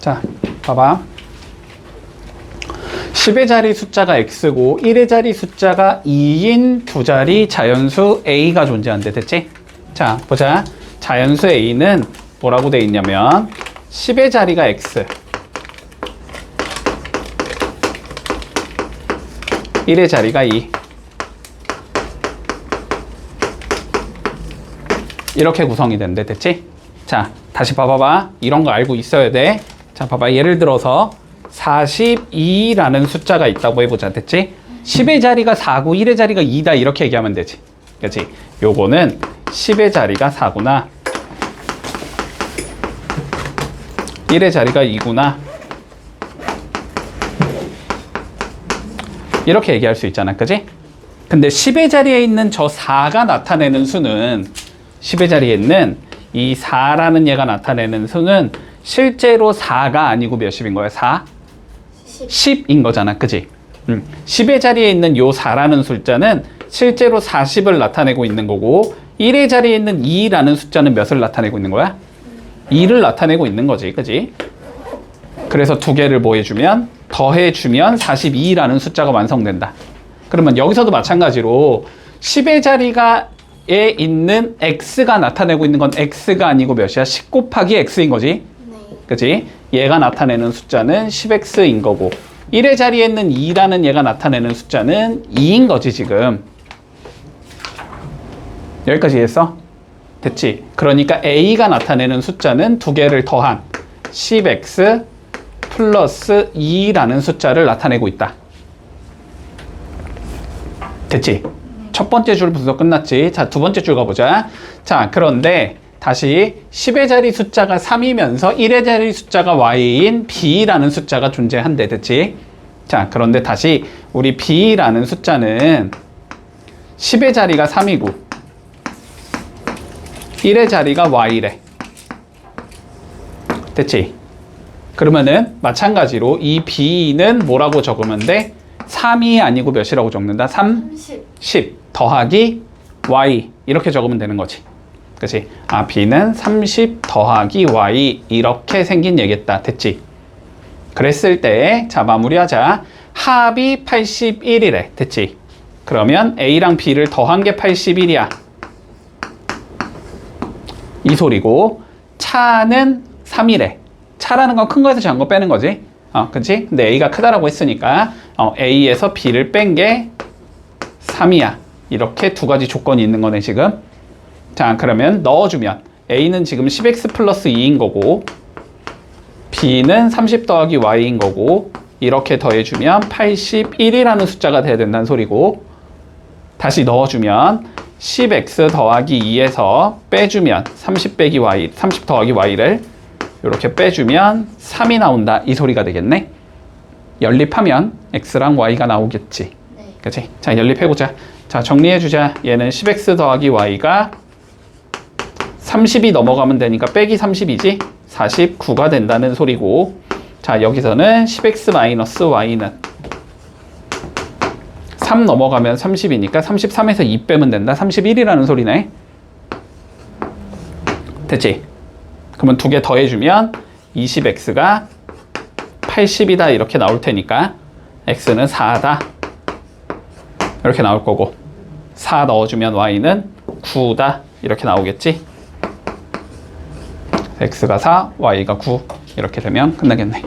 자, 봐봐. 10의 자리 숫자가 x고 1의 자리 숫자가 2인 두 자리 자연수 a가 존재한대. 됐지? 자, 보자. 자연수 a는 뭐라고 돼 있냐면 10의 자리가 x, 1의 자리가 2. 이렇게 구성이 된대. 됐지? 자, 다시 봐봐봐. 이런 거 알고 있어야 돼. 자, 봐봐. 예를 들어서 42라는 숫자가 있다고 해보자. 됐지? 10의 자리가 4고 1의 자리가 2다. 이렇게 얘기하면 되지. 그치? 요거는 10의 자리가 4구나. 1의 자리가 2구나. 이렇게 얘기할 수 있잖아. 그치? 근데 10의 자리에 있는 저 4가 나타내는 수는 10의 자리에 있는 이 4라는 얘가 나타내는 수는 실제로 4가 아니고 몇십인 거야? 4? 10인 거잖아. 그치? 10의 자리에 있는 요 4라는 숫자는 실제로 40을 나타내고 있는 거고 1의 자리에 있는 2라는 숫자는 몇을 나타내고 있는 거야? 2를 나타내고 있는 거지. 그치? 그래서 두 개를 뭐 해주면? 더해주면 42라는 숫자가 완성된다. 그러면 여기서도 마찬가지로 10의 자리가에 있는 x가 나타내고 있는 건 x가 아니고 몇이야? 10 곱하기 x인 거지. 그치? 얘가 나타내는 숫자는 10x인 거고 1의 자리에 있는 2라는 얘가 나타내는 숫자는 2인 거지 지금. 여기까지 이해했어? 됐지? 그러니까 a가 나타내는 숫자는 두 개를 더한 10x 플러스 2라는 숫자를 나타내고 있다. 됐지? 첫 번째 줄 분석 끝났지? 자, 두 번째 줄 가보자. 자, 그런데 다시 10의 자리 숫자가 3이면서 1의 자리 숫자가 y인 b라는 숫자가 존재한대. 됐지? 자, 그런데 다시 우리 b라는 숫자는 10의 자리가 3이고 1의 자리가 y래. 됐지? 그러면은 마찬가지로 이 b는 뭐라고 적으면 돼? 3이 아니고 몇이라고 적는다? 10 더하기 y 이렇게 적으면 되는 거지. 그치? 아, b는 30 더하기 y 이렇게 생긴 얘기겠다. 됐지? 그랬을 때, 자, 마무리하자. 합이 81이래. 됐지? 그러면 a랑 b를 더한 게 81이야. 이 소리고, 차는 3이래. 차라는 건 큰 거에서 작은 거 빼는 거지. 그치? 근데 a가 크다라고 했으니까, a에서 b를 뺀 게 3이야. 이렇게 두 가지 조건이 있는 거네, 지금. 자, 그러면 넣어주면 a는 지금 10x 플러스 2인 거고 b는 30 더하기 y인 거고 이렇게 더해주면 81이라는 숫자가 돼야 된다는 소리고 다시 넣어주면 10x 더하기 2에서 빼주면 30 빼기 y, 30 더하기 y를 이렇게 빼주면 3이 나온다. 이 소리가 되겠네. 연립하면 x랑 y가 나오겠지. 네. 그치? 자, 연립해보자. 자, 정리해주자. 얘는 10x 더하기 y가 30이 넘어가면 되니까 빼기 30이지? 49가 된다는 소리고 자, 여기서는 10x 마이너스 y는 3 넘어가면 30이니까 33에서 2 빼면 된다. 31이라는 소리네. 됐지? 그러면 두 개 더해주면 20x가 80이다 이렇게 나올 테니까 x는 4다 이렇게 나올 거고 4 넣어주면 y는 9다 이렇게 나오겠지? x가 4, y가 9 이렇게 되면 끝나겠네.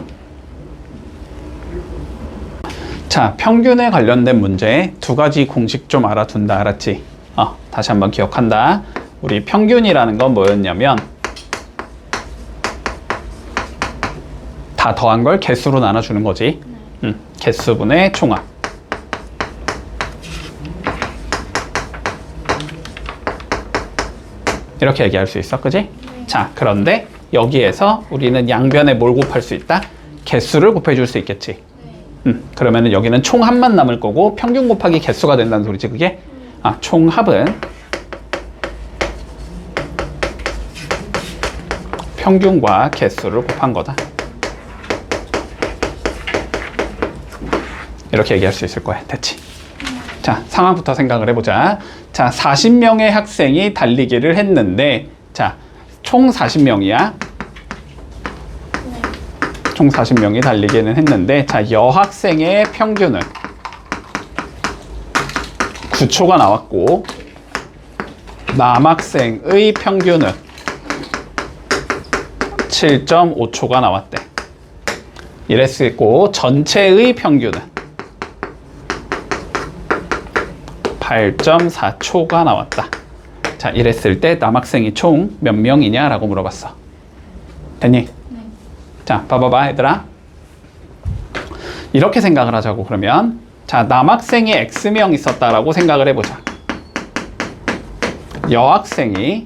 자, 평균에 관련된 문제 두 가지 공식 좀 알아둔다. 알았지? 다시 한번 기억한다. 우리 평균이라는 건 뭐였냐면 다 더한 걸 개수로 나눠주는 거지. 개수분의 총합. 이렇게 얘기할 수 있어. 그지? 자, 그런데 여기에서 우리는 양변에 뭘 곱할 수 있다? 개수를 곱해줄 수 있겠지. 그러면은 여기는 총합만 남을 거고 평균 곱하기 개수가 된다는 소리지, 그게? 총합은 평균과 개수를 곱한 거다. 이렇게 얘기할 수 있을 거야. 됐지? 자, 상황부터 생각을 해보자. 자, 40명의 학생이 달리기를 했는데, 자, 총 40명이야. 총 총 40명이 달리기는 했는데, 자, 여학생의 평균은 9초가 나왔고, 남학생의 평균은 7.5초가 나왔대. 이랬고, 전체의 평균은 8.4초가 나왔다. 자, 이랬을 때 남학생이 총 몇 명이냐라고 물어봤어. 됐니? 네. 자, 봐봐봐, 얘들아. 이렇게 생각을 하자고, 그러면. 자, 남학생이 X명 있었다라고 생각을 해보자. 여학생이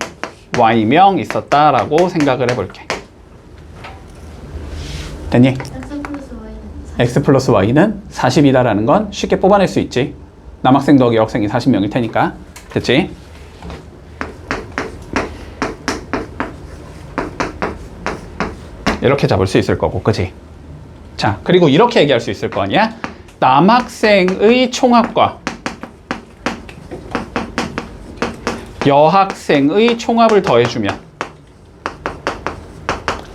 Y명 있었다라고 생각을 해볼게. 됐니? X 플러스 Y는 40이다라는 건 쉽게 뽑아낼 수 있지. 남학생 더하기 여학생이 40명일 테니까. 됐지? 이렇게 잡을 수 있을 거고, 그치? 자, 그리고 이렇게 얘기할 수 있을 거 아니야? 남학생의 총합과 여학생의 총합을 더해주면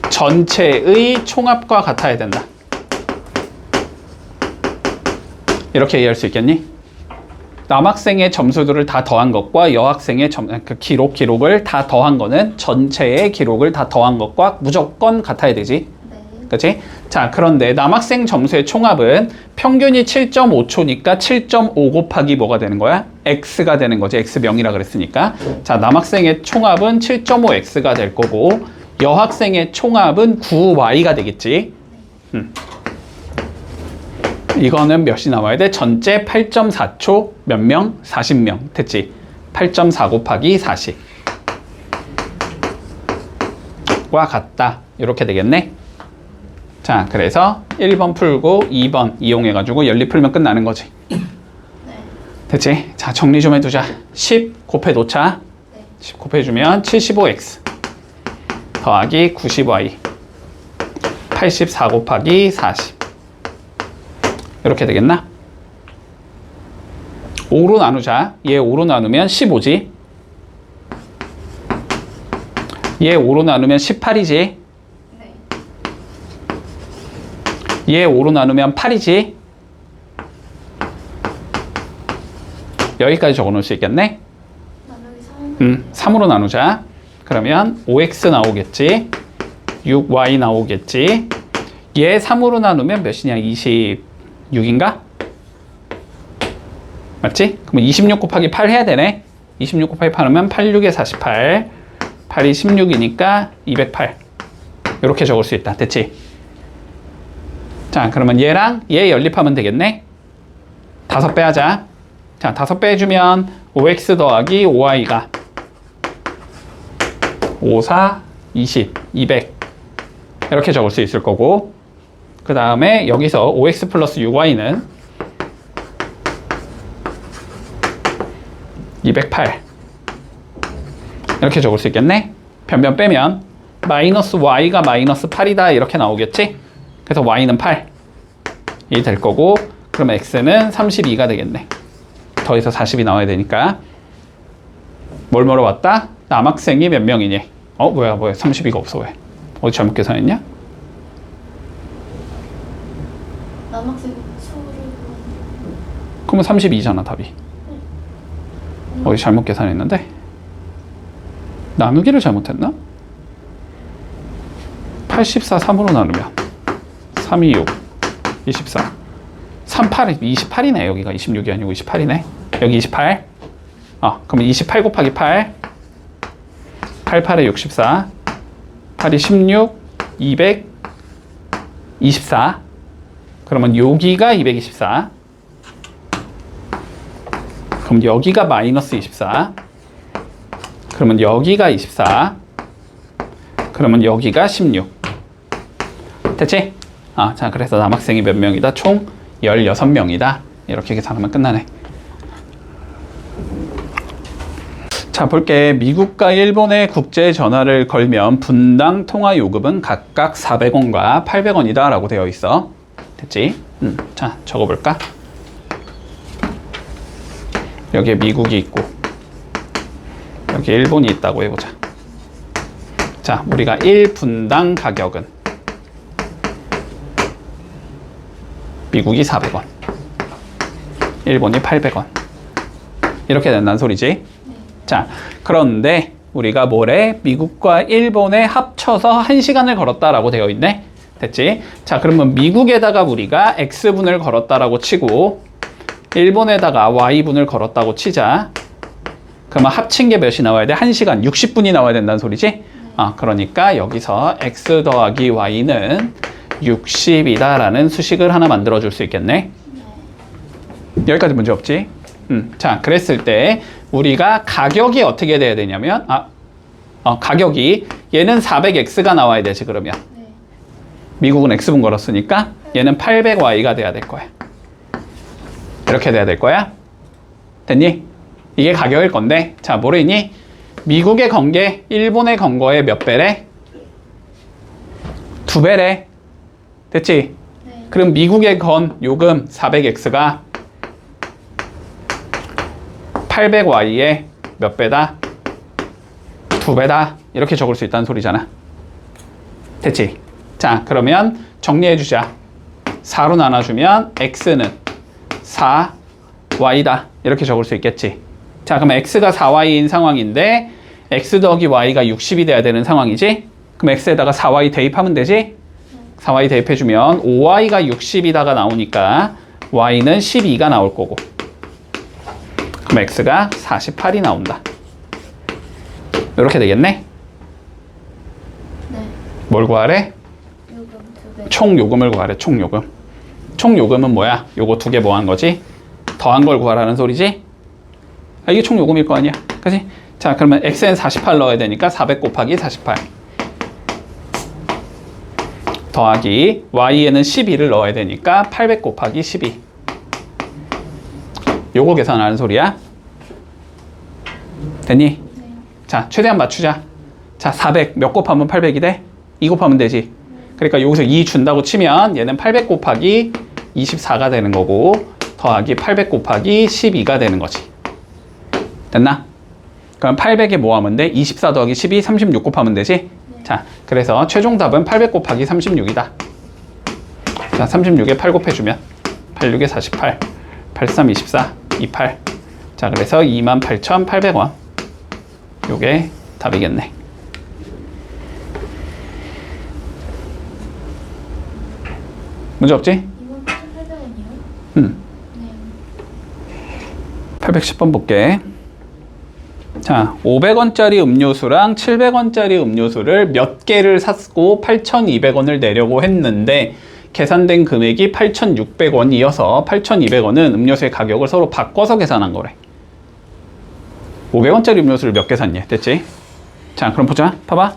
전체의 총합과 같아야 된다. 이렇게 얘기할 수 있겠니? 남학생의 점수들을 다 더한 것과 여학생의 기록을 다 더한 거는 전체의 기록을 다 더한 것과 무조건 같아야 되지. 네. 그치? 자, 그런데 남학생 점수의 총합은 평균이 7.5초니까 7.5 곱하기 뭐가 되는 거야? X가 되는 거지. X명이라 그랬으니까. 자, 남학생의 총합은 7.5X가 될 거고, 여학생의 총합은 9Y가 되겠지. 이거는 몇이 나와야 돼? 전체 8.4초 몇 명? 40명. 됐지? 8.4 곱하기 40. 과 같다. 이렇게 되겠네. 자, 그래서 1번 풀고 2번 이용해가지고 연립 풀면 끝나는 거지. 됐지? 자, 정리 좀 해두자. 10 곱해놓자. 10 곱해주면 75x 더하기 90y 84 곱하기 40 이렇게 되겠나? 5로 나누자. 얘 5로 나누면 15지. 얘 5로 나누면 18이지. 네. 얘 5로 나누면 8이지. 여기까지 적어 놓을 수 있겠네? 3으로 나누자. 그러면 5x 나오겠지. 6y 나오겠지. 얘 3으로 나누면 몇이냐? 26인가? 맞지? 그럼 26 곱하기 8 해야 되네. 26 곱하기 8 하면 8, 6에 48. 8이 16이니까 208. 이렇게 적을 수 있다. 됐지? 자, 그러면 얘랑 얘 연립하면 되겠네. 5 빼하자. 자, 5 빼주면 5x 더하기 5y가 5, 4, 20, 200 이렇게 적을 수 있을 거고, 그 다음에 여기서 5x 플러스 6y는 208 이렇게 적을 수 있겠네. 변변 빼면 마이너스 y가 마이너스 8이다 이렇게 나오겠지. 그래서 y는 8이 될 거고, 그러면 x는 32가 되겠네. 더해서 40이 나와야 되니까. 뭘 물어봤다? 남학생이 몇 명이니? 뭐야 32가 없어. 왜? 어디 잘못 계산했냐? 남학생 수를 그러면 32잖아 답이. 어디 잘못 계산했는데? 나누기를 잘못했나? 84 3으로 나누면 3, 2, 6 24 3, 8, 28이네. 여기가 26이 아니고 28이네. 여기 28. 그러면 28 곱하기 8 8, 8에 64 8이 16 224. 그러면 여기가 224. 그럼 여기가 마이너스 24. 그러면 여기가 24. 그러면 여기가 16. 됐지? 자, 그래서 남학생이 몇 명이다? 총 16명이다. 이렇게 계산하면 끝나네. 자, 볼게. 미국과 일본의 국제 전화를 걸면 분당 통화 요금은 각각 400원과 800원이다 라고 되어 있어. 됐지? 자, 적어볼까? 여기에 미국이 있고 여기 일본이 있다고 해보자. 자, 우리가 1분당 가격은 미국이 400원, 일본이 800원. 이렇게 된다는 소리지. 자, 그런데 우리가 뭐래? 미국과 일본에 합쳐서 1시간을 걸었다라고 되어 있네. 됐지? 자, 그러면 미국에다가 우리가 X분을 걸었다라고 치고 일본에다가 Y분을 걸었다고 치자. 그러면 합친 게 몇이 나와야 돼? 1시간 60분이 나와야 된다는 소리지? 그러니까 여기서 X 더하기 Y는 60이다라는 수식을 하나 만들어 줄 수 있겠네. 여기까지 문제 없지? 자, 그랬을 때 우리가 가격이 어떻게 돼야 되냐면 가격이 얘는 400X가 나와야 되지. 그러면 네. 미국은 X분 걸었으니까 얘는 800Y가 돼야 될 거야. 이렇게 돼야 될 거야. 됐니? 이게 가격일 건데, 자, 뭐래니? 미국에 건 게 일본에 건 거에 몇 배래? 2배래. 됐지? 네. 그럼 미국에 건 요금 400X가 800Y에 몇 배다? 2배다. 이렇게 적을 수 있다는 소리잖아. 됐지? 자, 그러면 정리해주자. 4로 나눠주면 X는 4Y다. 이렇게 적을 수 있겠지. 자, 그럼 X가 4Y인 상황인데 X 더하기 Y가 60이 돼야 되는 상황이지? 그럼 X에다가 4Y 대입하면 되지? 4Y 대입해주면 5Y가 60이다가 나오니까 Y는 12가 나올 거고, 그럼 X가 48이 나온다. 이렇게 되겠네? 네. 뭘 구하래? 요금 2배. 총 요금을 구하래. 총 요금. 총 요금은 뭐야? 요거 2개 뭐 한 거지? 더한 걸 구하라는 소리지? 이게 총 요금일 거 아니야? 그치? 자, 그러면 X엔 48 넣어야 되니까 400 곱하기 48 더하기 Y에는 12를 넣어야 되니까 800 곱하기 12. 요거 계산하는 소리야. 됐니? 네. 자, 최대한 맞추자. 자, 400 몇 곱하면 800이 돼? 2 곱하면 되지. 그러니까 여기서 2 준다고 치면 얘는 800 곱하기 24가 되는 거고 더하기 800 곱하기 12가 되는 거지. 됐나? 그럼 800에 뭐 하면 돼? 24 더하기 12, 36 곱하면 되지? 네. 자, 그래서 최종 답은 800 곱하기 36이다. 자, 36에 8 곱해주면 86에 48, 83, 24, 28. 자, 그래서 28,800원. 요게 답이겠네. 문제 없지? 28,800원이요? 응. 네. 810번 볼게. 자, 500원짜리 음료수랑 700원짜리 음료수를 몇 개를 샀고 8,200원을 내려고 했는데 계산된 금액이 8,600원이어서 8,200원은 음료수의 가격을 서로 바꿔서 계산한 거래. 500원짜리 음료수를 몇 개 샀냐? 됐지? 자, 그럼 보자. 봐봐.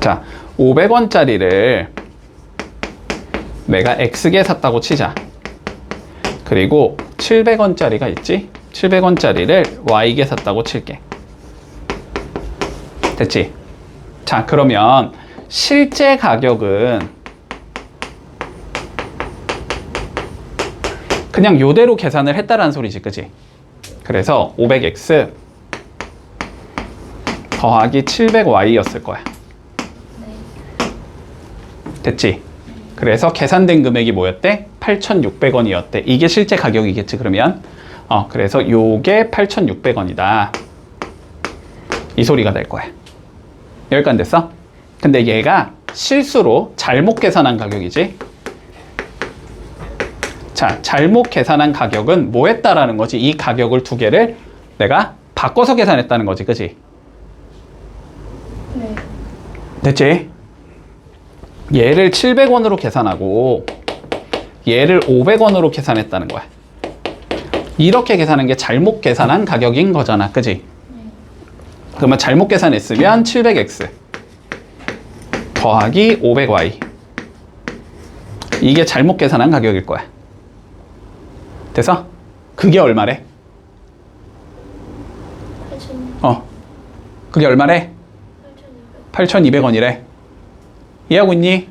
자, 500원짜리를 내가 X개 샀다고 치자. 그리고 700원짜리가 있지? 700원짜리를 Y개 샀다고 칠게. 됐지? 자, 그러면 실제 가격은 그냥 요대로 계산을 했다라는 소리지, 그지? 그래서 500X 더하기 700Y였을 거야. 네. 됐지? 그래서 계산된 금액이 뭐였대? 8,600원이었대. 이게 실제 가격이겠지, 그러면? 그래서 요게 8,600원이다. 이 소리가 될 거야. 여기까지 됐어? 근데 얘가 실수로 잘못 계산한 가격이지? 자, 잘못 계산한 가격은 뭐 했다라는 거지? 이 가격을 두 개를 내가 바꿔서 계산했다는 거지, 그지? 네. 됐지? 얘를 700원으로 계산하고 얘를 500원으로 계산했다는 거야. 이렇게 계산한 게 잘못 계산한 가격인 거잖아, 그지? 그러면 잘못 계산했으면 700X 더하기 500Y 이게 잘못 계산한 가격일 거야. 됐어? 그게 얼마래? 8,200원. 그게 얼마래? 8,200원이래. 이해하고 있니?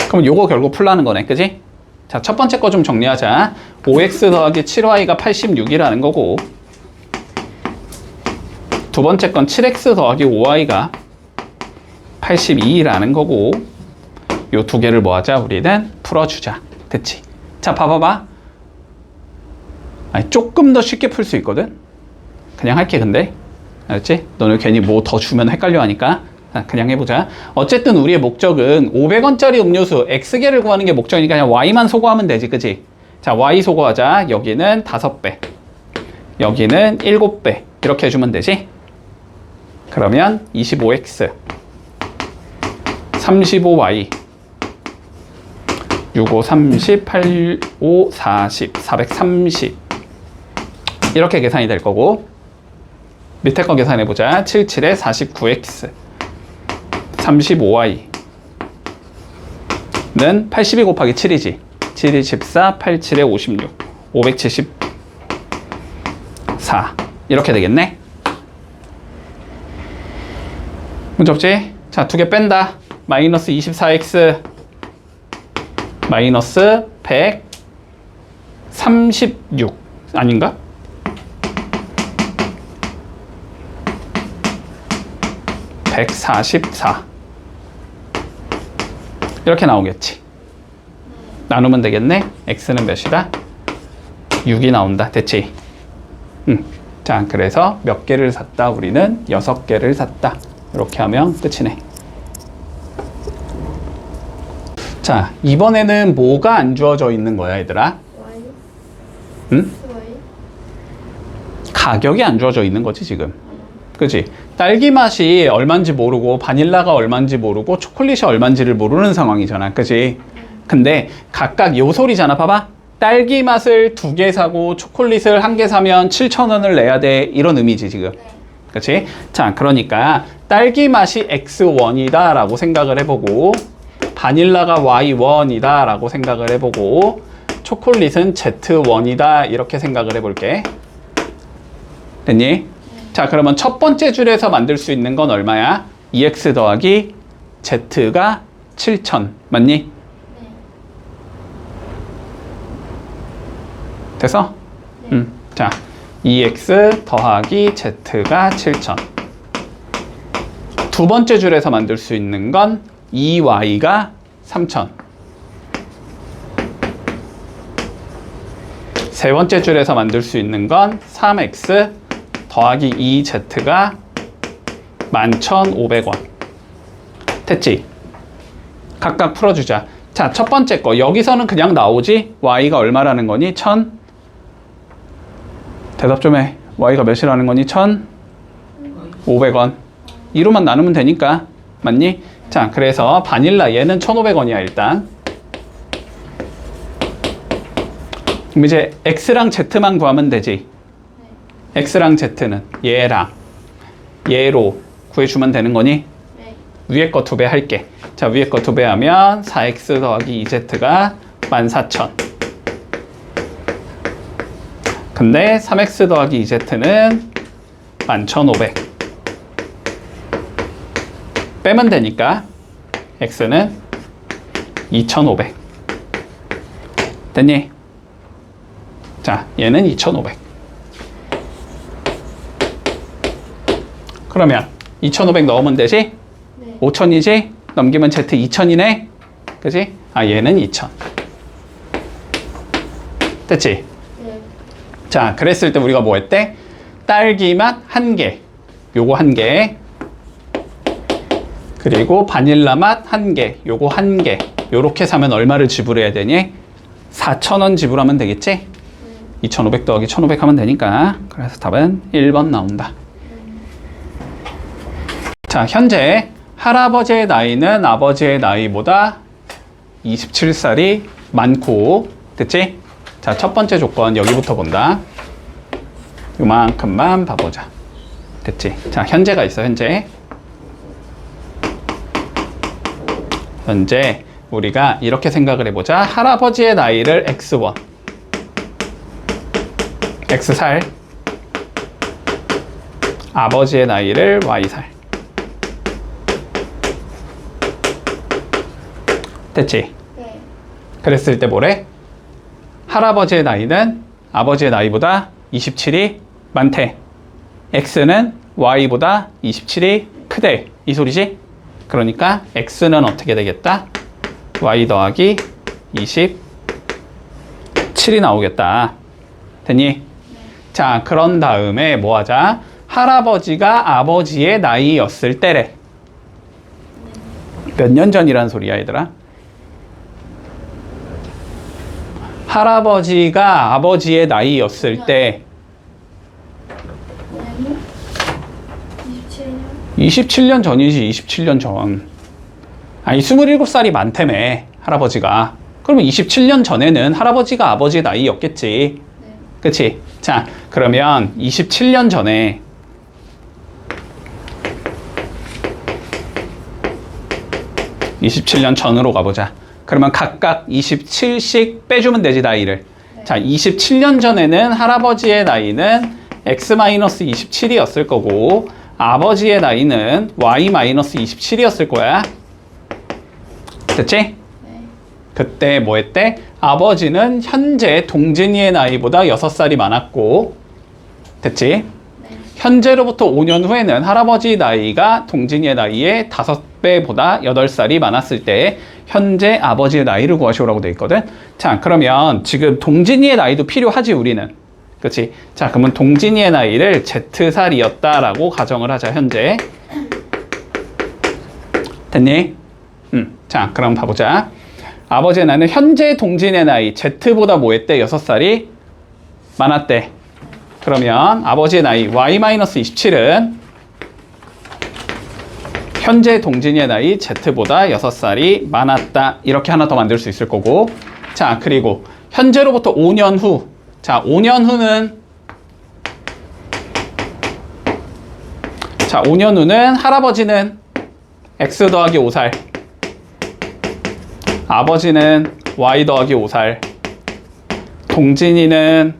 그럼 요거 결국 풀라는 거네, 그지? 자, 첫 번째 거 좀 정리하자. 5x 더하기 7y가 86이라는 거고, 두 번째 건 7x 더하기 5y가 82라는 거고 요 두 개를 뭐 하자? 우리는 풀어주자. 됐지? 자, 봐봐봐. 아니, 조금 더 쉽게 풀 수 있거든? 그냥 할게, 근데. 알았지? 너네 괜히 뭐 더 주면 헷갈려 하니까. 자, 그냥 해보자. 어쨌든 우리의 목적은 500원짜리 음료수 X개를 구하는 게 목적이니까 그냥 Y만 소거하면 되지, 그치? 자, Y 소거하자. 여기는 5배. 여기는 7배. 이렇게 해주면 되지? 그러면 25X. 35Y. 65, 30, 85, 40, 430 이렇게 계산이 될 거고 밑에 거 계산해보자. 77에 49x 35y 는 82 곱하기 7이지. 7이 14, 87에 56 574 이렇게 되겠네. 문제 없지? 자, 두 개 뺀다. 마이너스 24x 마이너스 136 아닌가? (144) 이렇게 나오겠지. 나누면 되겠네. x는 몇이다? 6이 나온다. 됐지? 자, 그래서 몇 개를 샀다? 우리는 6개를 샀다. 이렇게 하면 끝이네. 자, 이번에는 뭐가 안 주어져 있는 거야, 얘들아? Y. 응? Y. 가격이 안 주어져 있는 거지, 지금. 그치? 딸기 맛이 얼만지 모르고, 바닐라가 얼만지 모르고, 초콜릿이 얼만지를 모르는 상황이잖아. 그치? 근데 각각 요 소리잖아. 봐봐. 딸기 맛을 2개 사고, 초콜릿을 1개 사면 7,000원을 내야 돼. 이런 의미지, 지금. 네. 그치? 자, 그러니까 딸기 맛이 X1이다 라고 생각을 해보고, 바닐라가 Y1이다 라고 생각을 해보고, 초콜릿은 Z1이다 이렇게 생각을 해볼게. 됐니? 네. 자, 그러면 첫 번째 줄에서 만들 수 있는 건 얼마야? 2x 더하기 z가 7,000 맞니? 네. 됐어? 네. 자, 2x 더하기 z가 7,000. 두 번째 줄에서 만들 수 있는 건 2y가 3,000. 세 번째 줄에서 만들 수 있는 건 3x 더하기 2z가 11,500원. 됐지? 각각 풀어주자. 자, 첫 번째 거. 여기서는 그냥 나오지? y가 얼마라는 거니? 1,000? 대답 좀 해. y가 몇이라는 거니? 1,500원. 2로만 나누면 되니까. 맞니? 자, 그래서 바닐라 얘는 1,500원이야, 일단. 그럼 이제 x랑 z만 구하면 되지. x랑 z는 얘랑 얘로 구해주면 되는 거니? 네. 위에 거 2배 할게. 자, 위에 거 2배 하면 4x 더하기 2z가 14,000. 근데 3x 더하기 2z는 11,500. 빼면 되니까 x는 2,500. 됐니? 자, 얘는 2,500. 그러면 2,500 넣으면 되지? 네. 5,000이지? 넘기면 z 2,000이네? 그지? 아, 얘는 2,000. 됐지? 네. 자, 그랬을 때 우리가 뭐 했대? 딸기 맛 1개. 요거 1개. 그리고 바닐라 맛 1개. 요거 1개. 요렇게 사면 얼마를 지불해야 되니? 4,000원 지불하면 되겠지? 2,500 더하기 1,500 하면 되니까. 그래서 답은 1번 나온다. 자, 현재 할아버지의 나이는 아버지의 나이보다 27살이 많고, 됐지? 자, 첫 번째 조건 여기부터 본다. 요만큼만 봐보자. 됐지? 자, 현재가 있어, 현재. 현재 우리가 이렇게 생각을 해보자. 할아버지의 나이를 X1 X살, 아버지의 나이를 Y살. 됐지? 네. 그랬을 때 뭐래? 할아버지의 나이는 아버지의 나이보다 27이 많대. X는 Y보다 27이 크대. 이 소리지? 그러니까 x는 어떻게 되겠다? y 더하기 27이 나오겠다. 됐니? 자, 그런 다음에 뭐 하자? 할아버지가 아버지의 나이였을 때래. 몇 년 전이란 소리야, 얘들아? 할아버지가 아버지의 나이였을 때 네. 27년? 27년 전이지. 27년 전. 아니 27살이 많다며 할아버지가. 그러면 27년 전에는 할아버지가 아버지의 나이였겠지. 네. 그치? 자, 그러면 27년 전에 전으로 가보자. 그러면 각각 27씩 빼주면 되지, 나이를. 네. 자, 27년 전에는 할아버지의 나이는 x-27이었을 거고, 아버지의 나이는 y-27이었을 거야. 됐지? 네. 그때 뭐 했대? 아버지는 현재 동진이의 나이보다 6살이 많았고, 됐지? 네. 현재로부터 5년 후에는 할아버지 나이가 동진이의 나이의 5배보다 8살이 많았을 때 현재 아버지의 나이를 구하시오라고 돼 있거든. 자, 그러면 지금 동진이의 나이도 필요하지, 우리는. 그치? 자, 그러면 동진이의 나이를 Z살이었다라고 가정을 하자, 현재. 됐니? 자, 그럼 봐보자. 아버지의 나이는 현재 동진의 나이 Z보다 뭐 했대? 6살이 많았대. 그러면 아버지의 나이 y-27은 현재 동진이의 나이 Z보다 6살이 많았다. 이렇게 하나 더 만들 수 있을 거고. 자, 그리고 현재로부터 5년 후. 자, 5년 후는 할아버지는 x 더하기 5살, 아버지는 y 더하기 5살, 동진이는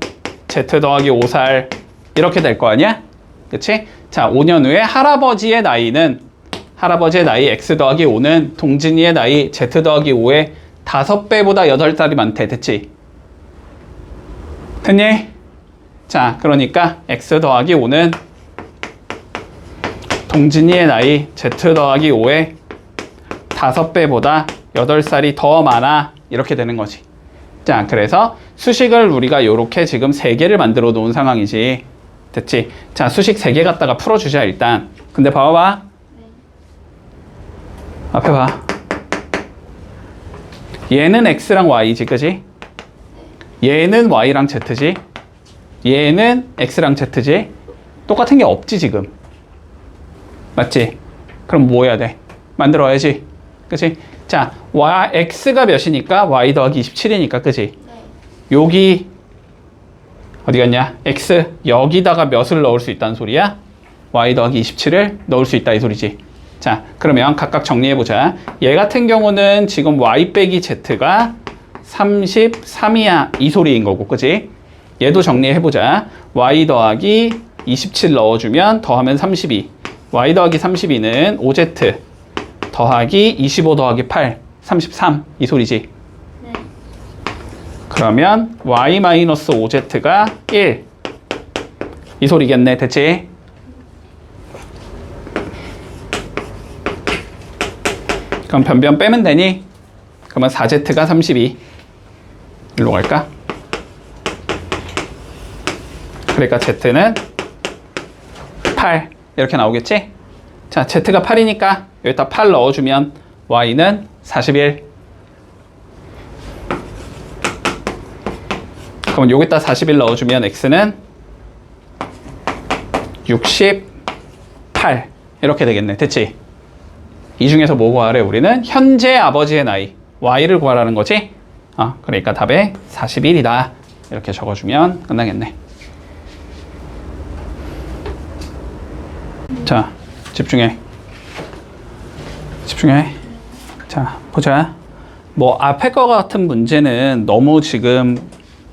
z 더하기 5살 이렇게 될 거 아니야? 그치? 자, 5년 후에 할아버지의 나이 x 더하기 5는 동진이의 나이 z 더하기 5의 5배보다 8살이 많대. 됐지? 됐니? 자, 그러니까 x 더하기 5는 동진이의 나이 z 더하기 5의 5배보다 8살이 더 많아. 이렇게 되는 거지. 자, 그래서 수식을 우리가 요렇게 지금 3개를 만들어 놓은 상황이지. 됐지? 자, 수식 3개 갖다가 풀어주자, 일단. 근데 봐봐. 네. 앞에 봐. 얘는 x랑 y지, 그지? 얘는 y랑 z지? 얘는 x랑 z지? 똑같은 게 없지, 지금. 맞지? 그럼 뭐 해야 돼? 만들어야지. 그치? 자, x가 몇이니까 y 더하기 27이니까, 그치? 네. 여기 어디 갔냐? x 여기다가 몇을 넣을 수 있다는 소리야? y 더하기 27을 넣을 수 있다 이 소리지. 자, 그러면 각각 정리해보자. 얘 같은 경우는 지금 y 빼기 z가 33이야 이 소리인 거고, 그치? 얘도 정리해보자. y 더하기 27 넣어주면 더하면 32, y 더하기 32는 5z 더하기 25 더하기 8, 33 이 소리지. 네. 그러면 y-5z가 1 이 소리겠네. 됐지? 그럼 변변 빼면 되니? 그러면 4z가 32 일로 갈까? 그러니까 z는 8 이렇게 나오겠지? 자, z가 8이니까 여기다 8 넣어주면 y는 41. 그럼 여기다 41 넣어주면 x는 68 이렇게 되겠네. 됐지? 이 중에서 뭐 구하래? 우리는 현재 아버지의 나이 y를 구하라는 거지? 그러니까 답에 41이다 이렇게 적어주면 끝나겠네. 자, 집중해. 자, 보자. 뭐 앞에 거 같은 문제는 너무 지금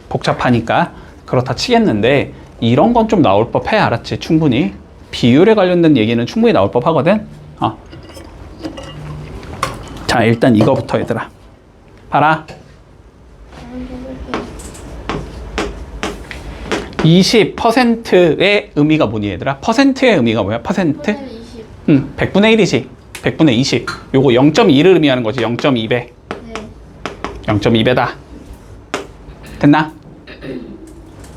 복잡하니까 그렇다 치겠는데 이런 건 좀 나올 법해. 알았지? 충분히. 비율에 관련된 얘기는 충분히 나올 법하거든. 자, 일단 이거부터 얘들아. 봐라. 20%의 의미가 뭐니 얘들아? 퍼센트의 의미가 뭐야? 퍼센트? 20. 100분의 1이지. 100분의 20. 요거 0.2를 의미하는 거지. 0.2배. 네. 0.2배다. 됐나?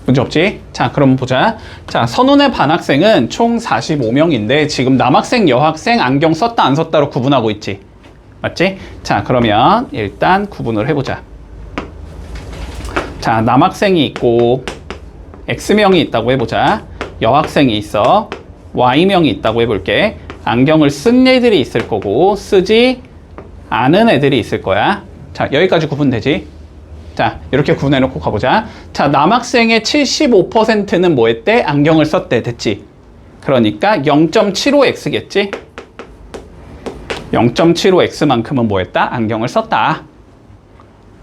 문제 없지? 자, 그럼 보자. 자, 선운의 반학생은 총 45명인데 지금 남학생, 여학생 안경 썼다 안 썼다로 구분하고 있지. 맞지? 자, 그러면 일단 구분을 해보자. 자, 남학생이 있고 X명이 있다고 해보자. 여학생이 있어. Y명이 있다고 해볼게. 안경을 쓴 애들이 있을 거고 쓰지 않은 애들이 있을 거야. 자, 여기까지 구분되지? 자, 이렇게 구분해놓고 가보자. 자, 남학생의 75%는 뭐 했대? 안경을 썼대. 됐지? 그러니까 0.75x겠지? 0.75x만큼은 뭐 했다? 안경을 썼다.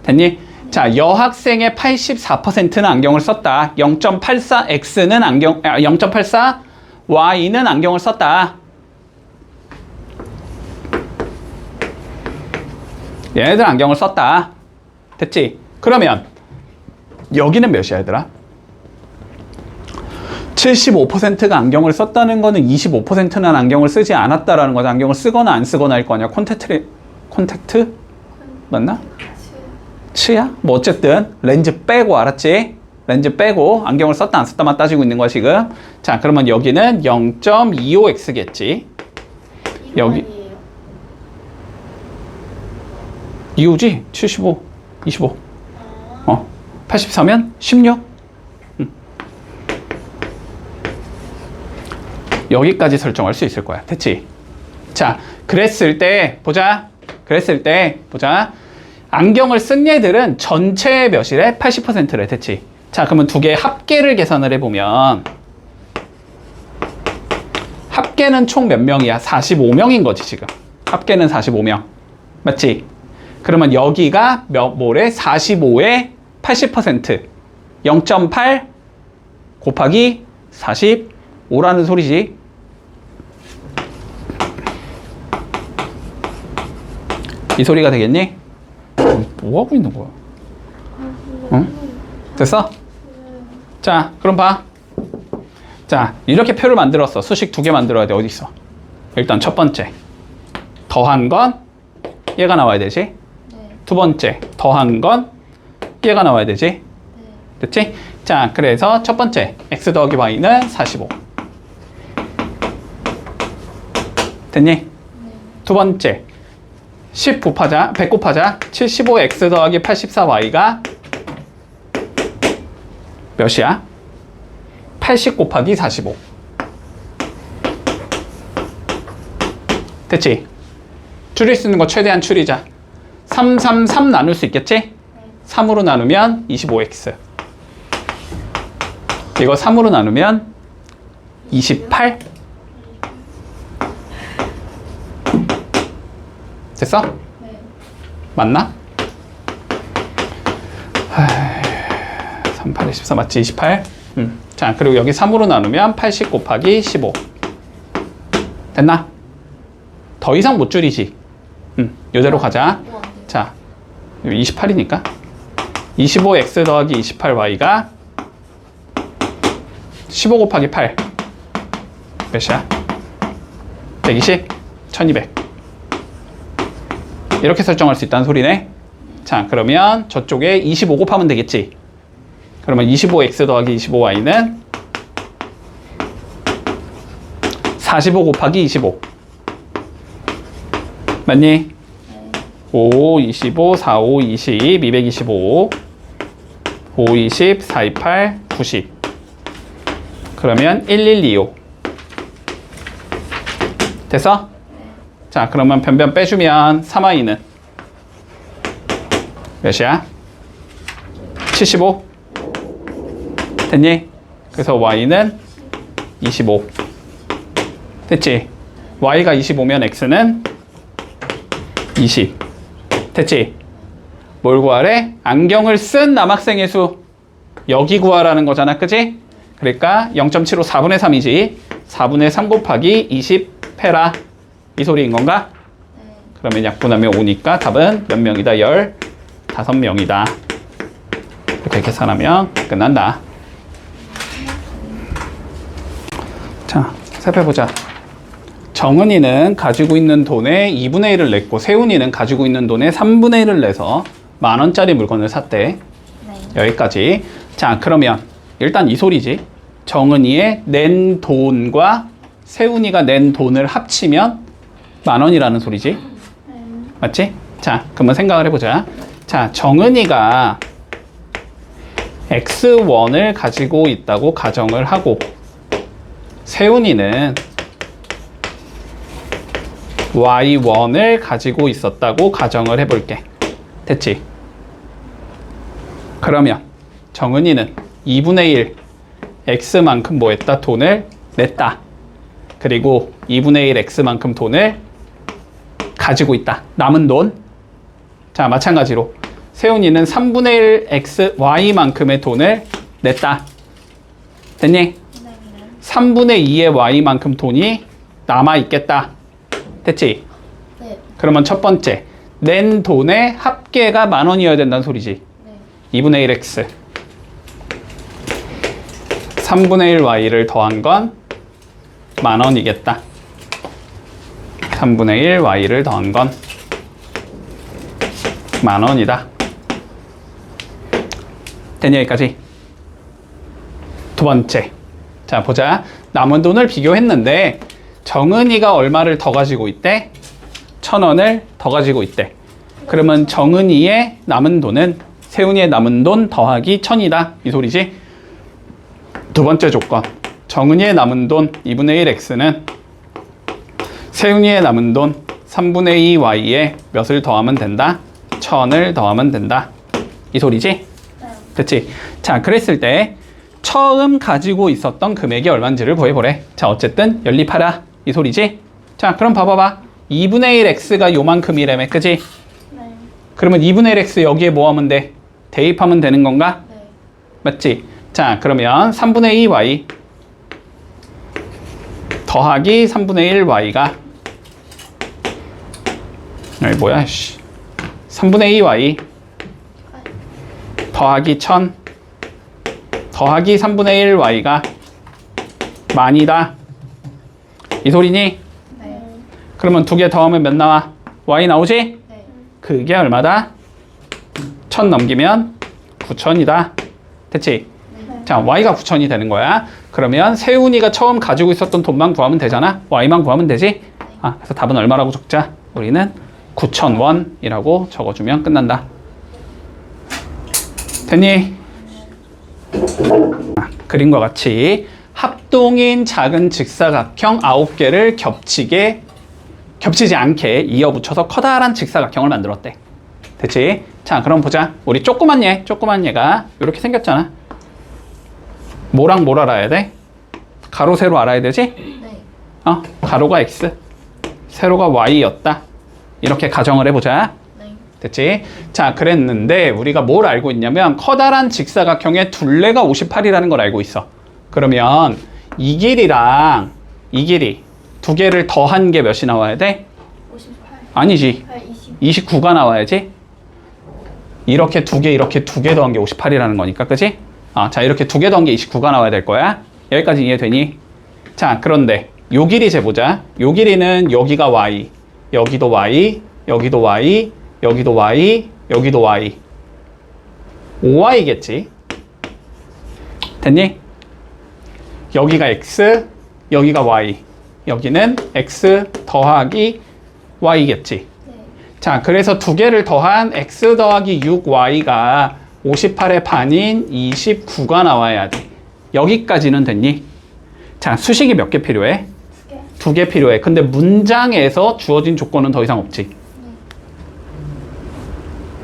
됐니? 자, 여학생의 84%는 안경을 썼다. 0.84x는 0.84 y는 안경을 썼다. 얘네들 안경을 썼다. 됐지? 그러면 여기는 몇이야 얘들아? 75%가 안경을 썼다는 거는 25%는 안경을 쓰지 않았다라는 거죠. 안경을 쓰거나 안 쓰거나 할 거 아니야. 콘택트? 맞나? 츠야? 뭐 어쨌든 렌즈 빼고, 알았지? 렌즈 빼고 안경을 썼다 안 썼다만 따지고 있는 거야 지금. 자, 그러면 여기는 0.25x겠지. 여기 2호지? 75, 25. 84면 16. 여기까지 설정할 수 있을 거야. 됐지? 자, 그랬을 때 보자. 안경을 쓴 얘들은 전체의 몇이래? 80%래. 됐지? 자, 그러면 두 개의 합계를 계산을 해보면 합계는 총 몇 명이야? 45명인 거지 지금. 합계는 45명. 맞지? 그러면 여기가 뭐래? 45의 80%. 0.8 곱하기 45라는 소리지. 이 소리가 되겠니? 뭐 하고 있는 거야? 응? 됐어? 자, 그럼 봐. 자, 이렇게 표를 만들었어. 수식 두 개 만들어야 돼. 어디 있어? 일단 첫 번째. 더한 건 얘가 나와야 되지? 네. 두 번째. 더한 건 얘가 나와야 되지? 네. 됐지? 자, 그래서 첫 번째. x 더하기 y는 45. 됐니? 네. 두 번째. 10 곱하자. 100 곱하자. 75x 더하기 84y가 몇이야? 80 곱하기 45. 됐지? 줄일 수 있는 거 최대한 줄이자. 3, 3, 3 나눌 수 있겠지? 3으로 나누면 25x. 이거 3으로 나누면 28. 됐어? 네. 맞나? 3, 8, 24 맞지? 28. 자, 그리고 여기 3으로 나누면 80 곱하기 15. 됐나? 더 이상 못 줄이지? 이대로 가자. 자, 28이니까 25x 더하기 28y가 15 곱하기 8 몇이야? 120? 1200. 이렇게 설정할 수 있다는 소리네. 자, 그러면 저쪽에 25 곱하면 되겠지? 그러면 25x 더하기 25y는 45 곱하기 25. 맞니? 5, 25, 4, 5, 20, 225, 5, 20, 4, 28, 90. 그러면 1125. 됐어? 자, 그러면 변변 빼주면 3y는 몇이야? 75. 됐니? 그래서 y는 25. 됐지? y가 25면 x는 20. 됐지? 뭘 구하래? 안경을 쓴 남학생의 수. 여기 구하라는 거잖아. 그지? 그러니까 0.75 4분의 3이지. 4분의 3 곱하기 20 해라. 이 소리인 건가? 네. 그러면 약분하면 5니까 답은 몇 명이다? 15명이다. 이렇게 계산하면 끝난다. 자, 살펴보자. 정은이는 가지고 있는 돈의 2분의 1을 냈고 세훈이는 가지고 있는 돈의 3분의 1을 내서 10,000원짜리 물건을 샀대. 네. 여기까지. 자, 그러면 일단 이 소리지. 정은이의 낸 돈과 세훈이가 낸 돈을 합치면 10,000원이라는 소리지. 네. 맞지? 자, 그러면 생각을 해보자. 자, 정은이가 X1을 가지고 있다고 가정을 하고 세훈이는 Y1을 가지고 있었다고 가정을 해볼게. 됐지? 그러면 정은이는 2분의 1 X만큼 뭐 했다? 돈을 냈다. 그리고 2분의 1 X만큼 돈을 가지고 있다. 남은 돈. 자, 마찬가지로 세훈이는 3분의 1 X, Y만큼의 돈을 냈다. 됐니? 네. 3분의 2의 Y만큼 돈이 남아있겠다. 됐지? 네. 그러면 첫 번째, 낸 돈의 합계가 10,000원이어야 된다는 소리지. 네. 2분의 1 X 3분의 1 Y를 더한 건 10,000원이겠다. 3분의 1 Y를 더한 건 10,000원이다. 됐니? 여기까지? 두 번째, 자 보자. 남은 돈을 비교했는데 정은이가 얼마를 더 가지고 있대? 1,000원을 더 가지고 있대. 그러면 정은이의 남은 돈은 세훈이의 남은 돈 더하기 1,000이다. 이 소리지? 두 번째 조건, 정은이의 남은 돈 2분의 1 X는 세훈이의 남은 돈 3분의 2 Y에 몇을 더하면 된다? 1,000을 더하면 된다. 이 소리지? 네. 됐지? 자, 그랬을 때 처음 가지고 있었던 금액이 얼마인지를 구해보래. 자, 어쨌든 연립하라. 이 소리지? 자, 그럼 봐봐봐. 2분의 1 X가 요만큼이라며, 그지? 네. 그러면 2분의 1 X 여기에 뭐 하면 돼? 대입하면 되는 건가? 네. 맞지? 자, 그러면 3분의 2 Y 더하기 3분의 1 Y가 여기 뭐야? 3분의 2 Y 더하기 1,000 더하기 3분의 1 Y가 만이다. 이 소리니? 네. 그러면 두 개 더하면 몇 나와? Y 나오지? 네. 그게 얼마다? 1,000 넘기면 9,000이다. 됐지? 네. 자, Y가 9,000이 되는 거야. 그러면 세훈이가 처음 가지고 있었던 돈만 구하면 되잖아. Y만 구하면 되지? 아, 그래서 답은 얼마라고 적자? 우리는 9,000원이라고 적어주면 끝난다. 됐니? 그림과 같이 합동인 작은 직사각형 9개를 겹치지 않게 이어붙여서 커다란 직사각형을 만들었대. 됐지? 자, 그럼 보자. 우리 조그만 얘가 이렇게 생겼잖아. 뭐랑 뭘 알아야 돼? 가로, 세로 알아야 되지? 네. 가로가 X, 세로가 Y였다. 이렇게 가정을 해보자. 네. 됐지? 자, 그랬는데 우리가 뭘 알고 있냐면 커다란 직사각형의 둘레가 58이라는 걸 알고 있어. 그러면 이 길이랑 이 길이 두 개를 더한 게 몇이 나와야 돼? 58. 아니지. 8, 20. 29가 나와야지. 이렇게 두 개 더한 게 58이라는 거니까, 그치? 자, 이렇게 두 개 더한 게 29가 나와야 될 거야. 여기까지 이해되니? 자, 그런데 요 길이 재보자. 요 길이는 여기가 Y, 여기도 Y, 여기도 Y, 여기도 Y, 여기도 Y. 5Y겠지? 됐니? 여기가 X, 여기가 Y. 여기는 X 더하기 Y겠지? 네. 자, 그래서 두 개를 더한 X 더하기 6Y가 58의 반인 29가 나와야 돼. 여기까지는 됐니? 자, 수식이 몇 개 필요해? 2개. 두 개 필요해. 근데 문장에서 주어진 조건은 더 이상 없지.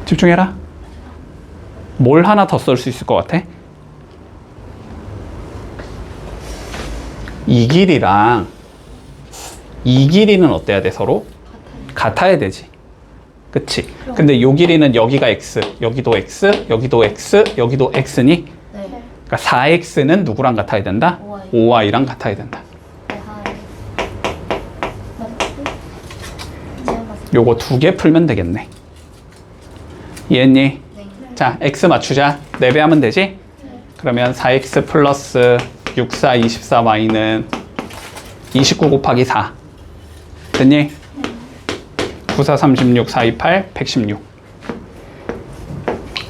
집중해라. 뭘 하나 더 쓸 수 있을 것 같아? 이 길이랑 이 길이는 어때야 돼, 서로? 같아야 되지. 그치? 근데 요 길이는 여기가 X, 여기도 X, 여기도 X, 여기도 X니? 네. 그러니까 4X는 누구랑 같아야 된다? 5Y랑 같아야 된다. 네. 맞지? 이제 봤어. 요거 두 개 풀면 되겠네. 이해했니? 네. 자, X 맞추자. 4배 하면 되지? 네. 그러면 4X 플러스 6, 4, 24Y는 29 곱하기 4. 됐니? 9, 4, 36, 4, 2, 8, 116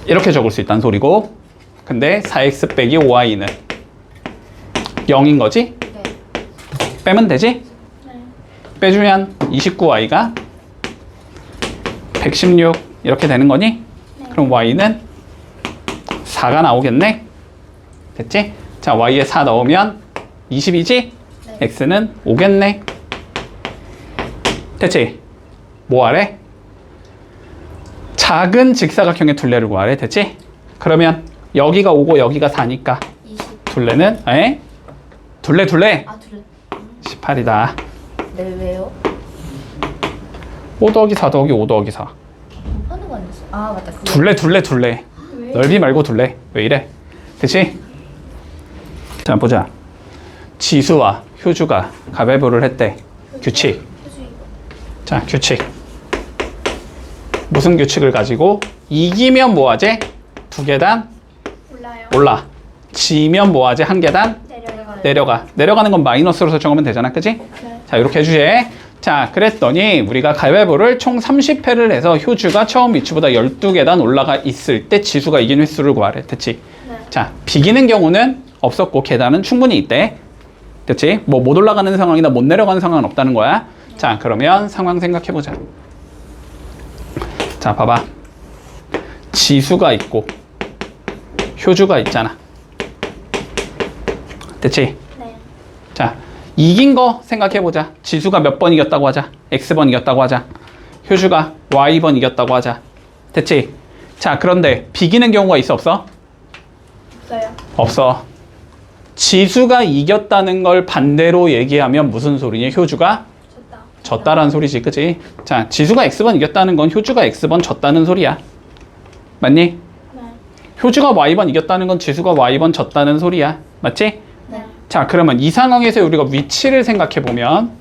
이렇게 적을 수 있다는 소리고 근데 4x 빼기 5y는 0인 거지? 네. 빼면 되지? 네. 빼주면 29y가 116 이렇게 되는 거니? 그럼 y는 4가 나오겠네? 됐지? 자, y에 4 넣으면 20이지? 네. x는 5겠네? 됐지? 뭐 하래? 작은 직사각형의 둘레를 구하래. 됐지? 그러면 여기가 5고 여기가 4니까 20. 둘레는 둘레 아, 둘. 18이다. 네, 왜요? 5 더하기 4 더하기 5 더하기 4 하는 거 아니었어? 아, 맞다. 그거. 둘레 왜? 넓이 말고 둘레. 왜 이래? 됐지? 자, 보자. 지수와 효주가 가위바위보를 했대. 규칙. 표준 이거. 자, 규칙. 무슨 규칙을 가지고 이기면 뭐하지? 2계단 올라요. 올라. 지면 뭐하지? 1계단 내려가요. 내려가. 내려가는 건 마이너스로 설정하면 되잖아. 그치? 네. 자, 이렇게 해주지. 자, 그랬더니 우리가 가위바위보를 총 30회를 해서 효주가 처음 위치보다 12계단 올라가 있을 때 지수가 이긴 횟수를 구하래. 됐지? 네. 자, 비기는 경우는 없었고 계단은 충분히 있대. 됐지? 뭐 못 올라가는 상황이나 못 내려가는 상황은 없다는 거야. 자, 그러면 상황 생각해보자. 자, 봐봐. 지수가 있고 효주가 있잖아. 됐지? 네. 자, 이긴 거 생각해보자. 지수가 몇 번 이겼다고 하자. X번 이겼다고 하자. 효주가 Y번 이겼다고 하자. 됐지? 자, 그런데 비기는 경우가 있어, 없어? 없어요. 없어. 지수가 이겼다는 걸 반대로 얘기하면 무슨 소리냐? 효주가 졌다. 졌다라는 소리지, 그치? 자, 지수가 X번 이겼다는 건 효주가 X번 졌다는 소리야. 맞니? 네. 효주가 Y번 이겼다는 건 지수가 Y번 졌다는 소리야. 맞지? 네. 자, 그러면 이 상황에서 우리가 위치를 생각해보면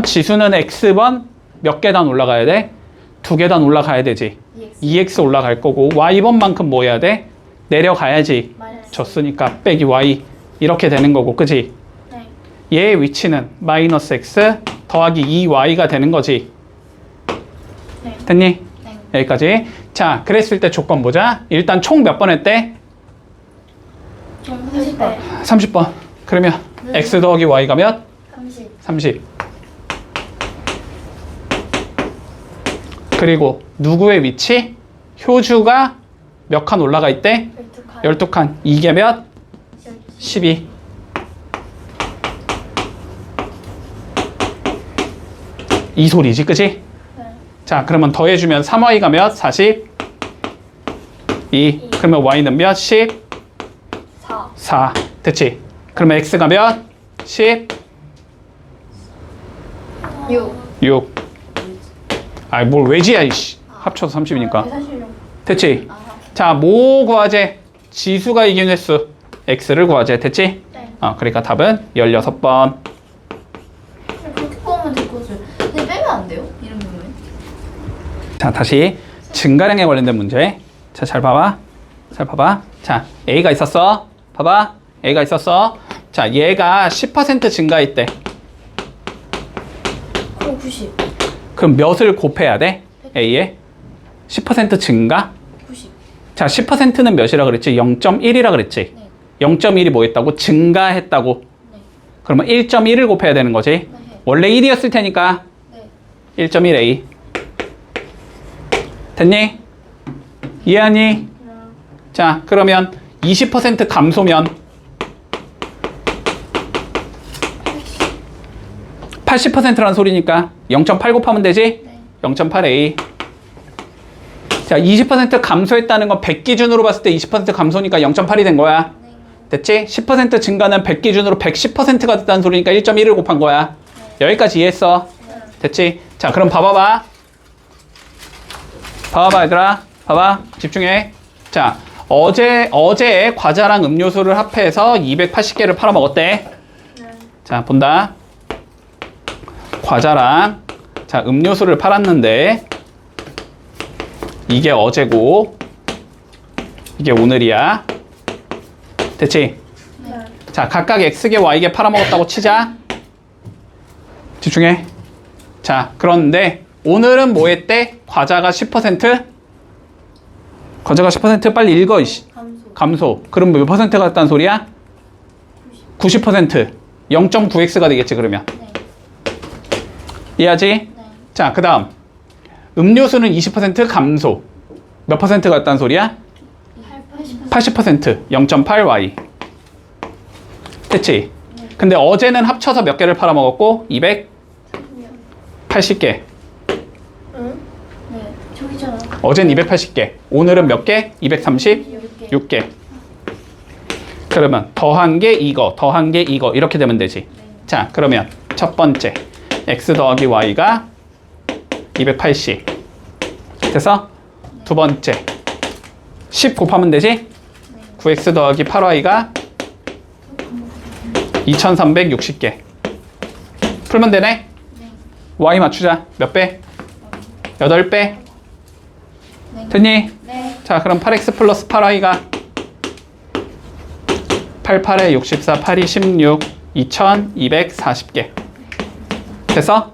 지수는 X번 몇 계단 올라가야 돼? 2계단 올라가야 되지. EX. 2X 올라갈 거고 Y번만큼 뭐 해야 돼? 내려가야지. 마이너스. 졌으니까 빼기 Y 이렇게 되는 거고, 그치? 네. 얘의 위치는 마이너스 X 더하기 2Y가 되는 거지. 네. 됐니? 네. 여기까지. 자, 그랬을 때 조건 보자. 일단 총 몇 번 했대? 총 30배. 30번. 그러면 네. X 더하기 Y가 몇? 30. 30. 그리고 누구의 위치? 효주가 몇 칸 올라가 있대? 12칸. 12칸. 이게 몇? 12. 이 소리지, 그치? 네. 자, 그러면 더해주면 3Y가 몇? 40? 2. 그러면 Y는 몇? 10? 4. 4. 됐지? 그러면 X가 몇? 10? 6. 6. 아이, 뭘 외지야, 이씨. 합쳐서 30이니까. 계산실용. 됐지? 아. 자, 뭐 구하재? 지수가 이긴 횟수. X를 구하재. 됐지? 네. 그러니까 답은 16번. 그렇게 뽑으면 될 것을. 근데 빼면 안 돼요? 이런 경우에. 자, 다시 증가량에 관련된 문제. 자, 잘 봐봐. 잘 봐봐. 자, A가 있었어. 봐봐. A가 있었어. 자, 얘가 10% 증가했대. 그럼 90. 그럼 몇을 곱해야 돼? A에? 10% 증가? 90. 자, 10%는 몇이라 그랬지? 0.1이라 그랬지? 네. 0.1이 뭐 했다고? 증가했다고. 네. 그러면 1.1을 곱해야 되는 거지? 네. 원래 1이었을 테니까 네. 1.1A. 됐니? 이해하니? 자, 그러면 20% 감소면 80%라는 소리니까 0.8 곱하면 되지? 네. 0.8A. 자, 20% 감소했다는 건 100 기준으로 봤을 때 20% 감소니까 0.8이 된 거야. 네. 됐지? 10% 증가는 100 기준으로 110%가 됐다는 소리니까 1.1을 곱한 거야. 여기까지 이해했어? 됐지? 자, 그럼 봐봐봐. 봐봐, 얘들아. 봐봐. 집중해. 자, 어제 과자랑 음료수를 합해서 280개를 팔아먹었대. 네. 자, 본다. 과자랑 자, 음료수를 팔았는데 이게 어제고 이게 오늘이야. 됐지? 네. 자, 각각 X개, Y개 팔아먹었다고 치자. 집중해. 자, 그런데 오늘은 뭐 했대? 과자가 10%? 과자가 10% 빨리 읽어. 이씨. 감소. 감소. 그럼 몇 퍼센트가 같다는 소리야? 90%. 0.9x가 되겠지, 그러면. 네. 이해하지? 네. 자, 그 다음. 음료수는 20% 감소. 몇 퍼센트가 같다는 소리야? 80%. 0.8y. 됐지? 근데 어제는 합쳐서 몇 개를 팔아먹었고? 280개. 응? 네. 저기잖아. 어젠 280개. 오늘은 몇 개? 236개. 그러면 더한 게 이거, 더한 게 이거. 이렇게 되면 되지. 자, 그러면 첫 번째. x 더하기 y가 280. 됐어? 두 번째. 10 곱하면 되지? 9x 더하기 8y가 2360개. 풀면 되네? y 맞추자. 몇 배? 8배? 네. 됐니? 네. 자, 그럼 8x 플러스 8y가 8, 8에 64, 8이 16, 2240개. 됐어?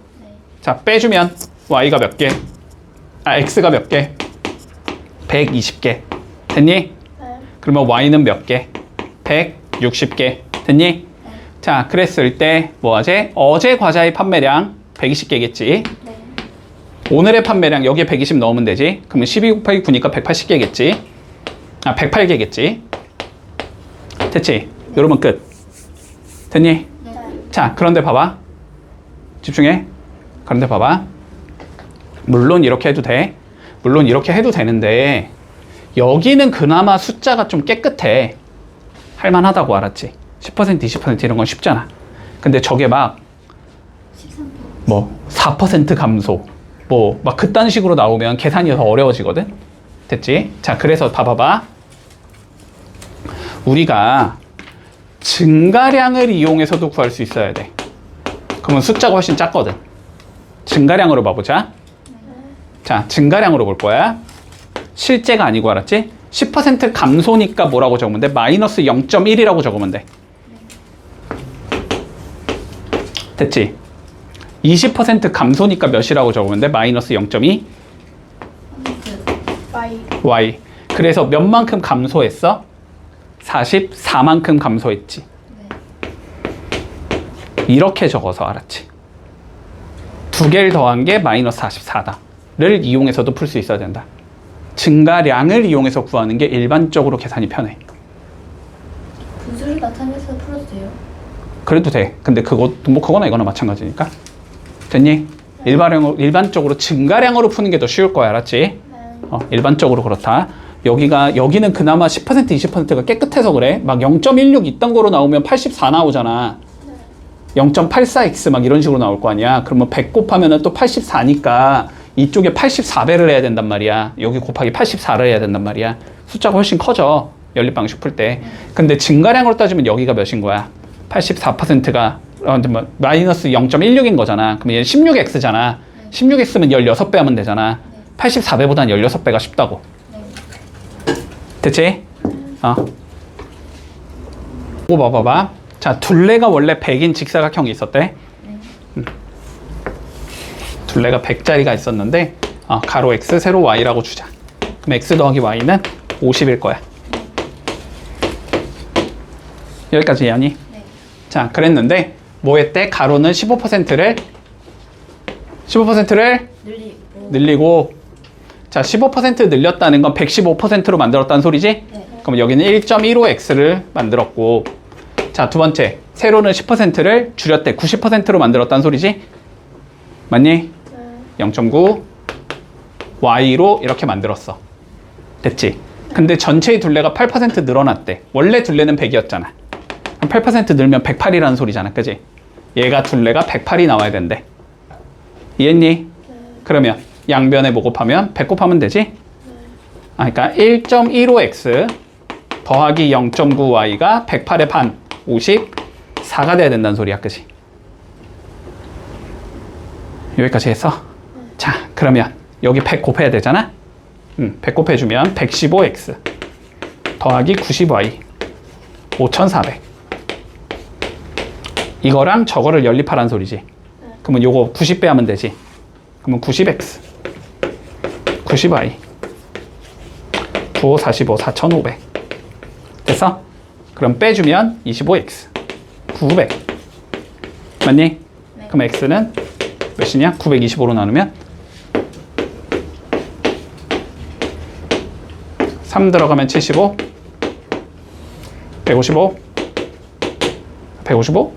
자, 빼주면 y가 몇 개? x가 몇 개? 120개. 됐니? 네. 그러면 y는 몇 개? 160개. 됐니? 자, 그랬을 때 뭐하지? 어제 과자의 판매량 120개겠지. 네. 오늘의 판매량 여기에 120 넣으면 되지. 그러면 12 곱하기 9니까 180개겠지. 108개겠지. 됐지? 이러면 끝. 됐니? 네. 자, 그런데 봐봐. 집중해. 그런데 봐봐. 물론 이렇게 해도 돼. 물론 이렇게 해도 되는데 여기는 그나마 숫자가 좀 깨끗해. 할만하다고. 알았지? 10%, 20% 이런 건 쉽잖아. 근데 저게 막 4% 감소 막 그딴 식으로 나오면 계산이 더 어려워지거든. 됐지? 자, 그래서 봐봐. 우리가 증가량을 이용해서도 구할 수 있어야 돼. 그러면 숫자가 훨씬 작거든. 증가량으로 봐보자. 자, 증가량으로 볼 거야. 실제가 아니고. 알았지? 10% 감소니까 뭐라고 적으면 돼? 마이너스 0.1이라고 적으면 돼. 됐지? 20% 감소니까 몇이라고 적으면 돼? 마이너스 0.2 y. 그래서 몇 만큼 감소했어? 44만큼 감소했지. 이렇게 적어서. 알았지? 두 개를 더한 게 마이너스 44다를 이용해서도 풀 수 있어야 된다. 증가량을 이용해서 구하는 게 일반적으로 계산이 편해. 분수를 나타내서 풀어도 돼요? 그래도 돼. 근데 그거나 이거나 마찬가지니까. 됐니? 일반적으로 증가량으로 푸는 게 더 쉬울 거야. 알았지? 일반적으로 그렇다. 여기는 그나마 10%, 20%가 깨끗해서 그래. 막 0.16 있던 거로 나오면 84 나오잖아. 0.84x 막 이런 식으로 나올 거 아니야. 그러면 100 곱하면 또 84니까 이쪽에 84배를 해야 된단 말이야. 여기 곱하기 84를 해야 된단 말이야. 숫자가 훨씬 커져. 연립방식 풀 때. 근데 증가량으로 따지면 여기가 몇인 거야? 84%가 마이너스 0.16인 거잖아. 그럼 얘는 16x잖아. 16x면 16배 하면 되잖아. 84배보다는 16배가 쉽다고. 됐지? 이거 봐봐. 자, 둘레가 원래 100인 직사각형이 있었대. 둘레가 100짜리가 있었는데 가로 x, 세로 y라고 주자. 그럼 x 더하기 y는 50일 거야. 여기까지 이해하니? 네. 자, 그랬는데 뭐 했대? 가로는 15%를 늘리고. 자, 15% 늘렸다는 건 115%로 만들었다는 소리지? 네. 그럼 여기는 1.15x를 만들었고. 자, 두 번째. 세로는 10%를 줄였대. 90%로 만들었다는 소리지? 맞니? 0.9 y로 이렇게 만들었어. 됐지? 근데 전체의 둘레가 8% 늘어났대. 원래 둘레는 100이었잖아. 8% 늘면 108이라는 소리잖아. 그지? 얘가 둘레가 108이 나와야 된대. 이해했니? 그러면 양변에 뭐 곱하면 100 곱하면 되지? 그러니까 1.15x 더하기 0.9y가 108의 반 54가 돼야 된다는 소리야. 그지? 여기까지 했어? 자, 그러면 여기 100 곱해야 되잖아? 100 곱해주면 115x 더하기 90y 5400. 이거랑 저거를 연립하라는 소리지. 그러면 요거 90 빼하면 되지. 그러면 90x 90y 95 45 4500 됐어? 그럼 빼주면 25x 900 맞니? 네. 그럼 x는 몇이냐? 925로 나누면 3 들어가면 75 155 155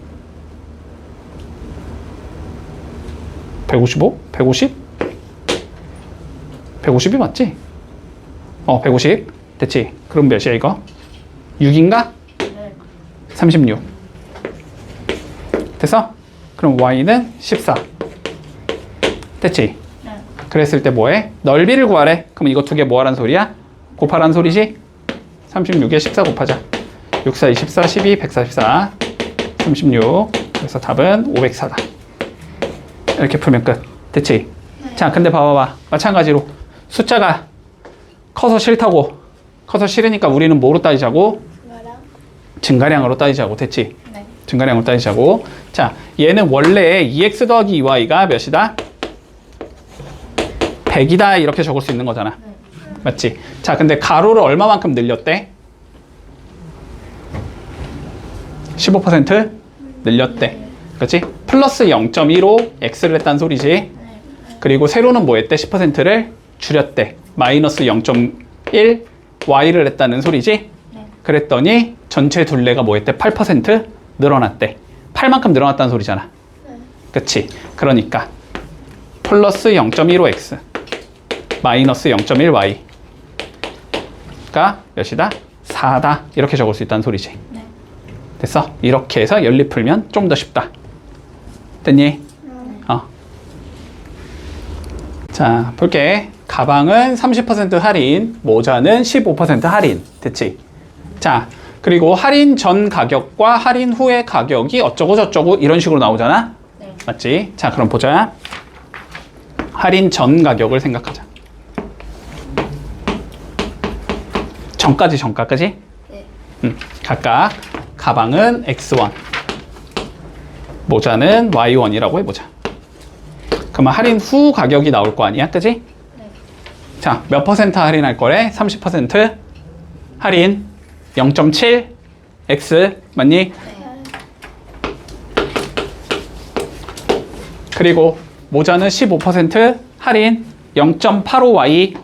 155 150 150이 맞지? 150 됐지? 그럼 몇이야 이거? 6인가? 네. 36 됐어? 그럼 y는 14 됐지? 네. 그랬을 때 뭐해? 넓이를 구하래. 그럼 이거 두 개 뭐하란 소리야? 곱하란 소리지? 36에 14 곱하자. 6, 4, 24, 12, 144 36 그래서 답은 504다. 이렇게 풀면 끝. 됐지? 네. 자, 근데 봐봐봐. 마찬가지로 숫자가 커서 싫다고. 커서 싫으니까 우리는 뭐로 따지자고? 그거랑. 증가량으로 따지자고. 됐지? 네. 증가량으로 따지자고. 자, 얘는 원래 2x 더하기 2y가 몇이다? 100이다 이렇게 적을 수 있는 거잖아. 네. 맞지? 자, 근데 가로를 얼마만큼 늘렸대? 15% 늘렸대. 그렇지? 플러스 0.15 x를 했다는 소리지. 네. 그리고 세로는 뭐 했대? 10%를 줄였대. 마이너스 0.1 y를 했다는 소리지. 네. 그랬더니 전체 둘레가 뭐 했대? 8% 늘어났대. 8만큼 늘어났다는 소리잖아. 네. 그치? 그러니까 플러스 0.15x 마이너스 0.1y 가 몇이다? 4다. 이렇게 적을 수 있다는 소리지. 네. 됐어? 이렇게 해서 연립 풀면 좀 더 쉽다. 됐니? 자, 볼게. 가방은 30% 할인, 모자는 15% 할인. 됐지? 자, 그리고 할인 전 가격과 할인 후의 가격이 어쩌고 저쩌고 이런 식으로 나오잖아? 네. 맞지? 자, 그럼 보자. 할인 전 가격을 생각하자. 전까지 전가까지? 네. 각각 가방은 X1 모자는 Y1이라고 해보자. 그러면 할인 후 가격이 나올 거 아니야? 그지? 네. 자, 몇 퍼센트 할인할 거래? 30% 할인 0.7 X 맞니? 네. 그리고 모자는 15% 할인 0.85Y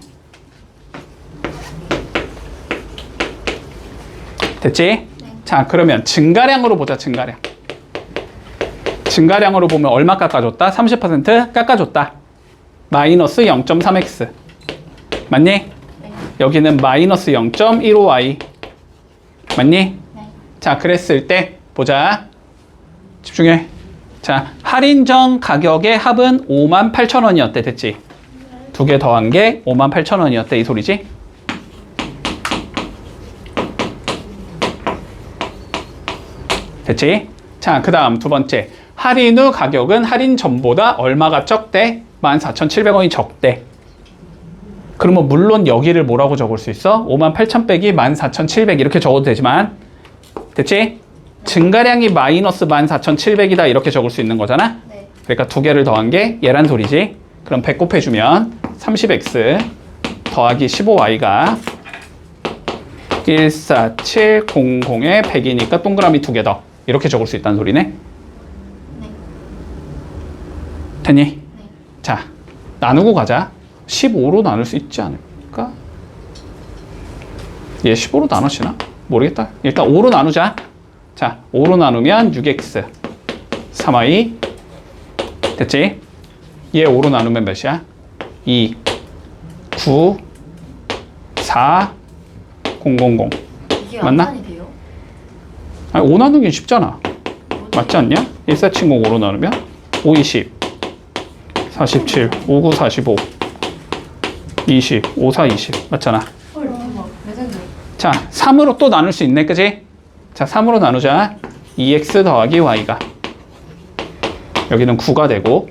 됐지? 네. 자, 그러면 증가량으로 보자. 증가량으로 보면 얼마 깎아줬다? 30% 깎아줬다. 마이너스 0.3x 맞니? 네. 여기는 마이너스 0.15y 맞니? 네. 자, 그랬을 때 보자. 집중해. 자, 할인 전 가격의 합은 58,000원이었대. 됐지? 두 개 더한 게 58,000원이었대. 이 소리지? 됐지? 자, 그 다음 두 번째. 할인 후 가격은 할인 전보다 얼마가 적대? 14,700원이 적대. 그러면 물론 여기를 뭐라고 적을 수 있어? 58,000 빼기 14,700 이렇게 적어도 되지만 됐지? 증가량이 마이너스 14,700이다 이렇게 적을 수 있는 거잖아? 네. 그러니까 두 개를 더한 게 얘란 소리지. 그럼 100 곱해주면 30x 더하기 15y가 14700에 100이니까 동그라미 두 개 더. 이렇게 적을 수 있다는 소리네. 네. 됐니? 네. 자, 나누고 가자. 15로 나눌 수 있지 않을까? 얘 15로 나누시나? 모르겠다. 일단 5로 나누자. 자, 5로 나누면 6x 3y 됐지? 얘 5로 나누면 몇이야? 2 9 4 000 이게 맞나? 암산이 돼요? 아니, 5 나누긴 쉽잖아. 맞지 않냐? 1470 5로 나누면 5 20 47 59 45 20 54 20 맞잖아. 헐 대박. 레전드. 자, 3으로 또 나눌 수 있네. 그지? 자, 3으로 나누자. 2x 더하기 y가 여기는 9가 되고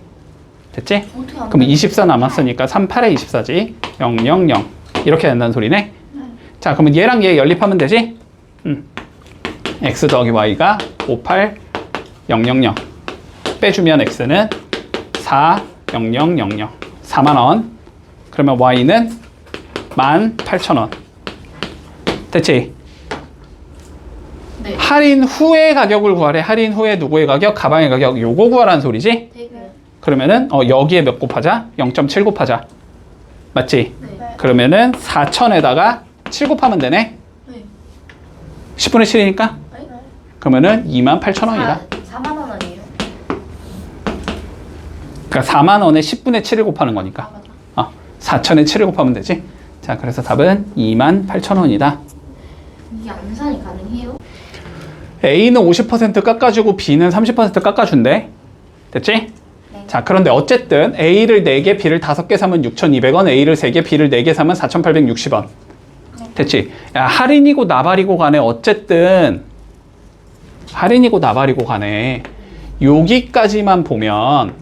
됐지? 어떻게 안 그럼 24 남았으니까 3, 8에 24지 0, 0, 0 이렇게 된다는 소리네. 자, 그러면 얘랑 얘 연립하면 되지? x 더하기 y가 5, 8, 0, 0, 0 빼주면 x는 4,000,000 4만원. 그러면 Y는 18,000원. 됐지? 네. 할인 후의 가격을 구하래. 할인 후에 누구의 가격? 가방의 가격. 요거 구하라는 소리지? 되게. 그러면은 여기에 몇 곱하자? 0.7 곱하자. 맞지? 네. 그러면은 4,000에다가 7 곱하면 되네. 네. 10분의 7이니까 네. 그러면은 28,000원이다. 4만 원 아니에요? 그러니까 4만 원에 10분의 7을 곱하는 거니까. 아, 맞아. 4,000에 7을 곱하면 되지. 자, 그래서 답은 28,000원이다. 이게 암산이 가능해요? A는 50% 깎아주고 B는 30% 깎아준대. 됐지? 네. 자, 그런데 어쨌든 A를 4개, B를 5개 사면 6,200원, A를 3개, B를 4개 사면 4,860원. 됐지? 야, 할인이고 나발이고 간에 어쨌든 할인이고 나발이고 간에 여기까지만 보면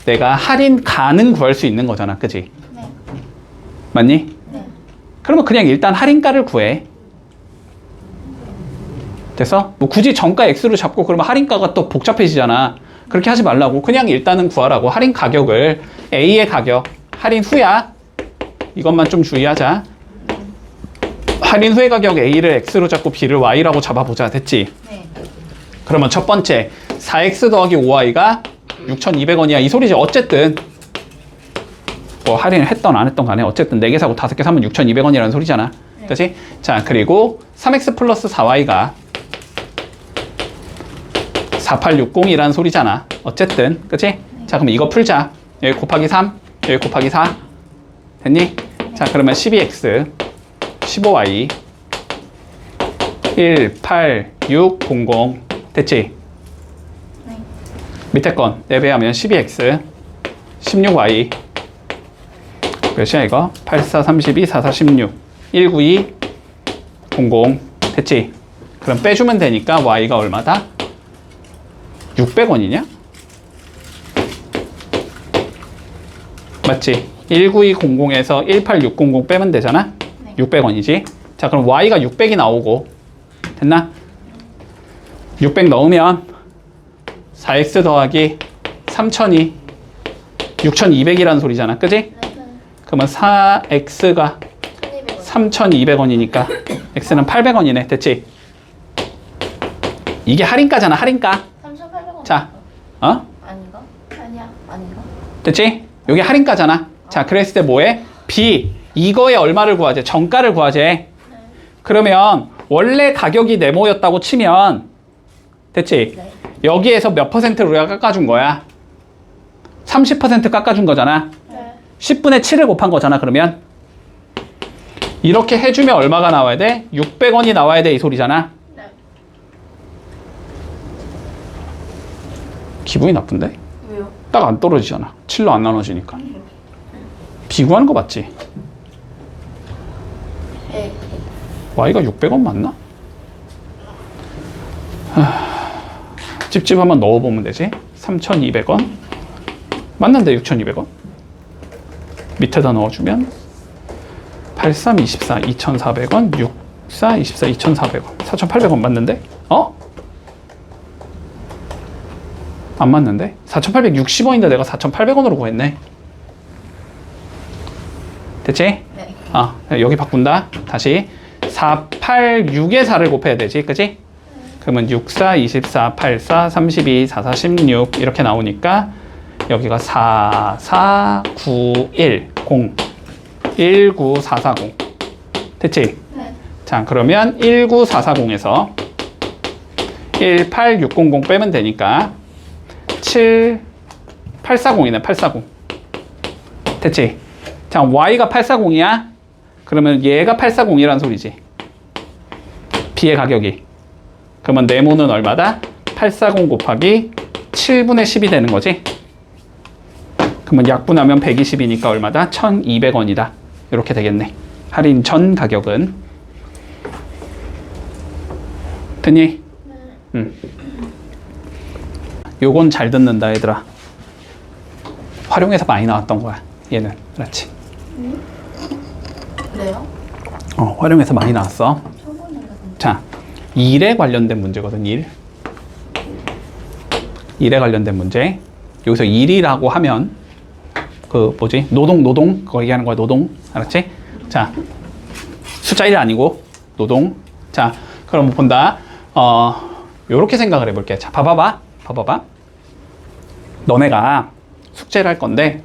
내가 할인 가는 구할 수 있는 거잖아. 그치? 네. 맞니? 네. 그러면 그냥 일단 할인가를 구해. 됐어? 뭐 굳이 정가 X로 잡고 그러면 할인가가 또 복잡해지잖아. 그렇게 하지 말라고. 그냥 일단은 구하라고. 할인 가격을 A의 가격, 할인 후야. 이것만 좀 주의하자. 할인 후의 가격 A를 X로 잡고 B를 Y라고 잡아보자. 됐지? 네. 그러면 첫 번째 4X 더하기 5Y가 6,200원이야. 이 소리지. 어쨌든 뭐 할인을 했던 안 했던 간에 어쨌든 4개 사고 5개 사면 6,200원이라는 소리잖아. 네. 그치? 자, 그리고 3X 플러스 4Y가 4860이라는 소리잖아. 어쨌든 그치? 자, 그럼 이거 풀자. 여기 곱하기 3, 여기 곱하기 4 됐니? 자, 그러면 12X 15Y 18600 됐지? 네. 밑에 건 4배하면 12X 16Y 몇이야 이거? 84, 32, 44, 16 192 00 됐지? 그럼 빼주면 되니까 Y가 얼마다? 600원이냐? 맞지? 19200에서 18600 빼면 되잖아? 네. 600원이지? 자, 그럼 Y가 600이 나오고 됐나? 600 넣으면 4X 더하기 3000이 6200이라는 소리잖아. 그지? 네. 그러면 4X가 3200원이니까 X는 800원이네. 됐지? 이게 할인가잖아. 할인가. 3,800원. 자, 아닌가? 아니야. 아닌가? 됐지? 여기 할인가잖아. 자, 그랬을 때 뭐해? B. 이거에 얼마를 구하재? 정가를 구하재. 그러면 원래 가격이 네모였다고 치면 됐지? 네. 여기에서 몇 퍼센트를 우리가 깎아준 거야? 30% 깎아준 거잖아. 네. 10분의 7을 곱한 거잖아. 그러면 이렇게 해주면 얼마가 나와야 돼? 600원이 나와야 돼. 이 소리잖아. 네. 기분이 나쁜데? 왜요? 딱 안 떨어지잖아. 7로 안 나눠지니까. 비교하는 거 맞지? 네. Y가 600원 맞나? 찝찝 한번 넣어보면 되지. 3,200원 맞는데 6,200원 밑에다 넣어주면 83, 24, 2,400원 64, 24, 2,400원 4,800원 맞는데? 안 맞는데? 4,860원인데 내가 4,800원으로 구했네. 됐지? 네. 여기 바꾼다. 다시 486에 4를 곱해야 되지. 그치? 그러면 64, 24, 84, 32, 44, 16 이렇게 나오니까 여기가 44910 19440 됐지? 네. 자, 그러면 19440에서 18600 빼면 되니까 7840이네. 840 됐지? 자, Y가 840이야? 그러면 얘가 840이란 소리지. B의 가격이. 그러면 네모는 얼마다? 840 곱하기 7분의 10이 되는 거지. 그러면 약분하면 120이니까 얼마다? 1200원이다. 이렇게 되겠네. 할인 전 가격은. 됐니? 네. 응. 요건 잘 듣는다 얘들아. 활용해서 많이 나왔던 거야 얘는. 그렇지? 그래요? 활용해서 많이 나왔어. 초보는 자, 일에 관련된 문제거든. 일에 관련된 문제. 여기서 일이라고 하면 그 뭐지? 노동 그거 얘기하는 거야. 노동. 알았지? 자, 숫자 1 아니고 노동. 자, 그럼 본다. 요렇게 생각을 해볼게. 자, 봐봐봐. 너네가 숙제를 할 건데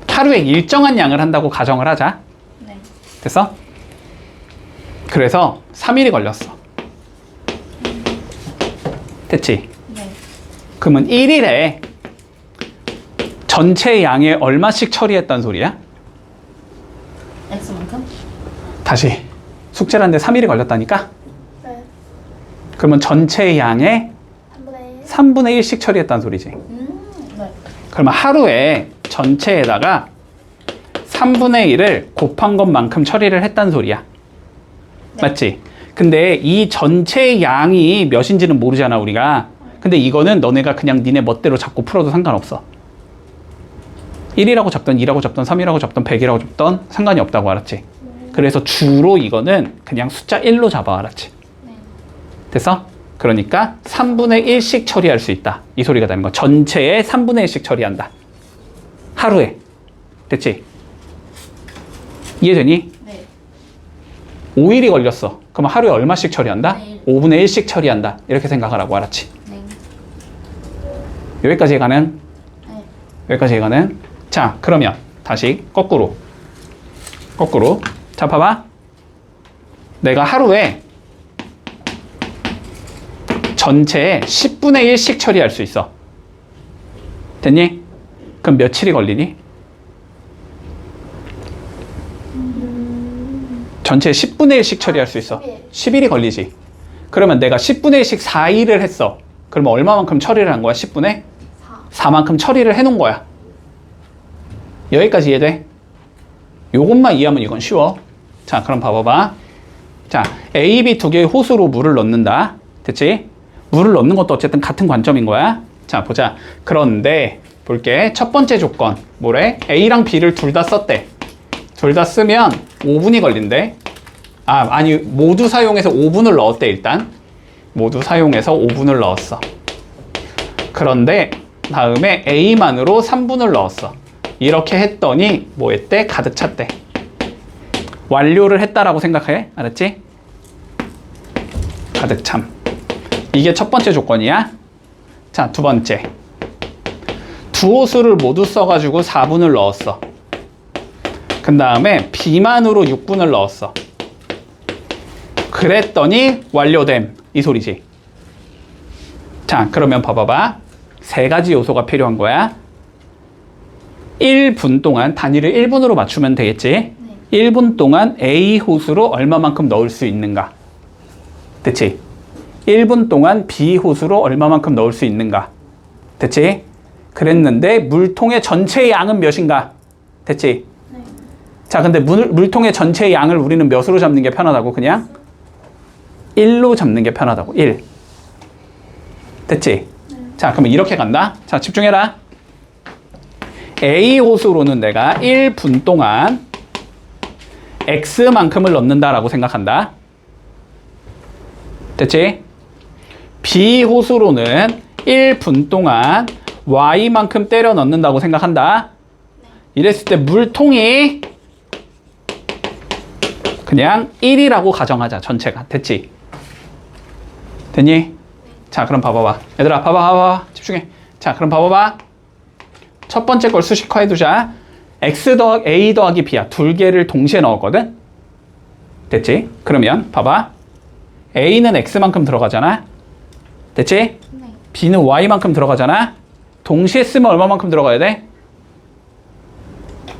하루에 일정한 양을 한다고 가정을 하자. 네. 됐어? 그래서 3일이 걸렸어. 됐지? 네. 그러면 1일에 전체 양의 얼마씩 처리했단 소리야? X만큼? 다시 숙제를 하는데 3일이 걸렸다니까? 네. 그러면 전체 양의 3분의 1. 3분의 1씩 처리했단 소리지. 네. 그러면 하루에 전체에다가 3분의 1을 곱한 것만큼 처리를 했단 소리야. 네. 맞지? 근데 이 전체 양이 몇인지는 모르잖아, 우리가. 근데 이거는 너네가 그냥 니네 멋대로 잡고 풀어도 상관없어. 1이라고 잡던 2라고 잡던 3이라고 잡던 100이라고 잡던 상관이 없다고, 알았지? 그래서 주로 이거는 그냥 숫자 1로 잡아, 알았지? 네. 됐어? 그러니까 3분의 1씩 처리할 수 있다. 이 소리가 되는 거. 전체에 3분의 1씩 처리한다. 하루에. 됐지? 이해되니? 네. 5일이 걸렸어. 그럼 하루에 얼마씩 처리한다? 네. 5분의 1씩 처리한다. 이렇게 생각하라고, 알았지? 네. 여기까지 가능? 네. 여기까지 가능? 자, 그러면 다시 거꾸로. 자, 봐봐. 내가 하루에 전체에 10분의 1씩 처리할 수 있어. 됐니? 그럼 며칠이 걸리니? 전체에 10분의 1씩 처리할 수 있어. 10일이 걸리지. 그러면 내가 10분의 1씩 4일을 했어. 그러면 얼마만큼 처리를 한 거야? 10분의 4만큼 처리를 해놓은 거야. 여기까지 이해돼? 요것만 이해하면 이건 쉬워. 자, 그럼 봐봐봐. 자, A, B 두 개의 호수로 물을 넣는다. 됐지? 물을 넣는 것도 어쨌든 같은 관점인 거야. 자, 보자. 그런데 볼게. 첫 번째 조건. 뭐래? A랑 B를 둘 다 썼대. 둘 다 쓰면 5분이 걸린대. 아니, 모두 사용해서 5분을 넣었대, 일단. 모두 사용해서 5분을 넣었어. 그런데 다음에 A만으로 3분을 넣었어. 이렇게 했더니 뭐 했대? 가득 찼대. 완료를 했다라고 생각해. 알았지? 가득 참. 이게 첫 번째 조건이야. 자, 두 번째. 두 호수를 모두 써가지고 4분을 넣었어. 그 다음에 B만으로 6분을 넣었어. 그랬더니 완료됨. 이 소리지. 자, 그러면 봐봐봐. 세 가지 요소가 필요한 거야. 1분 동안 단위를 1분으로 맞추면 되겠지. 네. 1분 동안 A 호수로 얼마만큼 넣을 수 있는가. 됐지? 1분 동안 B 호수로 얼마만큼 넣을 수 있는가. 됐지? 그랬는데 물통의 전체 양은 몇인가. 됐지? 네. 자, 근데 물통의 전체 양을 우리는 몇으로 잡는 게 편하다고? 그냥 1로 잡는 게 편하다고. 1. 됐지? 네. 자, 그러면 이렇게 간다. 자, 집중해라. A 호수로는 내가 1분 동안 X만큼을 넣는다라고 생각한다. 됐지? B 호수로는 1분 동안 Y만큼 때려 넣는다고 생각한다. 이랬을 때 물통이 그냥 1이라고 가정하자. 전체가. 됐지? 됐니? 자, 그럼 봐봐봐. 얘들아, 봐봐. 집중해. 자, 그럼 봐봐봐. 첫 번째 걸 수식화해 두자. A 더하기 B야. 두 개를 동시에 넣었거든? 됐지? 그러면 봐봐. A는 X만큼 들어가잖아? 됐지? 네. B는 Y만큼 들어가잖아? 동시에 쓰면 얼마만큼 들어가야 돼?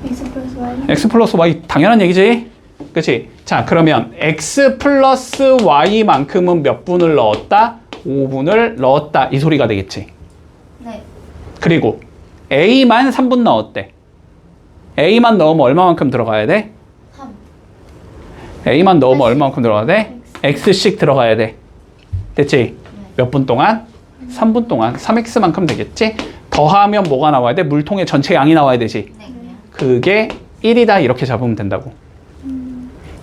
X 플러스 Y. X 플러스 Y 당연한 얘기지? 그치? 자, 그러면 X 플러스 Y만큼은 몇 분을 넣었다? 5분을 넣었다. 이 소리가 되겠지? 네. 그리고 A만 3분 넣었대. A만 넣으면 얼마만큼 들어가야 돼? 3. A만 넣으면 얼마만큼 들어가야 돼? X씩 들어가야 돼. 됐지? 몇 분 동안? 3분 동안 3X만큼 되겠지? 더하면 뭐가 나와야 돼? 물통의 전체 양이 나와야 되지. 네. 그게 1이다 이렇게 잡으면 된다고.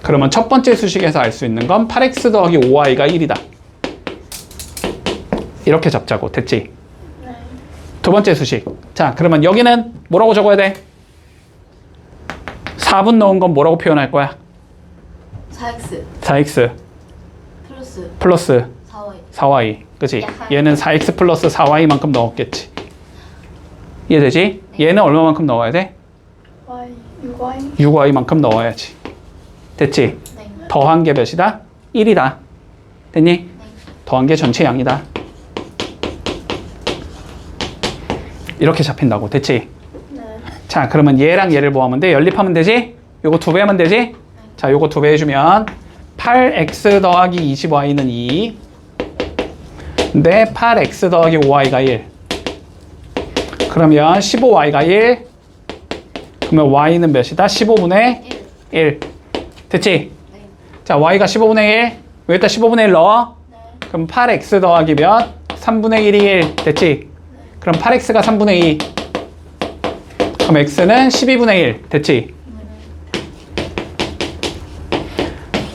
그러면 첫 번째 수식에서 알 수 있는 건 8X 더하기 5Y가 1이다. 이렇게 잡자고. 됐지? 네. 두 번째 수식. 자, 그러면 여기는 뭐라고 적어야 돼? 4분 넣은 건 뭐라고 표현할 거야? 4x 4x 플러스 플러스 4y 4y. 그치? 야하. 얘는 4x 플러스 4y만큼 넣었겠지. 이해되지? 얘는 얼마만큼 넣어야 돼? y 6y 6y만큼 넣어야지. 됐지? 네. 더한 게 몇이다? 1이다. 됐니? 네. 더한 게 전체 양이다. 이렇게 잡힌다고. 됐지? 네. 자, 그러면 얘랑 얘를 뭐 하면 돼? 연립하면 되지? 요거 2배 하면 되지? 자, 요거 2배 해주면 8x 더하기 20y는 2. 근데 8x 더하기 5y가 1. 그러면 15y가 1. 그러면 y는 몇이다? 15분의 1 1. 됐지? 네. 자, y가 15분의 1. 여기다 15분의 1 넣어. 네. 그럼 8x 더하기 몇? 3분의 1이 1. 됐지? 그럼 8x가 3분의 2. 그럼 x는 12분의 1. 됐지?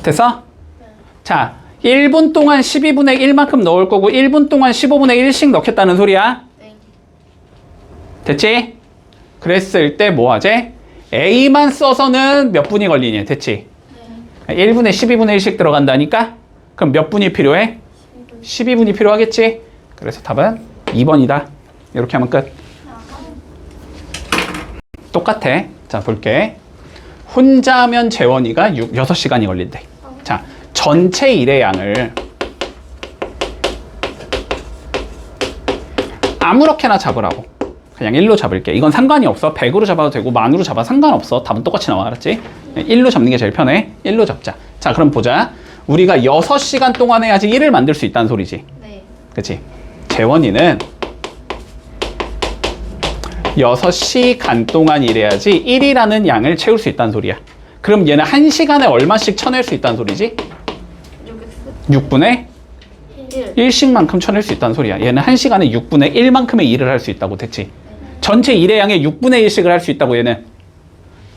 됐어? 자, 1분 동안 12분의 1만큼 넣을 거고 1분 동안 15분의 1씩 넣겠다는 소리야. 네. 됐지? 그랬을 때 뭐 하지? A만 써서는 몇 분이 걸리니? 됐지? 1분에 12분의 1씩 들어간다니까? 그럼 몇 분이 필요해? 12분이 필요하겠지? 그래서 답은 2번이다. 이렇게 하면 끝. 똑같아. 자, 볼게. 혼자 하면 재원이가 6시간이 걸린대. 자, 전체 일의 양을 아무렇게나 잡으라고. 그냥 1로 잡을게. 이건 상관이 없어. 100으로 잡아도 되고 만으로 잡아도 상관없어. 답은 똑같이 나와. 알았지? 1로 잡는 게 제일 편해. 1로 잡자. 자, 그럼 보자. 우리가 6시간 동안 해야지 1을 만들 수 있다는 소리지. 네. 그치? 재원이는 6시간 동안 일해야지 1이라는 양을 채울 수 있다는 소리야. 그럼 얘는 1시간에 얼마씩 쳐낼 수 있다는 소리지? 6x 6분의 1 1씩만큼 쳐낼 수 있다는 소리야. 얘는 1시간에 6분의 1만큼의 일을 할 수 있다고. 됐지? 전체 일의 양의 6분의 1씩을 할 수 있다고 얘는.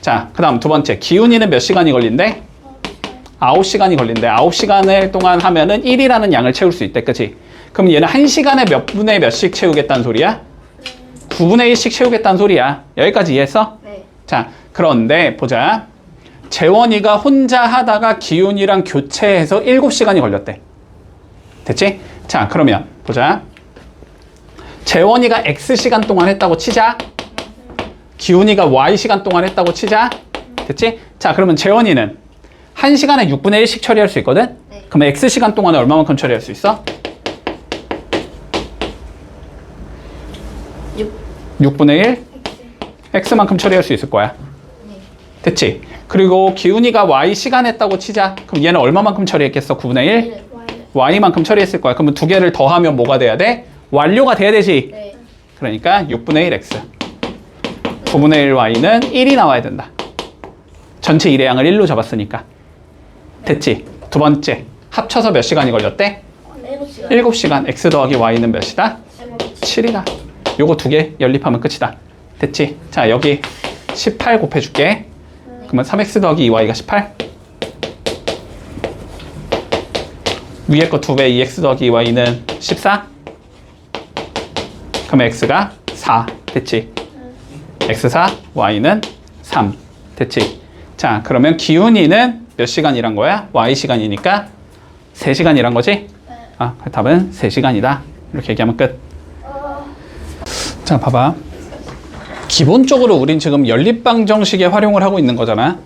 자, 그 다음 두 번째. 기훈이는 몇 시간이 걸린대? 9시간이 걸린대. 9시간을 동안 하면은 1이라는 양을 채울 수 있대. 그치? 그럼 얘는 1시간에 몇 분의 몇씩 채우겠다는 소리야? 9분의 1씩 채우겠다는 소리야. 여기까지 이해했어? 네. 자, 그런데 보자. 재원이가 혼자 하다가 기훈이랑 교체해서 7시간이 걸렸대. 됐지? 자, 그러면 보자. 재원이가 X시간 동안 했다고 치자. 기훈이가 Y시간 동안 했다고 치자. 됐지? 자, 그러면 재원이는 1시간에 6분의 1씩 처리할 수 있거든? 네. 그럼 X시간 동안에 얼마만큼 처리할 수 있어? 6 6분의 1? x X만큼 처리할 수 있을 거야. 네. 됐지? 그리고 기훈이가 Y시간 했다고 치자. 그럼 얘는 얼마만큼 처리했겠어? 9분의 1? 1 Y만큼 처리했을 거야. 그러면 두 개를 더하면 뭐가 돼야 돼? 완료가 돼야 되지. 네. 그러니까 6분의 1 X. 9분의 1 Y는 1이 나와야 된다. 전체 일의 양을 1로 잡았으니까. 됐지? 두 번째. 합쳐서 몇 시간이 걸렸대? 7시간 7시간. X 더하기 Y는 몇이다? 7이다. 요거 두 개 연립하면 끝이다. 됐지? 자, 여기 18 곱해줄게. 그러면 3X 더하기 2Y가 18. 위에 거 2배 2X 더하기 2Y는 14. 그럼 X가 4. 됐지? X4, Y는 3. 됐지? 자, 그러면 기훈이는 몇 시간 일한 거야? Y시간이니까 3시간 일한 거지? 아, 그 답은 3시간이다. 이렇게 얘기하면 끝. 자, 봐봐. 기본적으로 우린 지금 연립방정식에 활용을 하고 있는 거잖아.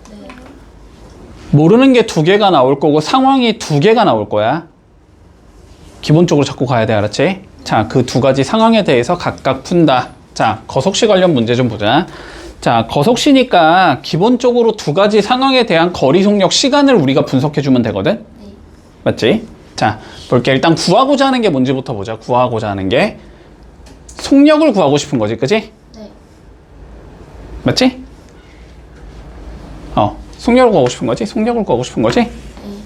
모르는 게 2개가 나올 거고 상황이 2개가 나올 거야. 기본적으로 잡고 가야 돼. 알았지? 자, 그 두 가지 상황에 대해서 각각 푼다. 자, 거속시 관련 문제 좀 보자. 자, 거속시니까 기본적으로 두 가지 상황에 대한 거리 속력 시간을 우리가 분석해 주면 되거든? 맞지? 자, 볼게. 일단 구하고자 하는 게 뭔지부터 보자. 구하고자 하는 게 속력을 구하고 싶은 거지. 그지? 네. 맞지? 속력을 구하고 싶은 거지? 속력을 구하고 싶은 거지?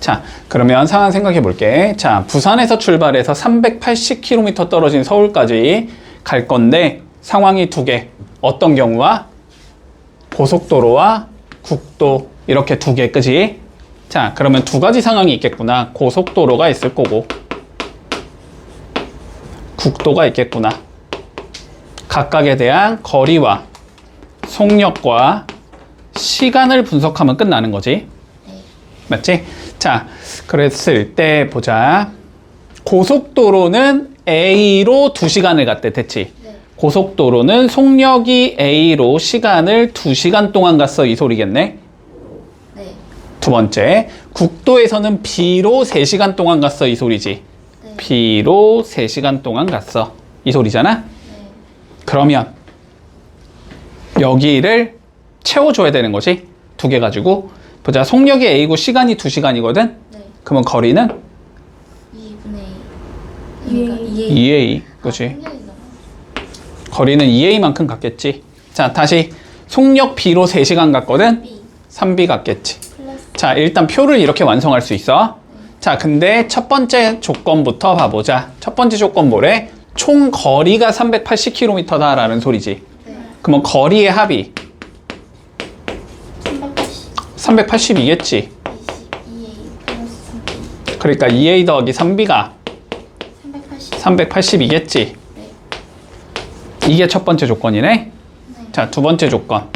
자, 그러면 상황 생각해 볼게. 자, 부산에서 출발해서 380km 떨어진 서울까지 갈 건데 상황이 두 개. 어떤 경우와? 고속도로와 국도 이렇게 두 개. 그지? 자, 그러면 두 가지 상황이 있겠구나. 고속도로가 있을 거고 국도가 있겠구나. 각각에 대한 거리와 속력과 시간을 분석하면 끝나는 거지. 네. 맞지? 자, 그랬을 때 보자. 고속도로는 A로 2시간을 갔대. 됐지? 네. 고속도로는 속력이 A로 시간을 2시간 동안 갔어. 이 소리겠네. 네. 두 번째, 국도에서는 B로 3시간 동안 갔어. 이 소리지. 네. B로 3시간 동안 갔어. 이 소리잖아? 네. 그러면 여기를 채워줘야 되는 거지. 2개 가지고. 보자. 속력이 A고 시간이 2시간이거든? 네. 그러면 거리는 2분의 2. 그러니까 2A. 2A. 그치? 속력이잖아. 거리는 2A만큼 갔겠지. 자, 다시. 속력 B로 3시간 갔거든? B. 3B 갔겠지. 플러스. 자, 일단 표를 이렇게 완성할 수 있어. 자, 근데 첫 번째 조건부터 봐보자. 첫 번째 조건 뭐래? 총 거리가 380km다 라는 소리지. 네. 그러면 거리의 합이 380. 380이겠지. 22A 플러스 3B. 그러니까 2A 더하기 3B가 380. 380이겠지. 네. 이게 첫 번째 조건이네. 네. 자, 두 번째 조건.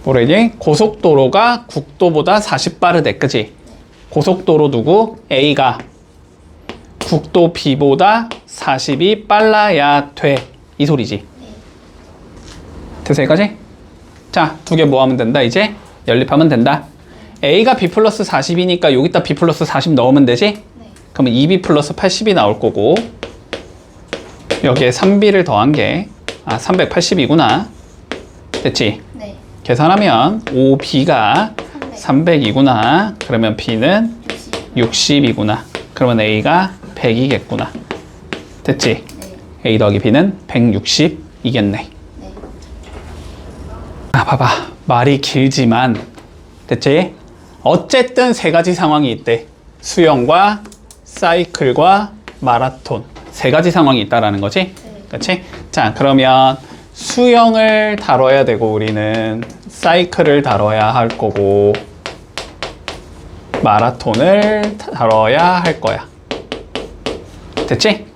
뭐래니? 고속도로가 국도보다 40빠르대. 그지? 고속도로 누구? A가 국도 B보다 40이 빨라야 돼. 이 소리지. 됐어, 여기까지? 자, 2개 뭐 하면 된다, 이제? 연립하면 된다. A가 B 플러스 40이니까 여기다 B 플러스 40 넣으면 되지? 네. 그러면 2B 플러스 80이 나올 거고, 여기에 3B를 더한 게, 380이구나. 됐지? 네. 계산하면 5B가 300. 300이구나. 그러면 B는 60. 60이구나. 그러면 A가 100이겠구나. 됐지? 네. A 더하기 B는 160이겠네. 네. 봐봐. 말이 길지만, 됐지? 어쨌든 3가지 상황이 있대. 수영과 사이클과 마라톤. 3가지 상황이 있다라는 거지? 네. 그렇지? 자, 그러면 수영을 다뤄야 되고 우리는 사이클을 다뤄야 할 거고 마라톤을 다뤄야 할 거야. 됐지? 네.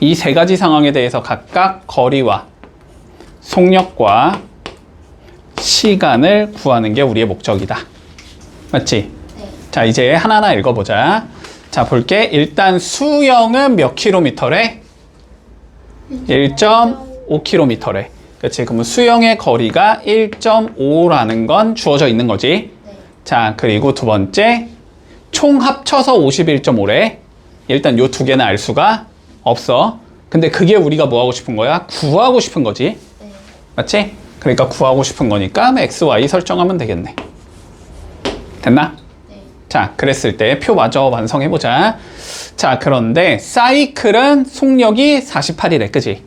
이 3가지 상황에 대해서 각각 거리와 속력과 시간을 구하는 게 우리의 목적이다. 맞지? 네. 자, 이제 하나하나 읽어보자. 자, 볼게. 일단 수영은 몇 킬로미터래? 1.5km래. 그렇지? 그러면 수영의 거리가 1.5라는 건 주어져 있는 거지. 네. 자, 그리고 두 번째, 총 합쳐서 51.5래. 일단 요 2개는 알 수가 없어. 근데 그게 우리가 뭐 하고 싶은 거야? 구하고 싶은 거지. 네. 맞지? 그러니까 구하고 싶은 거니까 x, y 설정하면 되겠네. 됐나? 네. 자, 그랬을 때 표 마저 완성해보자. 자, 그런데 사이클은 속력이 48이래. 그지?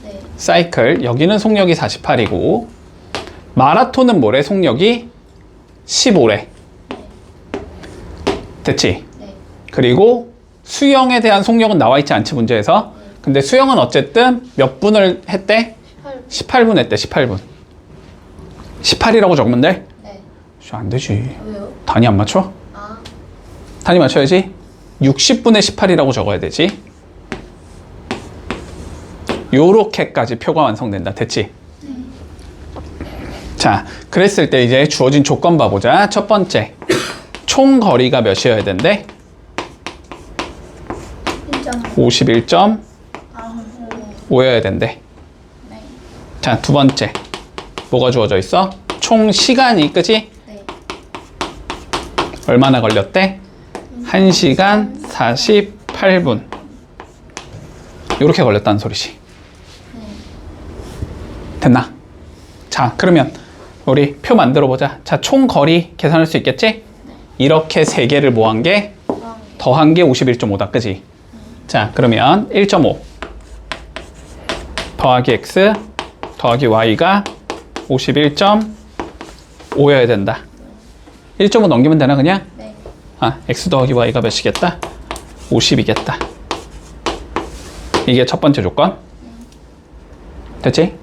네. 사이클, 여기는 속력이 48이고 마라톤은 뭐래? 속력이 15래. 됐지? 네. 그리고 수영에 대한 속력은 나와 있지 않지, 문제에서. 근데 수영은 어쨌든 몇 분을 했대? 18. 18분 했대. 18분. 18이라고 적으면 돼? 네. 안 되지. 왜요? 단위 안 맞춰? 아. 단위 맞춰야지. 60분의 18이라고 적어야 되지. 요렇게까지 표가 완성된다. 됐지? 자, 그랬을 때 이제 주어진 조건 봐보자. 첫 번째, 총 거리가 몇이어야 된대? 1.5. 51.5여야 된대. 네. 자, 두 번째, 뭐가 주어져 있어? 총 시간이, 그지? 네. 얼마나 걸렸대? 1시간 48분. 요렇게 걸렸다는 소리지. 됐나? 자, 그러면 우리 표 만들어 보자. 자, 총 거리 계산할 수 있겠지? 이렇게 3개를 모한 게 더한 게 51.5다. 그지? 자, 그러면 1.5 더하기 x 더하기 y가 51.5여야 된다. 1.5 넘기면 되나 그냥? 네. x 더하기 y가 몇이겠다? 50이겠다. 이게 첫 번째 조건. 됐지?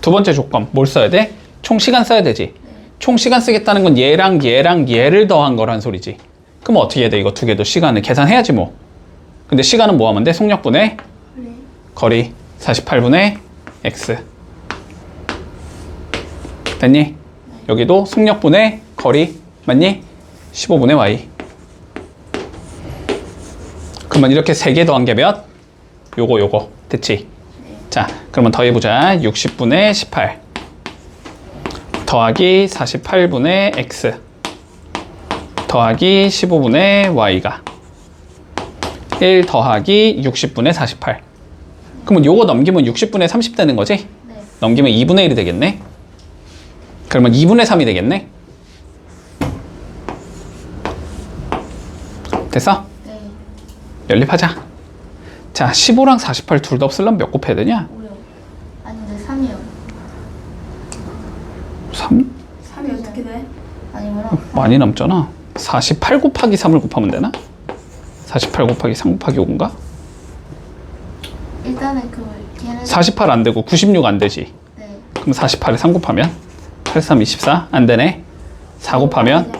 두 번째 조건 뭘 써야 돼? 총 시간 써야 되지. 총 시간 쓰겠다는 건 얘랑 얘랑 얘를 더한 거란 소리지. 그럼 어떻게 해야 돼? 이거 2개도 시간을 계산해야지 뭐. 근데 시간은 뭐 하면 돼? 속력분의 네. 거리 48분의 x. 됐니? 여기도 속력분의 거리 맞니? 15분의 y. 그러면 이렇게 3개 더한 게 몇? 요거 됐지? 자, 그러면 더해보자. 60분의 18 더하기 48분의 x 더하기 15분의 y가 1 더하기 60분의 48. 그러면 요거 넘기면 60분의 30 되는 거지? 네. 넘기면 2분의 1이 되겠네? 그러면 2분의 3이 되겠네? 됐어? 네. 연립하자. 자, 15랑 48 둘 다 없으려면 몇 곱해야 되냐? 5요. 아닌데 3이요. 3? 3이 어떻게 돼? 아니구나. 많이 남잖아. 48 곱하기 3을 곱하면 되나? 48 곱하기 3 곱하기 5인가? 일단은 그 걔는 48 안 되고 96 안 되지. 네. 그럼 48에 3 곱하면 83, 24 안 되네. 4 곱하면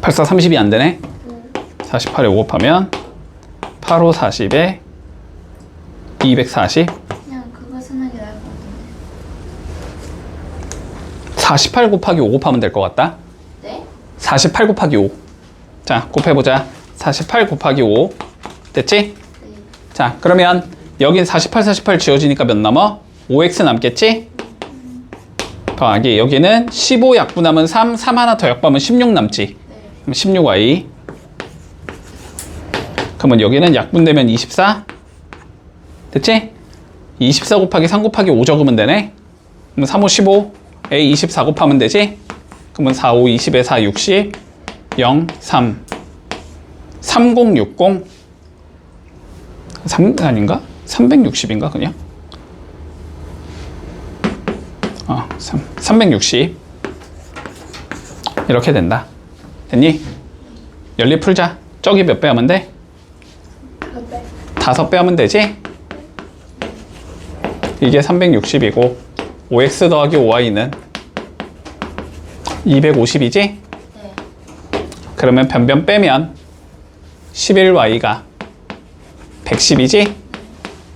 84, 30이 안 되네. 48에 5 곱하면 8, 5, 40에 240. 그냥 그거 쓰는 게 나을 것 같은데. 48 곱하기 5 곱하면 될 것 같다. 네? 48 곱하기 5. 자, 곱해보자. 48 곱하기 5. 됐지? 네. 자, 그러면 여긴 48, 48 지워지니까 몇 남아? 5x 남겠지? 더하기 여기는 15 약분하면 3, 3 하나 더 약분하면 16 남지? 네. 그럼 16y. 그러면 여기는 약분되면 24? 됐지? 24 곱하기 3 곱하기 5 적으면 되네? 그럼 3, 5, 15. A 24 곱하면 되지? 그러면 4, 5, 20에 4, 60. 0, 3. 3060. 3 아닌가? 360인가 그냥? 360 이렇게 된다. 됐니? 연립 풀자. 저기 몇 배 하면 돼? 5배 하면 되지? 이게 360이고 5x 더하기 5y는 250이지? 네. 그러면 변변 빼면 11y가 110이지?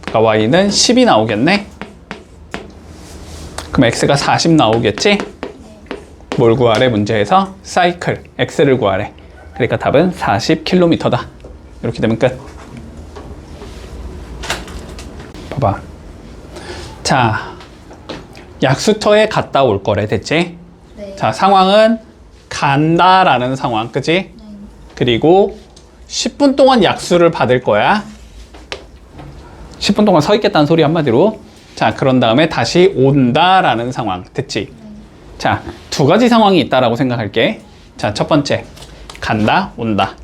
그러니까 y는 10이 나오겠네? 그럼 x가 40 나오겠지? 뭘 구하래? 문제에서 사이클 x를 구하래. 그러니까 답은 40km다. 이렇게 되면 끝. 봐봐. 자, 약수터에 갔다 올 거래. 됐지? 네. 자, 상황은 간다라는 상황. 그치? 네. 그리고 10분 동안 약수를 받을 거야. 10분 동안 서 있겠다는 소리 한마디로. 자, 그런 다음에 다시 온다라는 상황. 됐지? 자, 두 가지 상황이 있다라고 생각할게. 자, 첫 번째. 간다, 온다.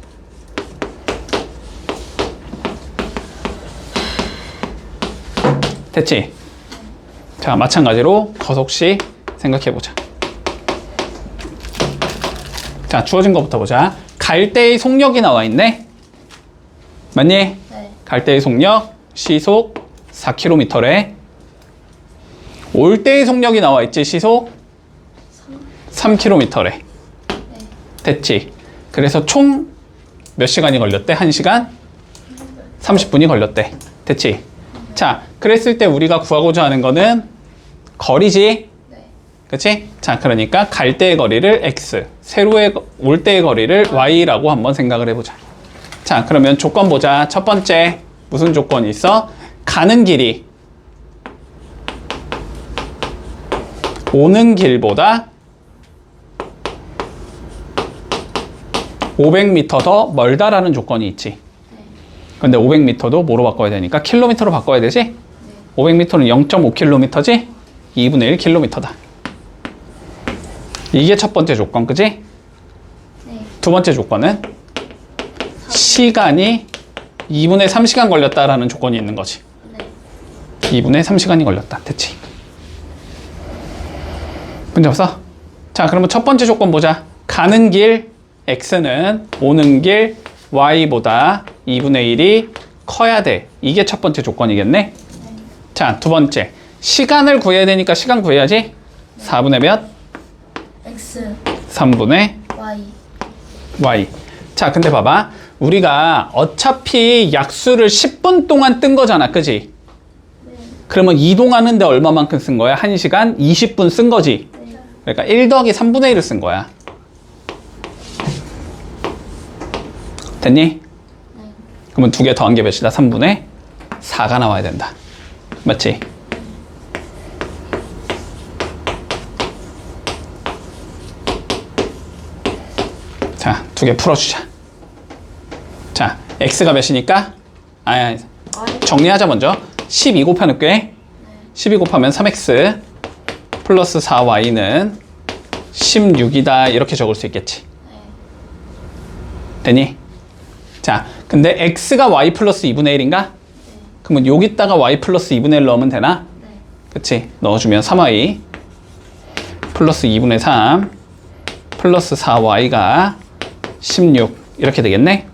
됐지? 자, 마찬가지로 거속시 생각해보자. 자, 주어진 것부터 보자. 갈 때의 속력이 나와 있네? 맞니? 네. 갈 때의 속력, 시속 4km래. 올 때의 속력이 나와 있지, 시속 3km래. 네. 됐지? 그래서 총 몇 시간이 걸렸대? 1시간 30분이 걸렸대. 됐지? 자, 그랬을 때 우리가 구하고자 하는 거는 거리지? 네. 그치? 자, 그러니까 갈 때의 거리를 x, 올 때의 거리를 y라고 한번 생각을 해보자. 자, 그러면 조건 보자. 첫 번째, 무슨 조건이 있어? 가는 길이 오는 길보다 500m 더 멀다라는 조건이 있지. 근데 500m도 뭐로 바꿔야 되니까 킬로미터로 바꿔야 되지? 500m는 0.5km지? 2분의 1km다. 이게 첫 번째 조건, 그지? 네. 두 번째 조건은 시간이 2분의 3시간 걸렸다라는 조건이 있는 거지. 네. 2분의 3시간이 걸렸다. 됐지? 문제 없어? 자, 그러면 첫 번째 조건 보자. 가는 길 x는 오는 길 y보다 2분의 1이 커야 돼. 이게 첫 번째 조건이겠네? 자, 두 번째. 시간을 구해야 되니까 시간 구해야지? 4분의 몇? X, 3분의 Y. y. 자, 근데 봐봐. 우리가 어차피 약수를 10분 동안 뜬 거잖아. 그지? 그러면 이동하는데 얼마만큼 쓴 거야? 1시간 20분 쓴 거지. 그러니까 1 더하기 3분의 1을 쓴 거야. 됐니? 그러면 두 개 더한 게 몇이다? 3분의 4가 나와야 된다. 맞지? 자, 두 개 풀어주자. 자, x가 몇이니까? 정리하자 먼저. 12 곱해놓을게. 12 곱하면 3x 플러스 4y는 16이다. 이렇게 적을 수 있겠지. 되니? 자, 근데 x가 y 플러스 2분의 1인가? 그러면 여기다가 y 플러스 2분의 1 넣으면 되나? 그치? 넣어주면 3y 플러스 2분의 3 플러스 4y가 16 이렇게 되겠네?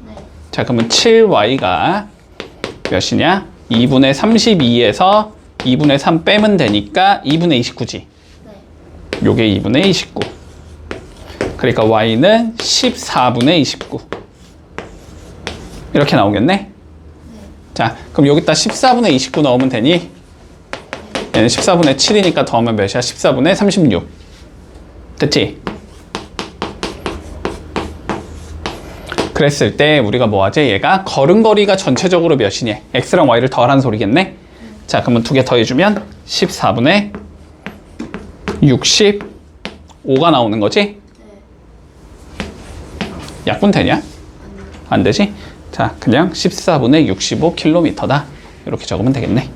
자, 그러면 7y가 몇이냐? 2분의 32에서 2분의 3 빼면 되니까 2분의 29지. 요게 2분의 29. 그러니까 y는 14분의 29. 이렇게 나오겠네? 자, 그럼 여기다 14분의 29 넣으면 되니? 얘는 14분의 7이니까 더하면 몇이야? 14분의 36. 됐지? 그랬을 때 우리가 뭐 하지? 얘가 걸음거리가 전체적으로 몇이니? x랑 y를 더하라는 소리겠네? 자, 그러면 두 개 더해주면 14분의 65가 나오는 거지? 약분 되냐? 안 되지? 자, 그냥 14분의 65km다. 이렇게 적으면 되겠네.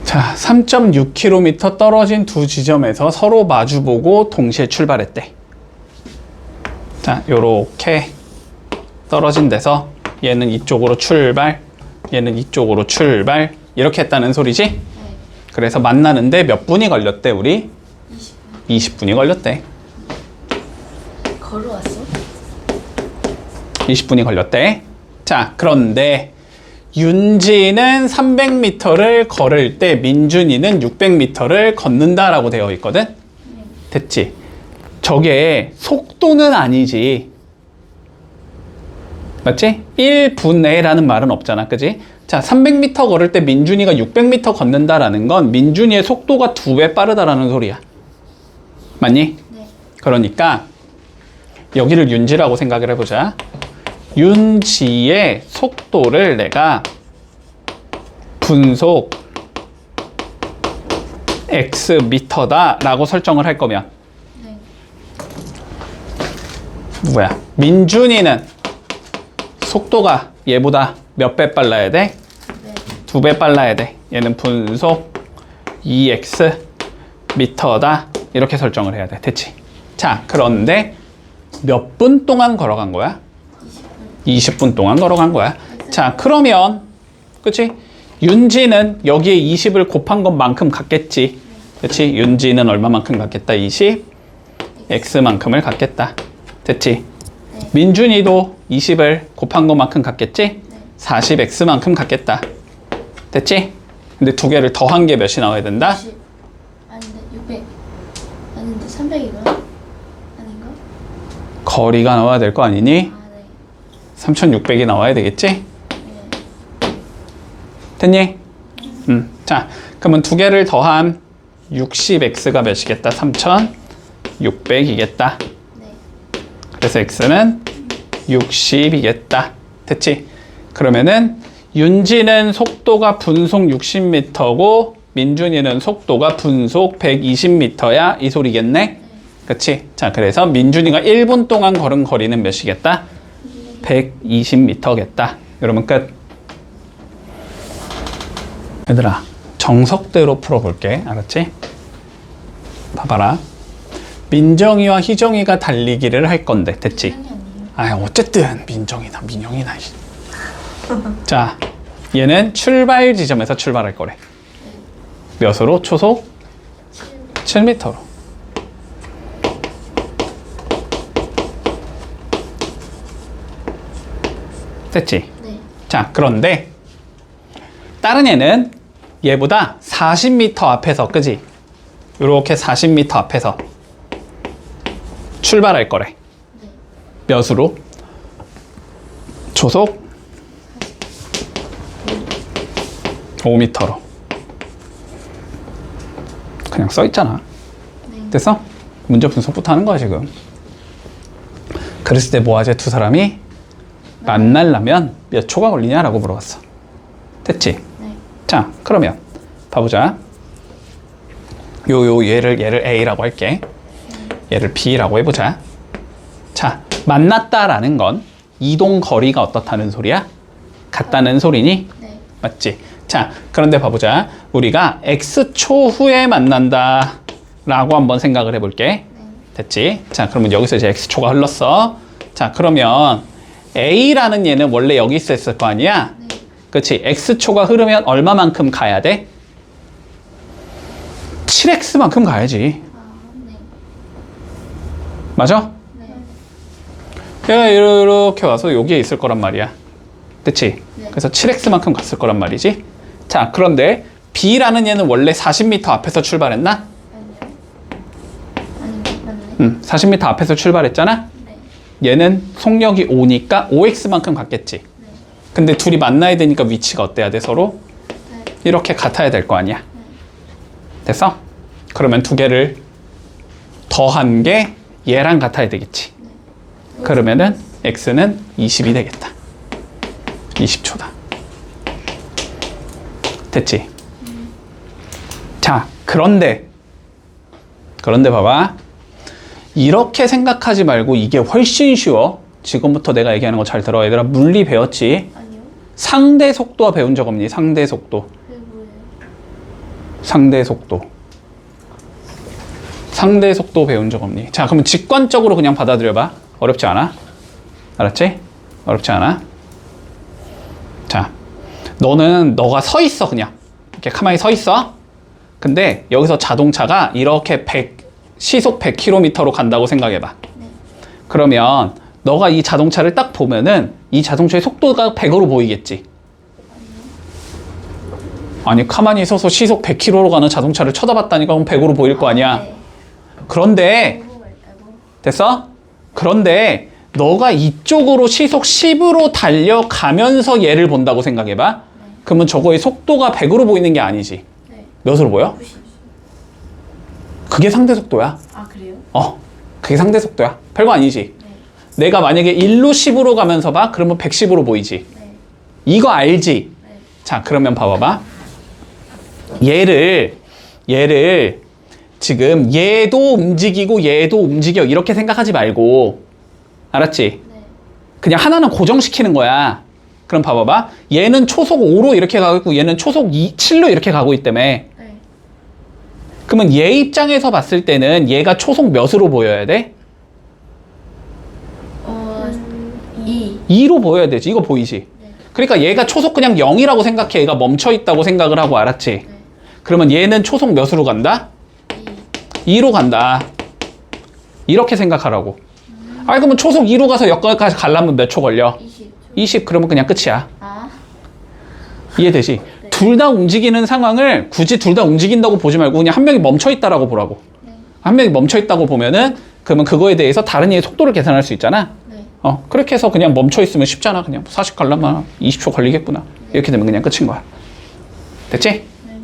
자, 3.6km 떨어진 두 지점에서 서로 마주보고 동시에 출발했대. 자, 요렇게 떨어진 데서 얘는 이쪽으로 출발, 얘는 이쪽으로 출발 이렇게 했다는 소리지? 그래서 만나는데 몇 분이 걸렸대, 우리? 20분이 걸렸대. 걸어왔어? 20분이 걸렸대. 자, 그런데 윤지는 300m를 걸을 때 민준이는 600m를 걷는다라고 되어 있거든? 됐지? 저게 속도는 아니지. 맞지? 1분에라는 말은 없잖아. 그지? 자, 300m 걸을 때 민준이가 600m 걷는다라는 건 민준이의 속도가 2배 빠르다라는 소리야. 맞니? 네. 그러니까 여기를 윤지라고 생각을 해보자. 윤지의 속도를 내가 분속 x미터다 라고 설정을 할 거면 네. 뭐야? 민준이는 속도가 얘보다 몇 배 빨라야 돼? 네. 2배 빨라야 돼. 얘는 분속 2x 미터다. 이렇게 설정을 해야 돼. 됐지? 자, 그런데 몇 분 동안 걸어간 거야? 20분 동안 걸어간 거야. 자, 그러면 그치? 윤지는 여기에 20을 곱한 것만큼 갖겠지. 그치? 윤지는 얼마만큼 갖겠다? 20 x만큼을 갖겠다. 됐지? 민준이도 20을 곱한 것만큼 갖겠지? 40 x만큼 갖겠다. 됐지? 근데 두 개를 더한 게 몇이 나와야 된다? 60. 아닌데 600. 아닌데 300이구나. 아닌가? 거리가 나와야 될 거 아니니? 아, 네. 3600이 나와야 되겠지? 됐니? 자, 그러면 두 개를 더한 60x가 몇이겠다? 3600이겠다. 네. 그래서 x는 60이겠다. 됐지? 그러면은 윤지는 속도가 분속 60m고 민준이는 속도가 분속 120m야 이 소리겠네? 그치? 자, 그래서 민준이가 1분 동안 걸은 거리는 몇이겠다? 120m겠다. 이러면 끝. 얘들아, 정석대로 풀어볼게. 알았지? 봐봐라. 민정이와 희정이가 달리기를 할 건데, 됐지? 아, 어쨌든 민정이나 민영이나. 자, 얘는 출발 지점에서 출발할 거래. 몇으로? 초속 7m로. 됐지? 네. 자, 그런데 다른 애는 얘보다 40m 앞에서, 그지? 이렇게 40m 앞에서 출발할 거래. 네. 몇으로? 초속 5m로. 그냥 써 있잖아. 네. 됐어? 문제 분석부터 하는 거야 지금. 그랬을 때 뭐하지? 두 사람이 만나려면 몇 초가 걸리냐라고 물어봤어. 됐지? 네. 자, 그러면 봐보자. 얘를 A라고 할게. 얘를 B라고 해보자. 자, 만났다라는 건 이동 거리가 어떻다는 소리야? 같다는 소리니? 네. 맞지? 자, 그런데 봐보자. 우리가 X초 후에 만난다 라고 한번 생각을 해볼게. 됐지? 자, 그러면 여기서 이제 X초가 흘렀어. 자, 그러면 A라는 얘는 원래 여기 있었을 거 아니야? 네. 그치? X초가 흐르면 얼마만큼 가야 돼? 7X만큼 가야지. 아, 네. 맞아? 네. 얘가 이렇게 와서 여기에 있을 거란 말이야. 그치? 네. 그래서 7X만큼 갔을 거란 말이지. 자, 그런데 B라는 얘는 원래 40m 앞에서 출발했나? 아니요. 맞네. 40m 앞에서 출발했잖아? 네. 얘는 속력이 5니까 5X만큼 갔겠지. 네. 근데 둘이 만나야 되니까 위치가 어때야 돼, 서로? 네. 이렇게 같아야 될 거 아니야. 됐어? 그러면 두 개를 더한 게 얘랑 같아야 되겠지. 그러면은 X는 20이 되겠다. 20초다. 됐지? 자, 그런데 봐봐. 이렇게 생각하지 말고 이게 훨씬 쉬워. 지금부터 내가 얘기하는 거 잘 들어. 얘들아, 물리 배웠지? 아니요. 상대 속도와 배운 적 없니? 상대 속도. 그게 뭐예요? 상대 속도. 상대 속도 배운 적 없니? 자, 그러면 직관적으로 그냥 받아들여봐. 어렵지 않아? 알았지? 어렵지 않아? 자, 너가 서 있어, 그냥. 이렇게 가만히 서 있어. 근데 여기서 자동차가 이렇게 시속 100km로 간다고 생각해봐. 네. 그러면 너가 이 자동차를 딱 보면은 이 자동차의 속도가 100으로 보이겠지? 아니, 가만히 서서 시속 100km로 가는 자동차를 쳐다봤다니까 그럼 100으로 보일 거 아니야. 네. 그런데 됐어? 그런데 너가 이쪽으로 시속 10으로 달려가면서 얘를 본다고 생각해봐. 그러면 저거의 속도가 100으로 보이는 게 아니지. 네. 몇으로 보여? 90. 그게 상대 속도야. 아, 그래요? 그게 상대 속도야. 별거 아니지. 네. 내가 만약에 1로 10으로 가면서 봐. 그러면 110으로 보이지. 네. 이거 알지? 네. 자, 그러면 봐봐봐. 얘를 지금 얘도 움직이고 얘도 움직여 이렇게 생각하지 말고, 알았지? 네. 그냥 하나는 고정시키는 거야. 그럼 봐봐봐. 얘는 초속 5로 이렇게 가고 있고 얘는 초속 7로 이렇게 가고 있다며. 네. 그러면 얘 입장에서 봤을 때는 얘가 초속 몇으로 보여야 돼? 2. 2로 보여야 되지. 이거 보이지? 네. 그러니까 얘가 초속 그냥 0이라고 생각해. 얘가 멈춰 있다고 생각을 하고, 알았지? 네. 그러면 얘는 초속 몇으로 간다? 2. 2로 간다. 이렇게 생각하라고. 아니, 그러면 초속 2로 가서 여기까지 가려면 몇 초 걸려? 20. 20, 그러면 그냥 끝이야. 아. 이해되지? 네. 둘 다 움직이는 상황을 굳이 둘 다 움직인다고 보지 말고 그냥 한 명이 멈춰 있다라고 보라고. 네. 한 명이 멈춰 있다고 보면은 그러면 그거에 대해서 다른 이의 속도를 계산할 수 있잖아. 네. 그렇게 해서 그냥 멈춰 있으면 쉽잖아. 그냥 40 가려면 20초 걸리겠구나. 이렇게 되면 그냥 끝인 거야. 됐지? 네.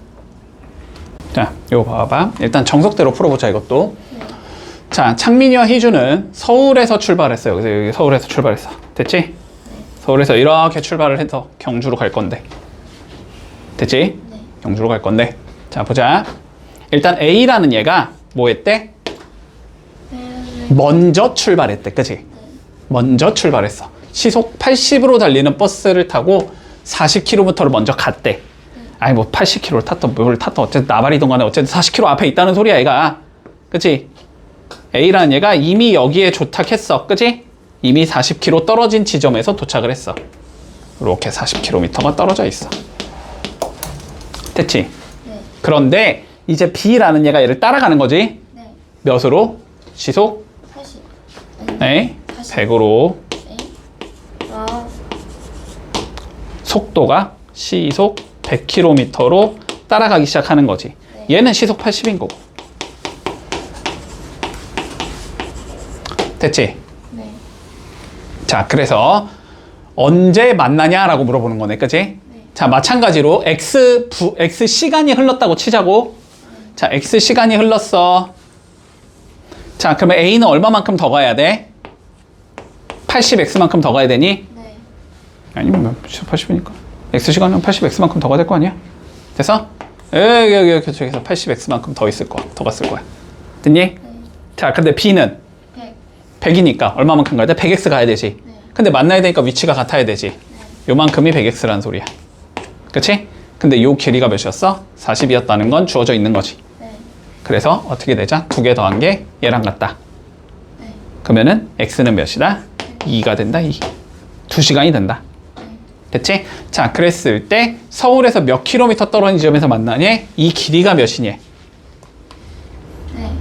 자, 이거 봐봐. 일단 정석대로 풀어보자, 이것도. 네. 자, 창민이와 희주는 서울에서 출발했어요. 그래서 여기 서울에서 출발했어. 됐지? 서울에서 이렇게 출발을 해서 경주로 갈 건데. 됐지? 네. 경주로 갈 건데. 자, 보자. 일단 A라는 얘가 뭐 했대? 먼저 출발했대. 그치? 먼저 출발했어. 시속 80으로 달리는 버스를 타고 40km를 먼저 갔대. 아니, 뭐 80km를 탔던 뭘 탔던 어쨌든 나발이던 간에 어쨌든 40km 앞에 있다는 소리야, 얘가. 그치? A라는 얘가 이미 여기에 도착했어. 그치? 이미 40km 떨어진 지점에서 도착을 했어. 이렇게 40km가 떨어져 있어. 됐지? 네. 그런데 이제 B라는 얘가 얘를 따라가는 거지? 네. 몇으로? 시속? 40. 네. 40. 100으로. 네. 아. 속도가 시속 100km로 따라가기 시작하는 거지. 네. 얘는 시속 80인 거고. 됐지? 네. 자, 그래서 언제 만나냐라고 물어보는 거네. 그치? 네. 자, 마찬가지로 x 시간이 흘렀다고 치자고. 자, x 시간이 흘렀어. 자, 그러면 a는 얼마만큼 더 가야 돼? 80x만큼 더 가야 되니? 네. 아니면 80이니까 x 시간은 80x만큼 더 가야 될 거 아니야? 됐어? 여기 저기서 80x만큼 더 있을 거야. 더 갔을 거야. 됐니? 네. 자, 근데 b는 100. 100이니까 얼마만큼 가야 돼? 100x 가야 되지. 네. 근데 만나야 되니까 위치가 같아야 되지. 네. 요만큼이 100x라는 소리야. 그치? 근데 요 길이가 몇이었어? 40이었다는 건 주어져 있는 거지. 네. 그래서 어떻게 되자? 2개 더한 게 얘랑 같다. 네. 그러면은 x는 몇이다? 2가 된다. 2. 2시간이 된다. 네. 됐지? 자, 그랬을 때 서울에서 몇 킬로미터 떨어진 지점에서 만나니? 이 길이가 몇이니? 네.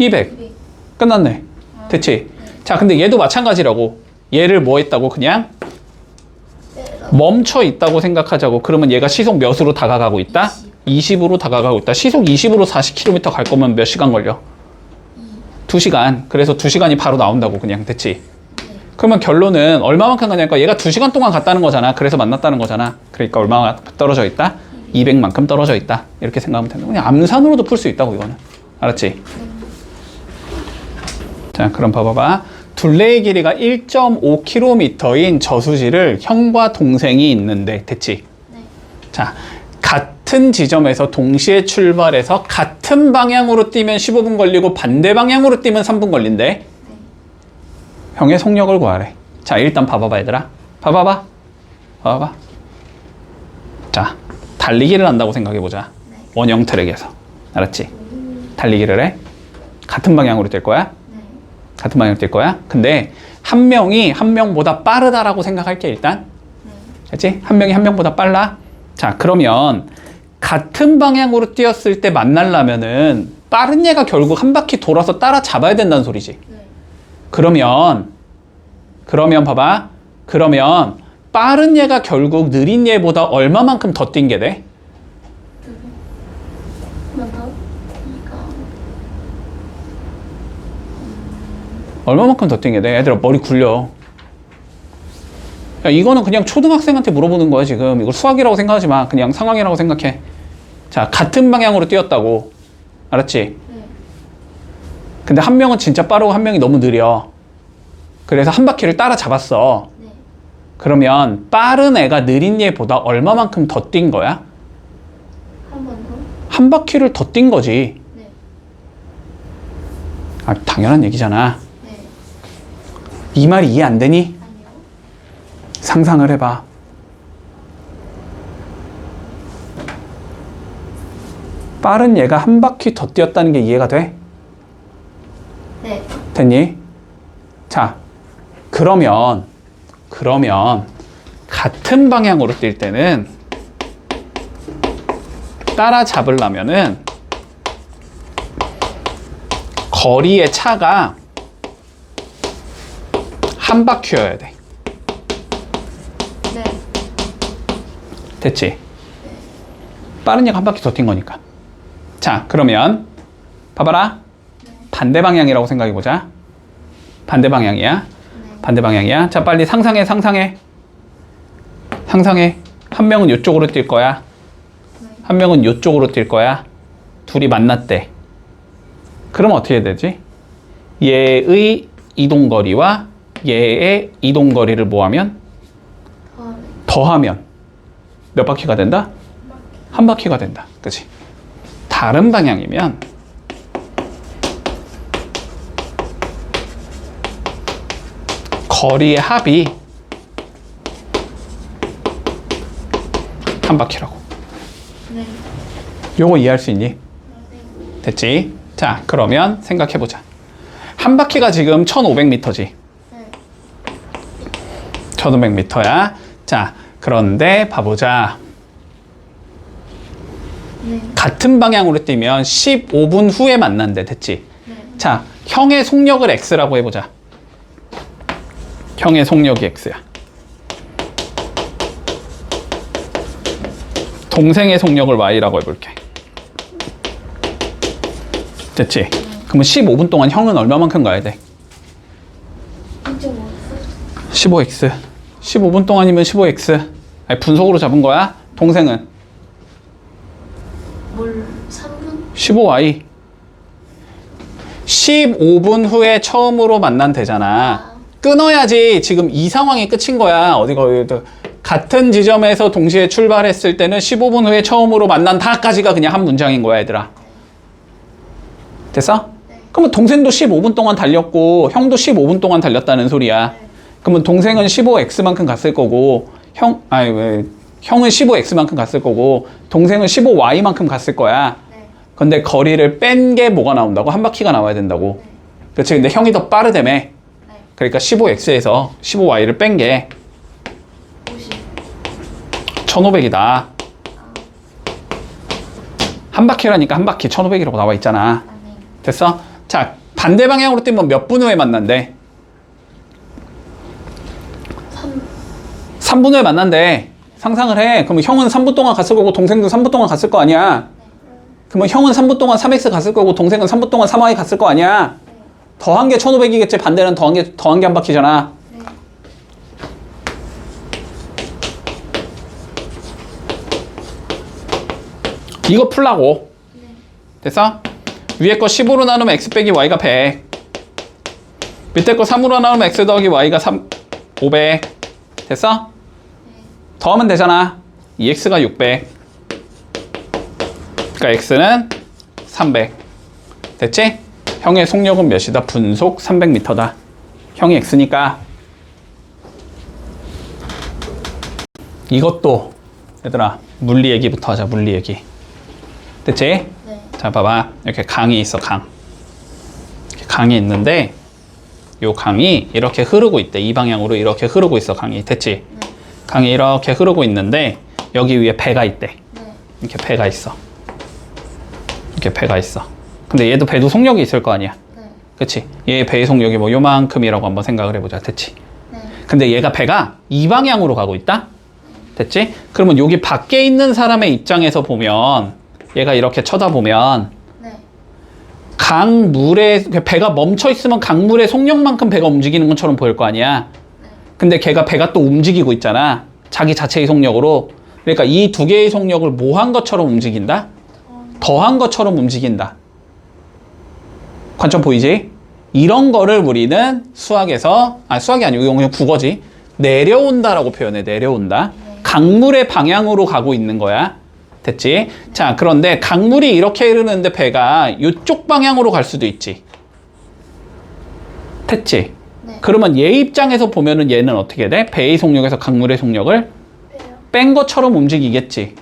200. 끝났네. 됐지? 자, 근데 얘도 마찬가지라고. 얘를 뭐 했다고? 그냥 멈춰 있다고 생각하자고. 그러면 얘가 시속 몇으로 다가가고 있다? 20으로 다가가고 있다. 시속 20으로 40km 갈 거면 몇 시간 걸려? 2시간. 그래서 2시간이 바로 나온다고. 그냥. 됐지? 그러면 결론은 얼마만큼 가냐니까 얘가 2시간 동안 갔다는 거잖아. 그래서 만났다는 거잖아. 그러니까 얼마나 떨어져 있다? 200만큼 떨어져 있다. 이렇게 생각하면 된다. 그냥 암산으로도 풀 수 있다고, 이거는. 알았지? 자, 그럼 봐봐봐. 둘레의 길이가 1.5km인 저수지를 형과 동생이 있는데, 됐지? 네. 자, 같은 지점에서 동시에 출발해서 같은 방향으로 뛰면 15분 걸리고 반대 방향으로 뛰면 3분 걸린대. 네. 형의 속력을 구하래. 자, 일단 봐봐봐, 얘들아. 봐봐봐. 자, 달리기를 한다고 생각해보자. 네. 원형 트랙에서. 알았지? 달리기를 해. 같은 방향으로 뛸 거야. 네. 같은 방향으로 뛸 거야. 근데 한 명이 한 명보다 빠르다라고 생각할게, 일단. 네. 알지? 한 명이 한 명보다 빨라. 자, 그러면 같은 방향으로 뛰었을 때 만나려면은 빠른 얘가 결국 한 바퀴 돌아서 따라잡아야 된다는 소리지. 네. 그러면 봐봐. 그러면 빠른 얘가 결국 느린 얘보다 얼마만큼 더 뛴 게 돼? 얼마만큼 더 뛴 게 돼? 얘들아, 머리 굴려. 야, 이거는 그냥 초등학생한테 물어보는 거야, 지금. 이걸 수학이라고 생각하지 마. 그냥 상황이라고 생각해. 자, 같은 방향으로 뛰었다고. 알았지? 네. 근데 한 명은 진짜 빠르고 한 명이 너무 느려. 그래서 한 바퀴를 따라잡았어. 네. 그러면 빠른 애가 느린 얘보다 얼마만큼 더 뛴 거야? 한 번 더. 한 바퀴를 더 뛴 거지. 네. 아, 당연한 얘기잖아. 네. 이 말이 이해 안 되니? 아니요. 상상을 해봐. 빠른 얘가 한 바퀴 더 뛰었다는 게 이해가 돼? 네. 됐니? 자, 그러면 같은 방향으로 뛸 때는 따라잡으려면은 거리의 차가 한 바퀴여야 돼. 네. 됐지? 빠른 얘가 한 바퀴 더 뛴 거니까. 자, 그러면 봐봐라. 반대 방향이라고 생각해보자. 반대 방향이야. 네. 반대 방향이야. 자, 빨리 상상해. 한 명은 이쪽으로 뛸 거야. 한 명은 이쪽으로 뛸 거야. 둘이 만났대. 그럼 어떻게 해야 되지? 얘의 이동거리와 얘의 이동거리를 뭐하면? 더하면 몇 바퀴가 된다? 한 바퀴가 된다. 그치? 다른 방향이면 거리의 합이 한 바퀴라고. 네. 요거 이해할 수 있니? 됐지? 자, 그러면 생각해보자. 한 바퀴가 지금 1500m지. 네. 1500m야. 자, 그런데 봐보자. 네. 같은 방향으로 뛰면 15분 후에 만난대. 됐지? 네. 자, 형의 속력을 x라고 해보자. 형의 속력이 x야. 동생의 속력을 y라고 해볼게. 됐지? 그러면 15분 동안 형은 얼마만큼 가야 돼? 1.5. 15x. 15분 동안이면 15x. 아니, 분속으로 잡은 거야. 동생은 뭘 3분? 15y. 15분 후에 처음으로 만난 되잖아. 끊어야지. 지금 이 상황이 끝인 거야. 어디가 같은 지점에서 동시에 출발했을 때는 15분 후에 처음으로 만난다까지가 그냥 한 문장인 거야, 얘들아. 됐어? 네. 그러면 동생도 15분 동안 달렸고 형도 15분 동안 달렸다는 소리야. 네. 그러면 동생은 15x만큼 갔을 거고 형은 15x만큼 갔을 거고 동생은 15y만큼 갔을 거야. 네. 근데 거리를 뺀 게 뭐가 나온다고? 한 바퀴가 나와야 된다고. 네. 그렇지. 근데 형이 더 빠르다며. 네. 그러니까 15x에서 15y를 뺀 게 50. 1500이다. 한 바퀴라니까 한 바퀴 1500이라고 나와 있잖아. 아, 네. 됐어? 자, 반대 방향으로 뛰면 몇 분 후에 만난대? 3분 후에 만난대. 상상을 해. 그러면 형은 3분 동안 갔을 거고 동생도 3분 동안 갔을 거 아니야. 그러면 형은 3분 동안 3x 갔을 거고 동생은 3분 동안 3y 갔을 거 아니야. 더한 게 1500이겠지. 반대는 더한 게 한 바퀴잖아. 네. 이거 풀라고. 네. 됐어? 위에 거 15로 나누면 x 빼기 y가 100. 밑에 거 3으로 나누면 x 더하기 y가 500. 됐어? 더하면 되잖아. 2x가 600. 그러니까 x는 300. 됐지? 형의 속력은 몇이다? 분속 300m다. 형이 x니까 이것도 얘들아 물리 얘기부터 하자. 물리 얘기. 됐지? 네. 자, 봐봐. 이렇게 강이 있어, 강. 이렇게 강이 있는데, 요 강이 이렇게 흐르고 있대. 이 방향으로 이렇게 흐르고 있어, 강이. 됐지? 네. 강이 이렇게 흐르고 있는데, 여기 위에 배가 있대. 네. 이렇게 배가 있어. 이렇게 배가 있어. 근데 얘도 배도 속력이 있을 거 아니야. 네. 그치? 얘 배의 속력이 뭐 요만큼이라고 한번 생각을 해보자. 됐지? 네. 근데 얘가 배가 이 방향으로 가고 있다? 됐지? 그러면 여기 밖에 있는 사람의 입장에서 보면, 얘가 이렇게 쳐다보면 네. 강물에 배가 멈춰 있으면 강물의 속력만큼 배가 움직이는 것처럼 보일 거 아니야. 근데 배가 또 움직이고 있잖아. 자기 자체의 속력으로. 그러니까 이 두 개의 속력을 뭐 한 것처럼 움직인다? 더한 것처럼 움직인다. 관점 보이지? 이런 거를 우리는 수학에서 수학이 아니고 이건 그냥 국어지. 내려온다라고 표현해. 내려온다. 강물의 방향으로 가고 있는 거야. 됐지? 자, 그런데 강물이 이렇게 흐르는데 배가 이쪽 방향으로 갈 수도 있지. 됐지? 네. 그러면 얘 입장에서 보면은 얘는 어떻게 돼? 배의 속력에서 강물의 속력을 뺀 것처럼 움직이겠지.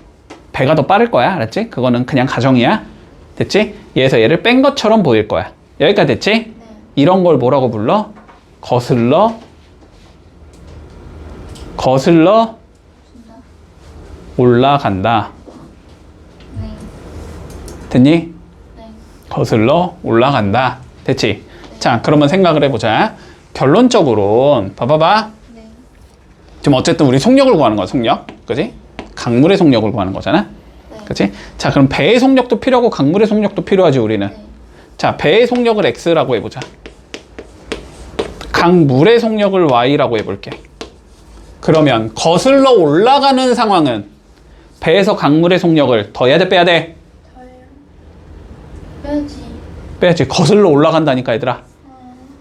배가 더 빠를 거야. 알았지? 그거는 그냥 가정이야. 됐지? 얘에서 얘를 뺀 것처럼 보일 거야. 여기까지 됐지? 네. 이런 걸 뭐라고 불러? 거슬러 올라간다. 네. 됐니? 네. 거슬러 올라간다. 됐지? 자, 그러면 생각을 해보자. 결론적으로 봐봐봐. 네. 지금 어쨌든 우리 속력을 구하는 거야. 속력. 그지? 강물의 속력을 구하는 거잖아. 네. 그치? 자, 그럼 배의 속력도 필요하고 강물의 속력도 필요하지, 우리는. 네. 자, 배의 속력을 x라고 해보자. 강물의 속력을 y라고 해볼게. 그러면 거슬러 올라가는 상황은 배에서 강물의 속력을 더해야 돼, 빼야 돼? 저요. 빼야지. 빼야지. 거슬러 올라간다니까, 얘들아.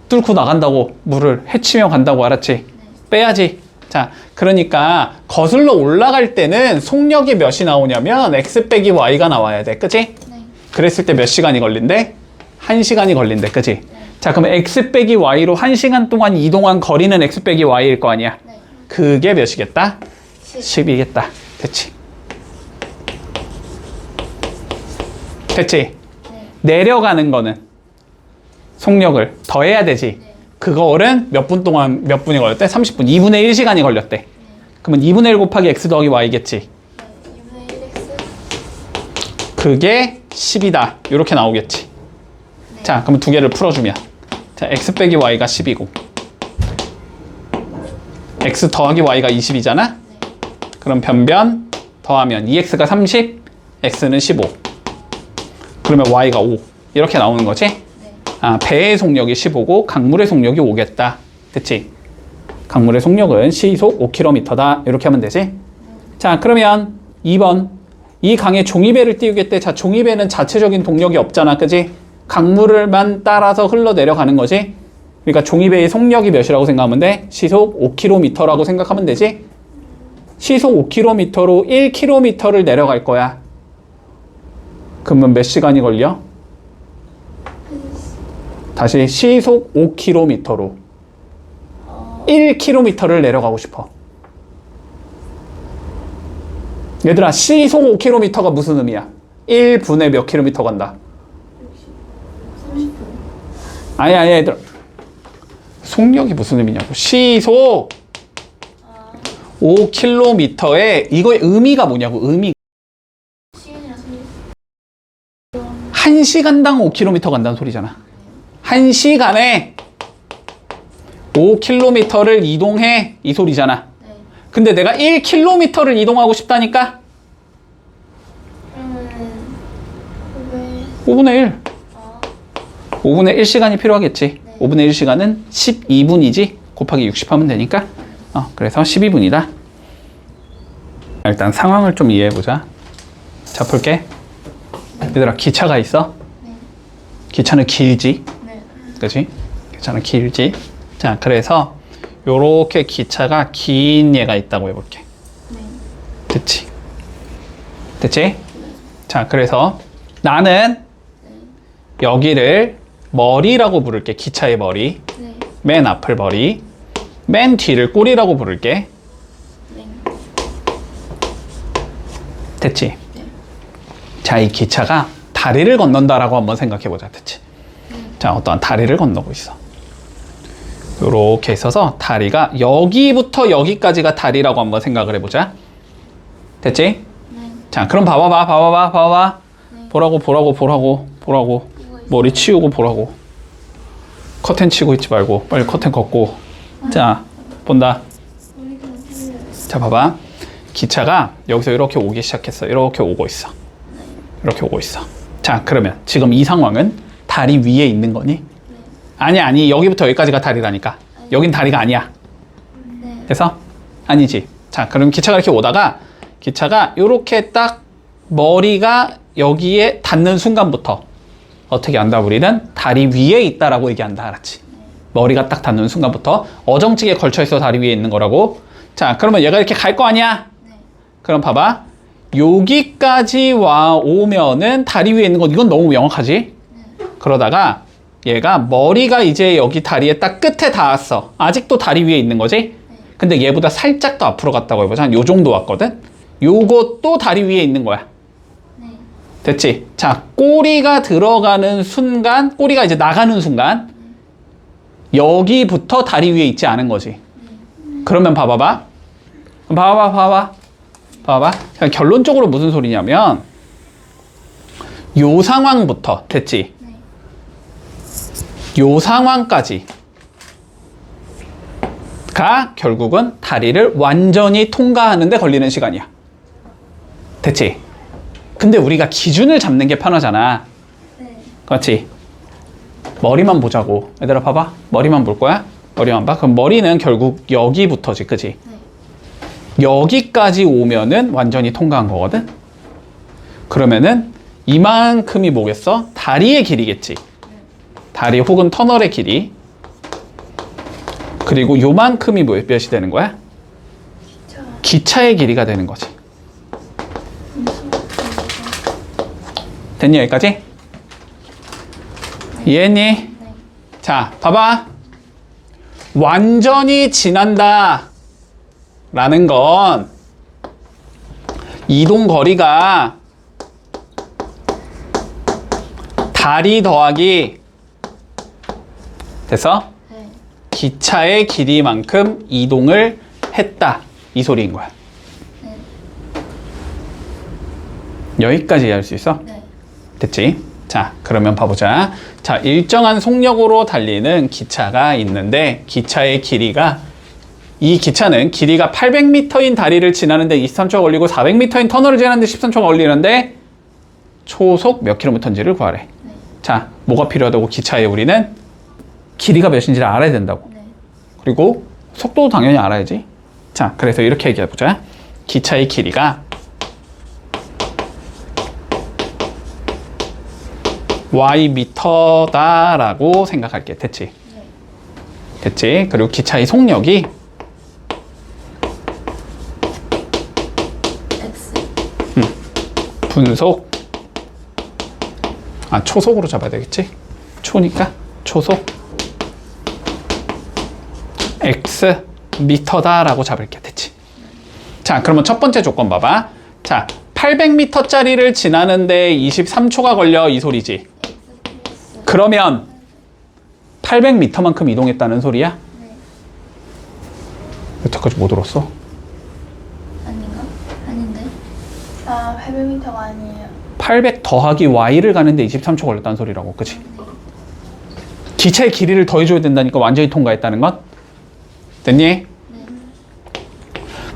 뚫고 나간다고. 물을 헤치며 간다고. 알았지? 네. 빼야지. 자, 그러니까 거슬러 올라갈 때는 속력이 몇이 나오냐면 x 빼기 y가 나와야 돼. 그치? 네. 그랬을 때 몇 시간이 걸린대? 1시간이 걸린대. 그치? 자, 그럼 x 빼기 y로 1시간 동안 이동한 거리는 x 빼기 y일 거 아니야? 네. 그게 몇이겠다? 10. 10이겠다. 됐지? 됐지? 네. 내려가는 거는 속력을 더해야 되지. 네. 그거는 몇 분이 걸렸대? 30분. 2분의 1시간이 걸렸대. 네. 그러면 2분의 1 곱하기 x 더하기 y겠지. 네. 2분의 1x. 그게 10이다. 이렇게 나오겠지. 네. 자, 그러면 두 개를 풀어주면. 자, x 빼기 y가 10이고. x 더하기 y가 20이잖아? 네. 그럼 변변 더하면 2x가 30, x는 15. 그러면 y가 5. 이렇게 나오는 거지? 네. 아, 배의 속력이 15고 강물의 속력이 5겠다. 됐지? 강물의 속력은 시속 5km다. 이렇게 하면 되지? 자, 그러면 2번. 이 강에 종이배를 띄우겠대. 자, 종이배는 자체적인 동력이 없잖아. 그지? 강물을만 따라서 흘러내려가는 거지. 그러니까 종이배의 속력이 몇이라고 생각하면 돼? 시속 5km라고 생각하면 되지? 시속 5km로 1km를 내려갈 거야. 그러면 몇 시간이 걸려? 다시 시속 5km로 1km를 내려가고 싶어. 얘들아, 시속 5km가 무슨 의미야? 1분에 몇 킬로미터 간다? 30분. 아니, 얘들아. 속력이 무슨 의미냐고. 시속 5km에 이거의 의미가 뭐냐고. 의미. 시간이랑 1시간당 5km 간다는 소리잖아. 1시간에 5km를 이동해. 이 소리잖아. 네. 근데 내가 1km를 이동하고 싶다니까? 그러면은 5분의 1. 아, 5분의 1시간이 필요하겠지. 네. 5분의 1시간은 12분이지. 곱하기 60 하면 되니까. 그래서 12분이다. 일단 상황을 좀 이해해보자. 자, 볼게. 얘들아, 기차가 있어. 네. 기차는 길지. 네. 그치? 기차는 길지. 자, 그래서 요렇게 기차가 긴 얘가 있다고 해볼게. 네. 됐지? 됐지? 자, 그래서 나는 여기를 머리라고 부를게. 기차의 머리. 네. 맨 앞을 머리. 맨 뒤를 꼬리라고 부를게. 네. 됐지? 네. 자, 이 기차가 다리를 건넌다라고 한번 생각해보자. 됐지? 자, 어떠한 다리를 건너고 있어. 요렇게 있어서 다리가 여기부터 여기까지가 다리라고 한번 생각을 해보자. 됐지? 네. 자, 그럼 봐봐. 네. 보라고. 머리 치우고 보라고. 커튼 치고 있지 말고 빨리 커튼 걷고. 자, 본다. 자, 봐봐. 기차가 여기서 이렇게 오기 시작했어. 이렇게 오고 있어. 이렇게 오고 있어. 자, 그러면 지금 이 상황은 다리 위에 있는 거니? 아니, 여기부터 여기까지가 다리라니까. 여긴 다리가 아니야. 네. 그래서 아니지. 자, 그럼 기차가 이렇게 오다가 기차가 이렇게 딱 머리가 여기에 닿는 순간부터 어떻게 한다? 우리는 다리 위에 있다라고 얘기한다. 알았지? 머리가 딱 닿는 순간부터 어정찍에 걸쳐 있어 다리 위에 있는 거라고. 자, 그러면 얘가 이렇게 갈 거 아니야? 네. 그럼 봐봐. 여기까지 와 오면은 다리 위에 있는 건 이건 너무 명확하지? 그러다가 얘가 머리가 이제 여기 다리에 딱 끝에 닿았어. 아직도 다리 위에 있는 거지? 근데 얘보다 살짝 더 앞으로 갔다고 해보자. 한 요 정도 왔거든? 요것도 다리 위에 있는 거야. 네. 됐지? 자, 꼬리가 들어가는 순간, 꼬리가 이제 나가는 순간 여기부터 다리 위에 있지 않은 거지. 그러면 봐봐. 그냥 결론적으로 무슨 소리냐면 요 상황부터 됐지? 요 상황까지가 결국은 다리를 완전히 통과하는 데 걸리는 시간이야. 됐지? 근데 우리가 기준을 잡는 게 편하잖아. 네. 그렇지? 머리만 보자고. 얘들아 봐봐. 머리만 볼 거야? 머리만 봐. 그럼 머리는 결국 여기부터지. 그치? 여기까지 오면은 완전히 통과한 거거든? 그러면은 이만큼이 뭐겠어? 다리의 길이겠지. 다리 혹은 터널의 길이. 그리고 요만큼이 몇이 되는 거야? 기차의 길이가 되는 거지. 됐니 여기까지? 이해했니? 자, 봐봐. 완전히 지난다 라는 건 이동 거리가 다리 더하기 됐어? 네. 기차의 길이만큼 이동을 했다 이 소리인 거야. 네. 여기까지 이해할 수 있어? 네. 됐지? 자, 그러면 봐보자. 자, 일정한 속력으로 달리는 기차가 있는데 기차의 길이가 이 기차는 길이가 800m인 다리를 지나는데 23초가 걸리고 400m인 터널을 지나는데 13초가 걸리는데 초속 몇 킬로미터인지를 구하래. 네. 자, 뭐가 필요하다고? 기차에 우리는 길이가 몇인지를 알아야 된다고. 네. 그리고 속도도 당연히 알아야지. 자, 그래서 이렇게 얘기해보자. 기차의 길이가 y 미터다라고 생각할게. 됐지? 됐지? 그리고 기차의 속력이 X. 분속 초속으로 잡아야 되겠지? 초니까 초속 x 미터다라고 잡을게. 됐지? 자, 그러면 첫 번째 조건 봐봐. 자, 800m짜리를 지나는데 23초가 걸려 이 소리지. 그러면 800m만큼 이동했다는 소리야? 네. 여태까지 못 들었어? 아닌가? 아닌데? 아, 800m가 아니에요. 800 더하기 y를 가는데 23초 걸렸다는 소리라고. 그치? 기차의 길이를 더해줘야 된다니까 완전히 통과했다는 건? 됐니?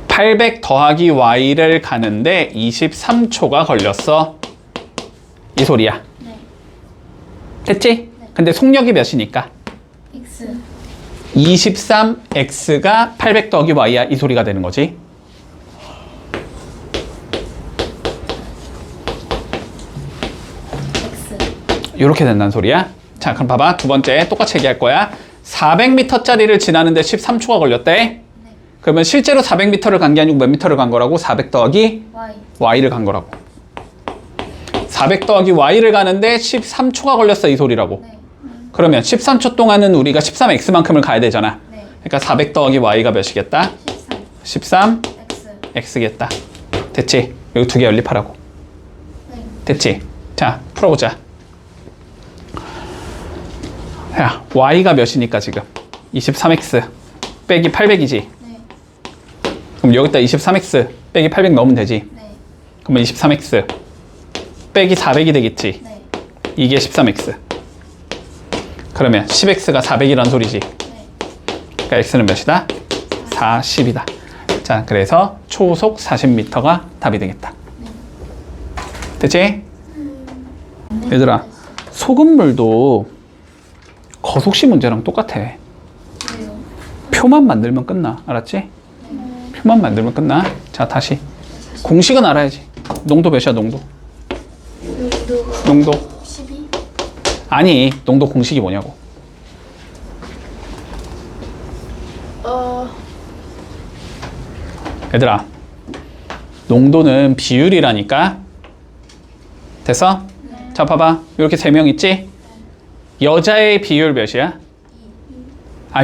800 더하기 y를 가는데 23초가 걸렸어. 이 소리야. 네. 됐지? 근데 속력이 몇이니까? X. 23x가 800 더하기 y야. 이 소리가 되는 거지. X. 이렇게 된다는 소리야. 자, 그럼 봐봐. 두 번째 똑같이 얘기할 거야. 400m짜리를 지나는데 13초가 걸렸대. 네. 그러면 실제로 400m를 간 게 아니고 몇 미터를 간 거라고? 400 더하기 Y. y를 간 거라고. 400 더하기 y를 가는데 13초가 걸렸어. 이 소리라고. 네. 그러면 13초 동안은 우리가 13x만큼을 가야 되잖아. 네. 그러니까 400 더하기 y가 몇이겠다? 13. 13 X. x겠다. 됐지? 여기 두 개 연립하라고. 네. 됐지? 자, 풀어보자. 야, y가 몇이니까 지금? 23x 빼기 800이지? 네. 그럼 여기다 23x 빼기 800 넣으면 되지? 네. 그러면 23x 빼기 400이 되겠지? 네. 이게 13x. 그러면 10x가 400이란 소리지? 네. 그러니까 x는 몇이다? 40이다. 자, 그래서 초속 40m가 답이 되겠다. 됐지? 얘들아, 소금물도 거속시 문제랑 똑같아. 그래요. 표만 만들면 끝나. 알았지? 표만 만들면 끝나. 자, 다시. 공식은 알아야지. 농도 몇이야, 농도? 농도. 12. 아니, 농도 공식이 뭐냐고. 얘들아, 농도는 비율이라니까. 됐어? 자, 봐봐. 이렇게 세 명 있지? 여자의 비율 몇이야?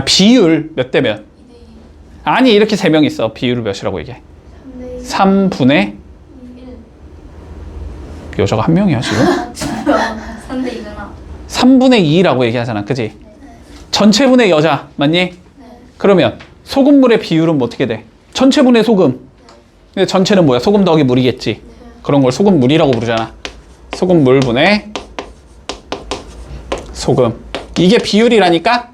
비율 몇 대 몇? 아니, 이렇게 세 명 있어. 비율을 몇이라고 얘기해? 3분의 여자가 한 명이야, 지금? 3대 2구나. 3분의 2라고 얘기하잖아. 그지? 전체분의 여자, 맞니? 그러면 소금물의 비율은 뭐 어떻게 돼? 전체분의 소금. 근데 전체는 뭐야? 소금 더하기 물이겠지. 그런 걸 소금물이라고 부르잖아. 소금물분의 소금. 이게 비율이라니까?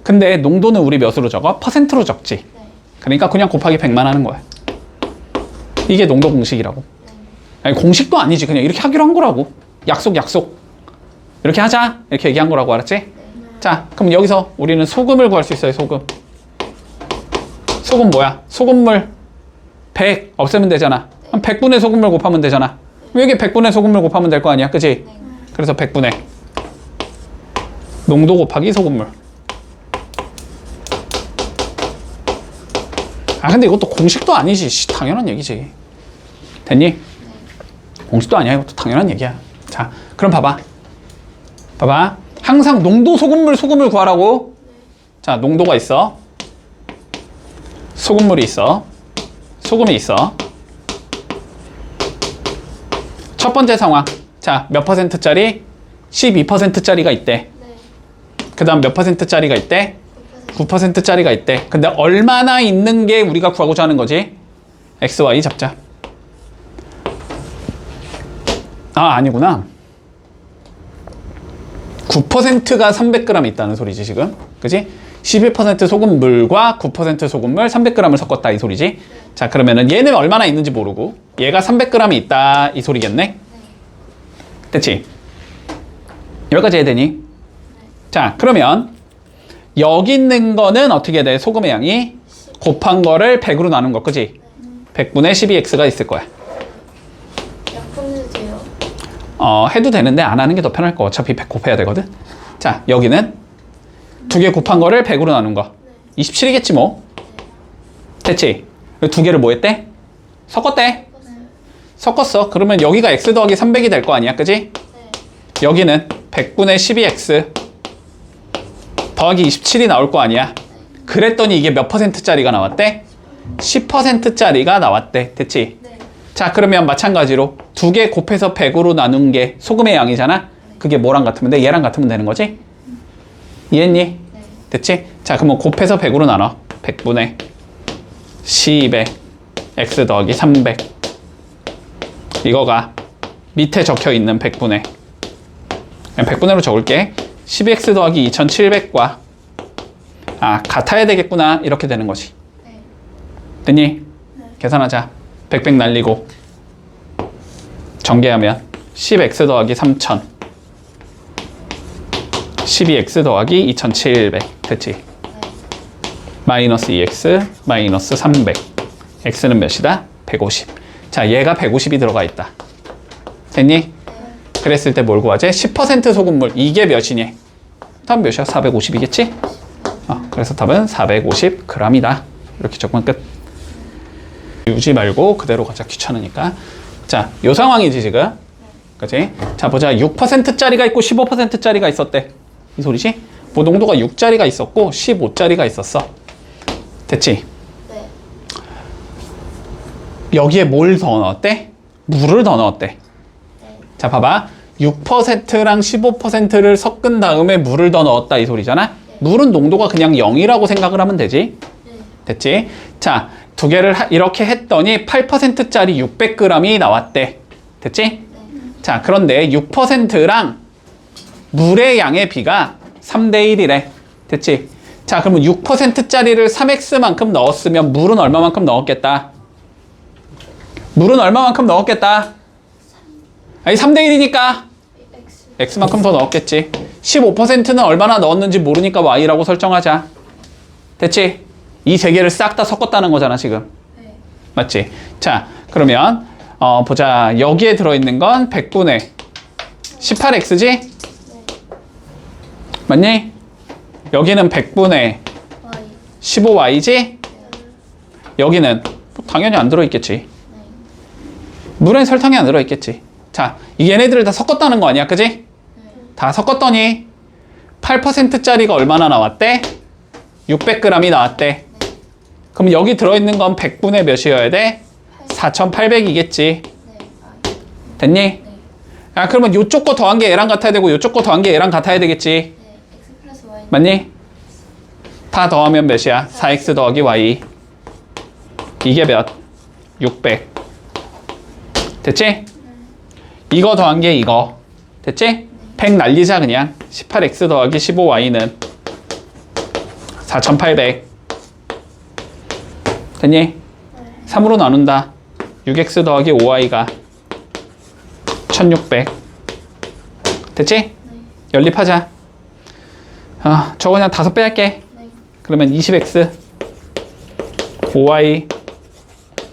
근데 농도는 우리 몇으로 적어? 퍼센트로 적지. 그러니까 그냥 곱하기 100만 하는 거야. 이게 농도 공식이라고. 아니, 공식도 아니지. 그냥 이렇게 하기로 한 거라고. 약속. 이렇게 하자. 이렇게 얘기한 거라고. 알았지? 자, 그럼 여기서 우리는 소금을 구할 수 있어요. 소금. 소금 뭐야? 소금물 100 없애면 되잖아. 그럼 100분의 소금물 곱하면 되잖아. 여기 100분의 소금물 곱하면 될 거 아니야. 그치? 그래서 100분의 농도 곱하기 소금물. 근데 이것도 공식도 아니지. 당연한 얘기지. 됐니? 공식도 아니야. 이것도 당연한 얘기야. 자, 그럼 봐봐. 항상 농도 소금을 구하라고. 자, 농도가 있어. 소금물이 있어. 소금이 있어. 첫 번째 상황. 자, 몇 퍼센트짜리? 12%짜리가 있대. 그 다음 몇 퍼센트짜리가 있대? 9%짜리가 있대. 근데 얼마나 있는 게 우리가 구하고자 하는 거지? X, Y 잡자. 아니구나. 9%가 300g 있다는 소리지, 지금. 그지? 11% 소금물과 9% 소금물 300g을 섞었다, 이 소리지. 자, 그러면은 얘는 얼마나 있는지 모르고 얘가 300g이 있다, 이 소리겠네. 됐지? 여기까지 해야 되니? 자, 그러면 여기 있는 거는 어떻게 돼? 소금의 양이 곱한 거를 100으로 나눈 거, 그지? 100분의 12x가 있을 거야. 약분해도 돼요? 해도 되는데 안 하는 게 더 편할 거. 어차피 100 곱해야 되거든. 자, 여기는 두 개 곱한 거를 100으로 나눈 거. 27이겠지 뭐. 됐지? 두 개를 뭐 했대? 섞었대. 섞었어. 그러면 여기가 x 더하기 300이 될 거 아니야, 그지? 여기는 100분의 12x 더하기 27이 나올 거 아니야. 그랬더니 이게 몇 퍼센트짜리가 나왔대? 10%짜리가 나왔대. 됐지? 자, 그러면 마찬가지로 두 개 곱해서 100으로 나눈 게 소금의 양이잖아? 그게 뭐랑 같으면 돼? 얘랑 같으면 되는 거지? 이해했니? 됐지? 자, 그러면 곱해서 100으로 나눠. 100분의 1200 x 더하기 300 이거가 밑에 적혀있는 100분의 그냥 100분의로 적을게. 12x 더하기 2700과 같아야 되겠구나 이렇게 되는 거지. 됐니? 계산하자. 100 날리고 전개하면 10x 더하기 3000 12x 더하기 2700 됐지? 마이너스 2x 마이너스 300 x는 몇이다? 150. 자, 얘가 150이 들어가 있다. 됐니? 그랬을 때 뭘 구하지? 10% 소금물 이게 몇이니? 답은 몇이야? 450이겠지? 그래서 답은 450g이다. 이렇게 적으면 끝. 유지 말고 그대로 가자. 귀찮으니까. 자, 요 상황이지 지금. 그치? 자, 보자. 6%짜리가 있고 15%짜리가 있었대. 이 소리지? 뭐 농도가 6짜리가 있었고 15짜리가 있었어. 됐지? 네. 여기에 뭘 더 넣었대? 물을 더 넣었대. 자, 봐봐. 6%랑 15%를 섞은 다음에 물을 더 넣었다 이 소리잖아? 물은 농도가 그냥 0이라고 생각을 하면 되지? 됐지? 자, 두 개를 이렇게 했더니 8%짜리 600g이 나왔대. 됐지? 자, 그런데 6%랑 물의 양의 비가 3대 1이래. 됐지? 자, 그러면 6%짜리를 3x만큼 넣었으면 물은 얼마만큼 넣었겠다? 물은 얼마만큼 넣었겠다? 아니, 3대 1이니까 x만큼 더 넣었겠지. 15%는 얼마나 넣었는지 모르니까 y라고 설정하자. 됐지? 이 세 개를 싹 다 섞었다는 거잖아 지금. 맞지? 자, 그러면 보자. 여기에 들어있는 건 100분의 18x지? 맞니? 여기는 100분의 15y지? 여기는 당연히 안 들어있겠지. 물엔 설탕이 안 들어있겠지. 자, 얘네들을 다 섞었다는 거 아니야, 그지? 다 섞었더니 8%짜리가 얼마나 나왔대? 600g이 나왔대. 그럼 여기 들어있는 건 100분의 몇이어야 돼? 4800이겠지. 됐니? 그러면 요쪽 거 더한 게 얘랑 같아야 되고 요쪽 거 더한 게 얘랑 같아야 되겠지. 맞니? 다 더하면 몇이야? 4x 더하기 y. 이게 몇? 600. 됐지? 이거 더한 게 이거. 됐지? 100 날리자 그냥. 18x 더하기 15y는 4800. 됐니? 3으로 나눈다. 6x 더하기 5y가 1600. 됐지? 연립하자. 저거 그냥 5배 할게. 그러면 20x 5y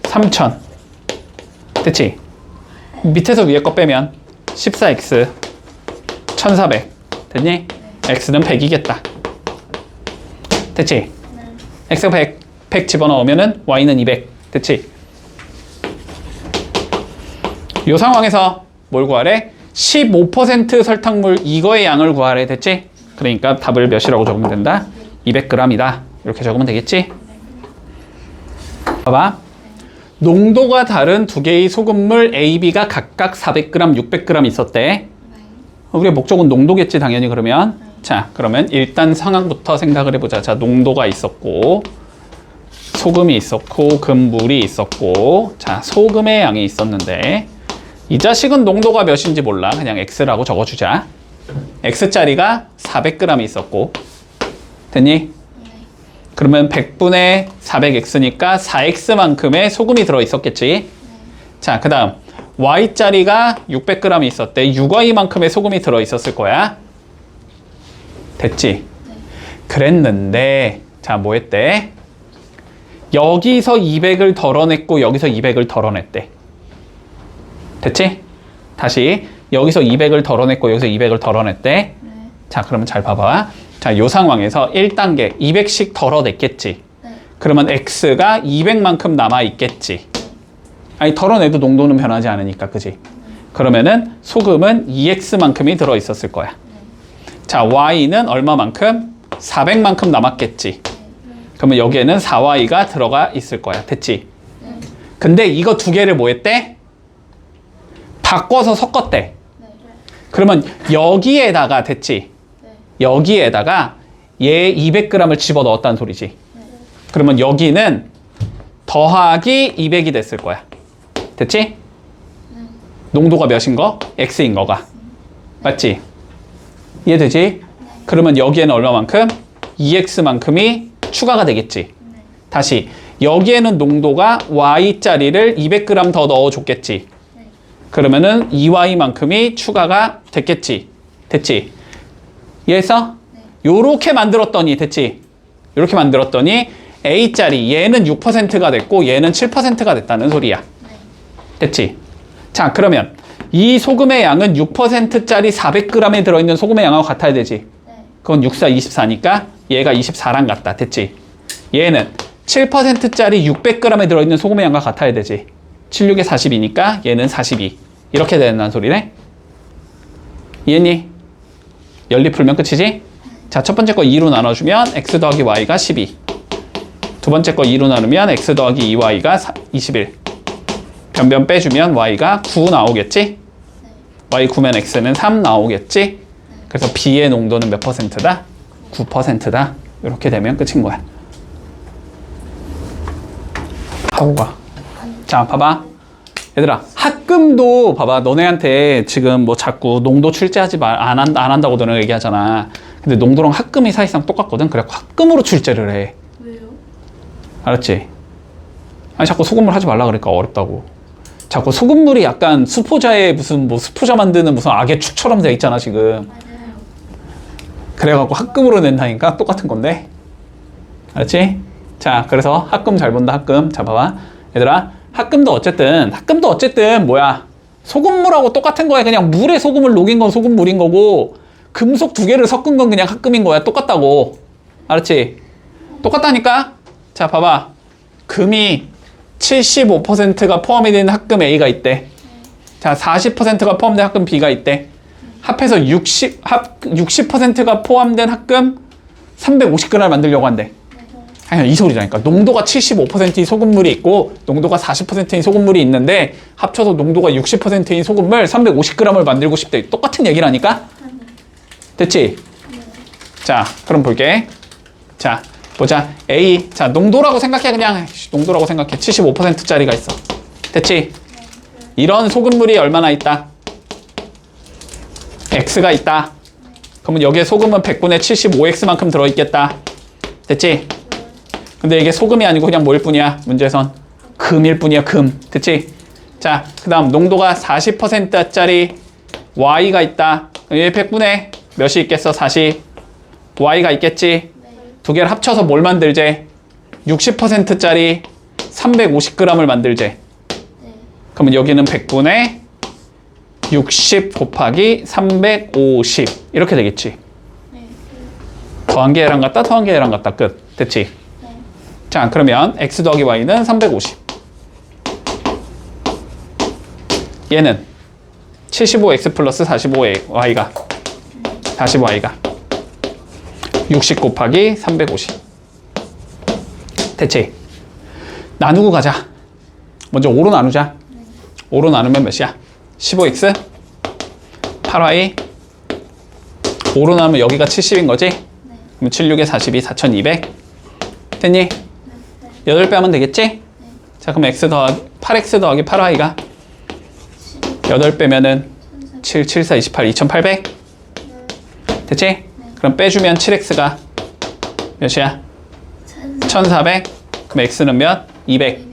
3000. 됐지? 밑에서 위에 거 빼면 14x 1400. 됐니? x는 100이겠다. 됐지? x가 100 집어넣으면은 y는 200. 됐지? 이 상황에서 뭘 구하래? 15% 설탕물 이거의 양을 구하래. 됐지? 그러니까 답을 몇이라고 적으면 된다? 200g이다. 이렇게 적으면 되겠지? 봐봐. 농도가 다른 두 개의 소금물 A, B가 각각 400g, 600g 있었대. 우리의 목적은 농도겠지, 당연히 그러면. 자, 그러면 일단 상황부터 생각을 해보자. 자, 농도가 있었고, 소금이 있었고, 금물이 있었고, 자, 소금의 양이 있었는데, 이 자식은 농도가 몇인지 몰라. 그냥 X라고 적어주자. X짜리가 400g 있었고, 됐니? 그러면 100분의 400x니까 4x만큼의 소금이 들어있었겠지. 자, 그 다음 y짜리가 600g 있었대. 6y만큼의 소금이 들어있었을 거야. 됐지? 그랬는데 자, 뭐 했대? 여기서 200을 덜어냈고 여기서 200을 덜어냈대. 됐지? 다시 여기서 200을 덜어냈고 여기서 200을 덜어냈대. 네. 자, 그러면 잘 봐봐. 자, 요 상황에서 1단계 200씩 덜어냈겠지. 네. 그러면 x가 200만큼 남아있겠지. 아니, 덜어내도 농도는 변하지 않으니까, 그지? 그러면은 소금은 2x만큼이 들어있었을 거야. 자, y는 얼마만큼? 400만큼 남았겠지. 그러면 여기에는 4y가 들어가 있을 거야. 됐지? 근데 이거 두 개를 뭐 했대? 바꿔서 섞었대. 그러면 여기에다가, 됐지? 여기에다가 얘 200g을 집어넣었다는 소리지. 그러면 여기는 더하기 200이 됐을 거야. 됐지? 농도가 몇인 거? x인 거가. 맞지? 이해되지? 그러면 여기에는 얼마만큼? 2x만큼이 추가가 되겠지. 다시 여기에는 농도가 y짜리를 200g 더 넣어줬겠지. 그러면은 2y만큼이 추가가 됐겠지. 됐지? 이해했어? 요렇게 만들었더니, 됐지? 요렇게 만들었더니 a짜리 얘는 6%가 됐고 얘는 7%가 됐다는 소리야. 됐지? 자, 그러면 이 소금의 양은 6%짜리 400g에 들어있는 소금의 양하고 같아야 되지. 그건 6, 4, 24니까 얘가 24랑 같다. 됐지? 얘는 7%짜리 600g에 들어있는 소금의 양과 같아야 되지. 7, 6에 42니까 얘는 42. 이렇게 된다는 소리네. 이해니? 연립 풀면 끝이지? 자, 첫 번째 거 2로 나눠주면 x 더하기 y가 12. 두 번째 거 2로 나누면 x 더하기 2y가 21. 변변 빼주면 y가 9 나오겠지? y 9면 x는 3 나오겠지? 그래서 B의 농도는 몇 퍼센트다? 9%다. 이렇게 되면 끝인 거야. 하고 가. 자, 봐봐. 얘들아, 학금도 봐봐. 너네한테 지금 뭐 자꾸 농도 출제하지 안 한다고 너네가 얘기하잖아. 근데 농도랑 학금이 사실상 똑같거든. 그래, 학금으로 출제를 해. 왜요? 알았지? 아니, 자꾸 소금물 하지 말라 그러니까 어렵다고. 자꾸 소금물이 약간 수포자에 무슨 뭐 수포자 만드는 무슨 악의 축처럼 돼 있잖아, 지금. 맞아요. 그래갖고 학금으로 낸다니까 똑같은 건데. 알았지? 자, 그래서 학금 잘 본다, 학금. 자, 봐봐. 얘들아, 학금도 어쨌든 뭐야? 소금물하고 똑같은 거야. 그냥 물에 소금을 녹인 건 소금물인 거고, 금속 두 개를 섞은 건 그냥 학금인 거야. 똑같다고. 알았지? 똑같다니까? 자, 봐봐. 금이 75%가 포함이 되는 학금 A가 있대. 자, 40%가 포함된 학금 B가 있대. 합해서 60%가 포함된 학금 350g을 만들려고 한대. 아니, 이 소리라니까. 농도가 75%인 소금물이 있고 농도가 40%인 소금물이 있는데 합쳐서 농도가 60%인 소금물 350g을 만들고 싶대. 똑같은 얘기라니까? 됐지? 자, 그럼 볼게. 자, 보자. A. 자, 농도라고 생각해. 그냥 농도라고 생각해. 75%짜리가 있어. 됐지? 이런 소금물이 얼마나 있다? X가 있다. 그러면 여기에 소금은 100분의 75X만큼 들어있겠다. 됐지? 근데 이게 소금이 아니고 그냥 뭐일 뿐이야? 문제에선 금일 뿐이야. 금. 됐지? 자, 그 다음 농도가 40%짜리 Y가 있다. 얘 100분의 몇이 있겠어? 40. Y가 있겠지? 두 개를 합쳐서 뭘 만들제? 60%짜리 350g을 만들제. 그러면 여기는 100분의 60 곱하기 350 이렇게 되겠지. 더한 게 얘랑 같다, 더한 게 얘랑 같다. 끝. 됐지? 자, 그러면 x 더하기 y는 350. 얘는 75x 플러스 45y가 60 곱하기 350. 됐지? 나누고 가자. 먼저 5로 나누자. 5로 나누면 몇이야? 15x 8y 5로 나누면 여기가 70인 거지? 그럼 7, 6에 42, 4200 됐니? 8배 하면 되겠지? 자, 그럼 x 더하기 8x 더하기 8y가 8배면은 7, 7, 4, 28, 2800 됐지? 그럼 빼주면 7x가 몇이야? 1400 그럼 x는 몇? 200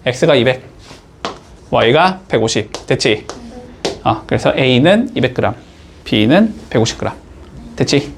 x가 200 y가 150 됐지? 그래서 A는 200g, B는 150g 됐지?